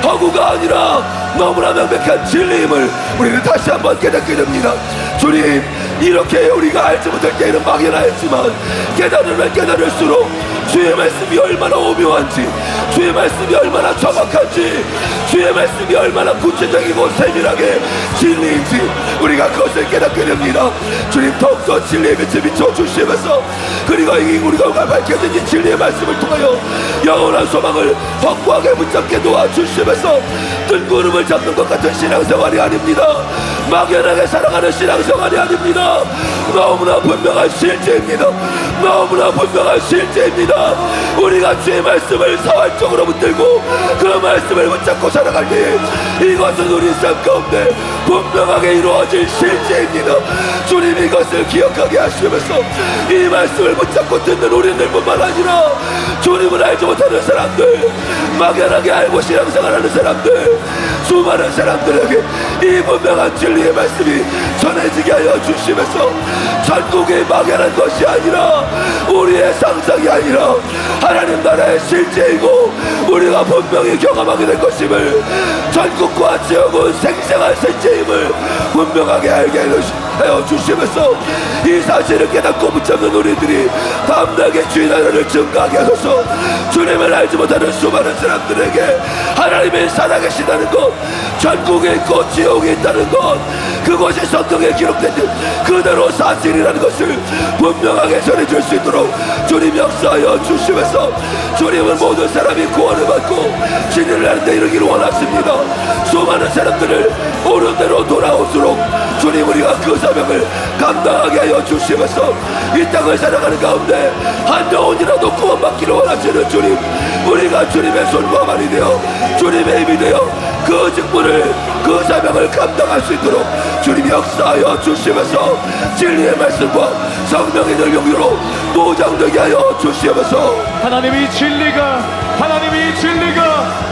허구가 아니라 너무나 명백한 진리임을 우리는 다시 한번 깨닫게 됩니다. 주님 이렇게 우리가 알지 못할 때에는 막연하였지만 깨달으면 깨달을수록 주의 말씀이 얼마나 오묘한지 주의 말씀이 얼마나 정확한지 주의 말씀이 얼마나 구체적이고 세밀하게 진리인지 우리가 그것을 깨닫게 됩니다. 주님 더욱더 진리의 빛을 비춰주시면서 그리고 우리가 밝혀진 이 진리의 말씀을 통하여 영원한 소망을 확고하게 붙잡게 도와주시면서 뜬구름을 잡는 것 같은 신앙생활이 아닙니다. 막연하게 살아가는 신앙생활이 아닙니다. 너무나 분명한 실제입니다. 너무나 분명한 실제입니다. 우리가 주의 말씀을 사활적으로 붙들고 그 말씀을 붙잡고 살아갈 때 이것은 우리 삶 가운데 분명하게 이루어질 실제입니다. 주님 이것을 기억하게 하시면서 이 말씀을 붙잡고 듣는 우리들뿐만 아니라 주님을 알지 못하는 사람들 막연하게 알고 신앙생활하는 사람들 수많은 사람들에게 이 분명한 진리의 말씀이 전해지게 하여 주시면서 천국이 막연한 것이 아니라 우리의 상상이 아니라 하나님 나라의 실제이고 우리가 분명히 경험하게 될 것임을 전국과 지옥은 생생한 생체임을 분명하게 알게 하여 주시면서 이 사실을 깨닫고 붙잡는 우리들이 담대하게 주의 나라를 증거하게 하소서. 주님을 알지 못하는 수많은 사람들에게 하나님의 살아계시다는 것, 천국에 있고 지옥에 있다는 것, 그것이 성경에 기록된 그대로 사실이라는 것을 분명하게 전해줄 수 있도록 주님 역사하여 주시면서 주님은 모든 사람이 구원을 받고 진리를 하는 데 이르기를 원하십니다. 수많은 사람들을 옳은 대로 돌아올수록 주님 우리가 그 사명을 감당하게 하여 주시면서 이 땅을 살아가는 가운데 한 영혼이라도 구원받기를 원하시는 주님, 우리가 주님의 손과 발이 되어 주님의 힘이 되어 그 직분을, 그 사명을 감당할 수 있도록 주님 역사하여 주시면서 진리의 말씀과 성령의 능력으로 노장되게 하여 주시면서 하나님이 진리가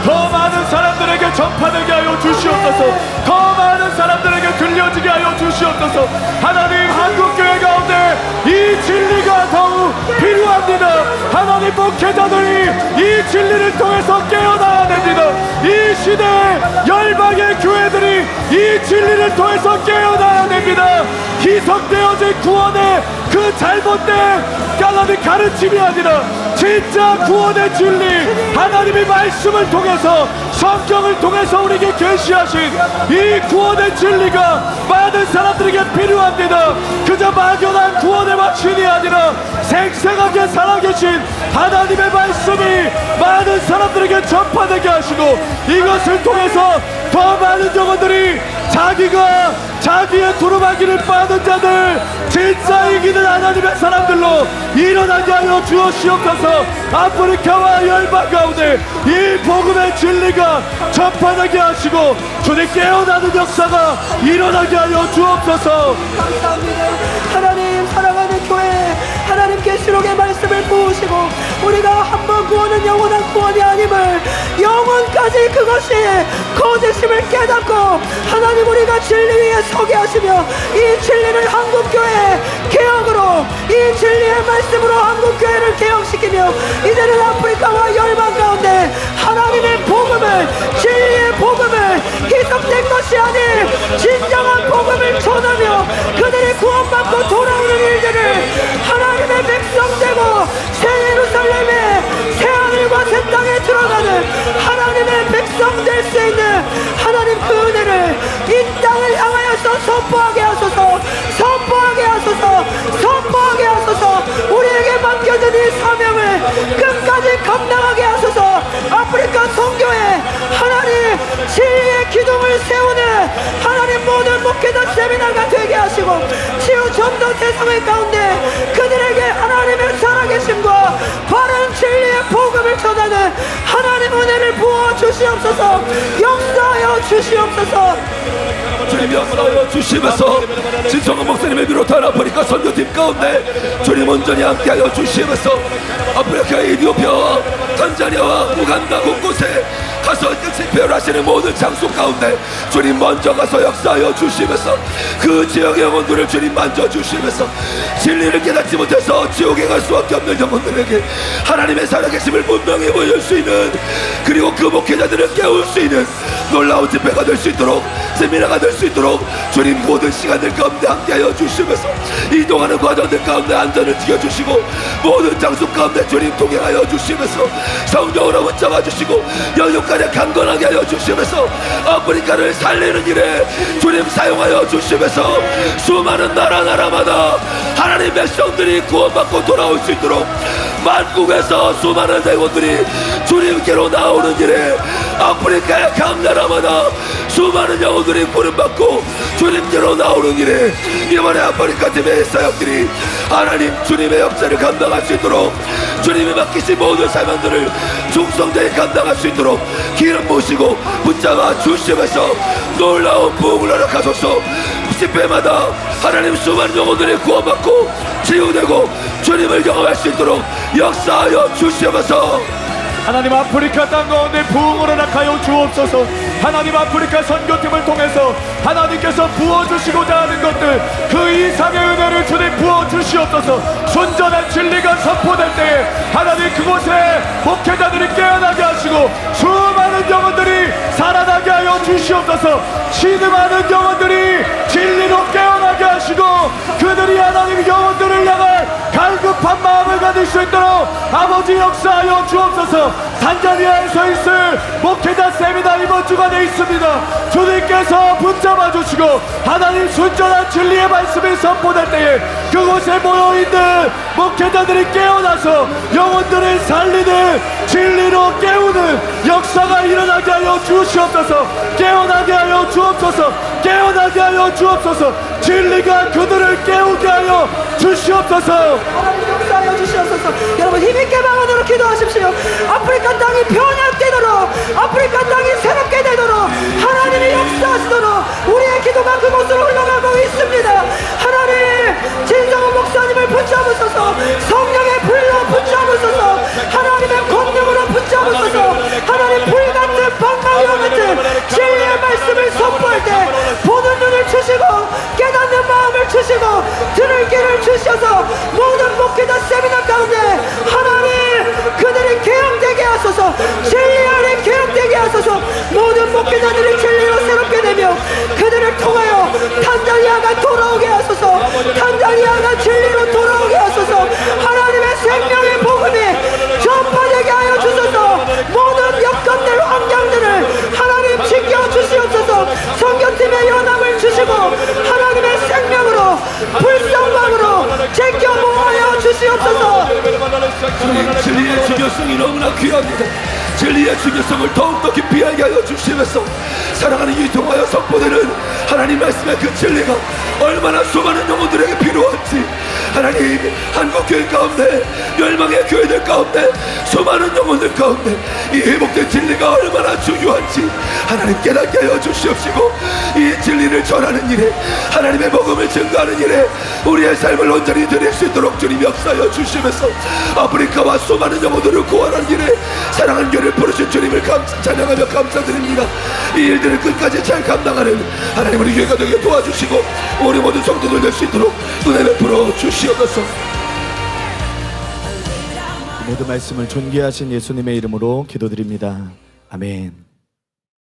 더 많은 사람들에게 전파되게 하여 주시옵소서. 더 많은 사람들에게 들려지게 하여 주시옵소서. 하나님, 한국교회 가운데 이 진리가 더욱 필요합니다. 하나님, 목회자들이 이 진리를 통해서 깨어나야 됩니다. 이 시대에 열방의 교회들이 이 진리를 통해서 깨어나야 됩니다. 희석되어진 구원의 그 잘못된 하나님 가르침이 아니라 진짜 구원의 진리, 하나님의 말씀을 통해서, 성경을 통해서 우리에게 계시하신 이 구원의 진리가 많은 사람들에게 필요합니다. 그저 막연한 구원의 확신이 아니라 생생하게 살아계신 하나님의 말씀이 많은 사람들에게 전파되게 하시고, 이것을 통해서 더 많은 영혼들이 자기의 두루마기를 빠는 자들, 진짜 이기는 하나님의 사람들로 일어나게 하여 주옵시옵소서. 아프리카와 열방 가운데 이 복음의 진리가 전파되게 하시고 주님 깨어나는 역사가 일어나게 하여 주옵소서. 감사합니다. 하나님, 사랑하는 교회, 하나님 계시록의 말씀을 부으시고 우리가 한 번 구원은 영원한 구원이 아님을, 영원까지 그것이 거짓임을 깨닫고 하나님 우리가 진리 위에 서게 하시며 이 진리를 한국교회 개혁으로, 이 진리의 말씀으로 한국교회를 개혁시키며 이제는 아프리카와 열방 가운데 하나님의 복음을, 진리의 복음을, 희석된 것이 아닌 진정한 복음을 전하며 그들이 구원받고 돌아오는 일들을 하나님의 백성 되고 새 예루살렘의 새 하늘과 새 땅에 들어가는 하나님의 백성 될 수 있는 하나님 그 은혜를 이 땅을 향하여서 선포하게 하소서. 선포하게 하소서. 선포하게 하소서. 우리에게 맡겨진 이 사명을 끝까지 감당하게 하소서. 아프리카 선교회 하나님 진리의 기둥을 세우는 하나님 모든 목회자 세미나가 되게 하시고 치유 전도 대상의 가운데 그들에게 하나님의 살아계심과 바른 진리의 복음을 전하는 하나님 은혜를 부어 주시옵소서. 역사하여 주시옵소서. 주님 역사하여 주시면서 진성한 목사님을 비롯한 아프리카 선교팀 가운데 주님 온전히 함께하여 주시면서 아프리카 에티오피아와 탄자니아와 우간다 곳곳에 가서 집회를 하시는 모든 장소 가운데 주님 먼저 가서 역사하여 주시면서 그 지역의 영혼들을 주님 만져주시면서 진리를 깨닫지 못해서 지옥에 갈 수밖에 없는 영혼들에게 하나님의 살아계심을 분명히 보여줄 수 있는, 그리고 그 목회자들을 깨울 수 있는 놀라운 집회가 될 수 있도록, 세미나가 될 수 있도록 주님 모든 시간들 가운데 함께하여 주시면서 이동하는 과정들 가운데 안전을 지켜주시고 모든 장소 가운데 주님 동행하여 주시면서 성령으로 붙잡아 주시고 연육간에 강건하게 하여 주시면서 아프리카를 살리는 일에 주님 사용하여 주시면서 수많은 나라마다 하나님 백성들이 구원받고 돌아올 수 있도록 만국에서 수많은 영혼들이 주님께로 나오는 일에 아프리카의 각 나라마다 수많은 영혼들이 구원받고 주님께로 나오는 일에 이번에 아프리카 팀의 사역들이 하나님 주님의 역사를 감당할 수 있도록 주님이 맡기신 모든 사명들을 충성되게 감당할 수 있도록 기름 부으시고 붙잡아 주시면서 놀라운 부흥을 허락하소서. 집회마다 하나님 수많은 영혼들이 구원받고 치유되고 주님을 경험할 수 있도록 역사하여 주시면서 하나님, 아프리카 땅 가운데 부흥을 허락하여 주옵소서. 하나님, 아프리카 선교팀을 통해서 하나님께서 부어주시고자 하는 것들, 그 이상의 은혜를 주님 부어주시옵소서. 순전한 진리가 선포될 때에 하나님 그곳에 목회자들이 깨어나게 하시고 수많은 영혼들이 살아나게 하여 주시옵소서. 주시옵소서. 신음하는 영혼들이 진리로 깨어나게 하시고 그들이 하나님의 영혼들을 향한 갈급한 마음을 가질 수 있도록 아버지 역사하여 주옵소서. 단자니아에 서 있을 목회자 세미나 이번 주간에 있습니다. 주님께서 붙잡아 주시고 하나님 순전한 진리의 말씀을 선포될 때에 그곳에 모여있는 목회자들이 깨어나서 영혼들을 살리는 진리로 깨우는 역사가 일어나게 하여 주시옵소서. 깨어나게 하여 주옵소서. 깨어나게 하여 주옵소서. 진리가 그들을 깨우게 하여 주시옵소서. 하나님 역사하여 주시옵소서. 여러분 힘있게 마음으로 기도하십시오. 아프리카 땅이 변화되도록, 아프리카 땅이 새롭게 되도록 하나님이 역사하시도록 우리의 기도가 그곳으로 흘러가고 있습니다. 하나님 진성호 목사님을 붙잡으소서. 성령의 불로 붙잡으소서. 하나님의 권능으로 붙잡으소서. 하나님 불같은 방망이와 같은 진리의 말씀을 선포할 때 보는 눈을 주시고 깨닫는 마음을 주시고 들을 귀를 주셔서 모든 목회자 세미나 가운데 하나님 그들이 개혁되게 하소서. 진리 안에 개혁되게 하소서. 모든 목회자들이 진리로 새롭게 되며 그들을 통하여 탄자니아가 돌아오게 하소서. 탄자니아가 진리로 돌아오게 하소서. 하나님의 생명의 복음이 전파되게 하여 주소서. 모든 여건들 환경들을 하나님 지켜주시옵소서. 선교팀의 연합을 주시고 하나님의 생명으로 불성방으로 제껴 모아여 주시옵소서. 진리의 중요성이 너무나 귀합니다. 진리의 중요성을 더욱더 깊이 알게 하여 주시면서 사랑하는 이 통하여 선포되는 하나님 말씀의 그 진리가 얼마나 수많은 영혼들에게 필요한지 하나님 한국교회 가운데 멸망의 교회들 가운데 수많은 영혼들 가운데 이 회복된 진리가 얼마나 중요한지 하나님 깨닫게 하여 주시옵시고 이 진리를 전하는 일에 하나님의 복음을 증거하는 일에 우리의 삶을 온전히 드릴 수 있도록 주님 역사하여 주시면서 아프리카와 수많은 영혼들을 구원하는 일에 사랑하는 교회를 부르신 주님을 찬양하며 감사드립니다. 이 일들을 끝까지 잘 감당하는 하나님 우리 교회가 되게 도와주시고 우리 모든 성도들 될 수 있도록 은혜 베풀어 주시옵소서. 모든 말씀을 존귀하신 예수님의 이름으로 기도드립니다. 아멘.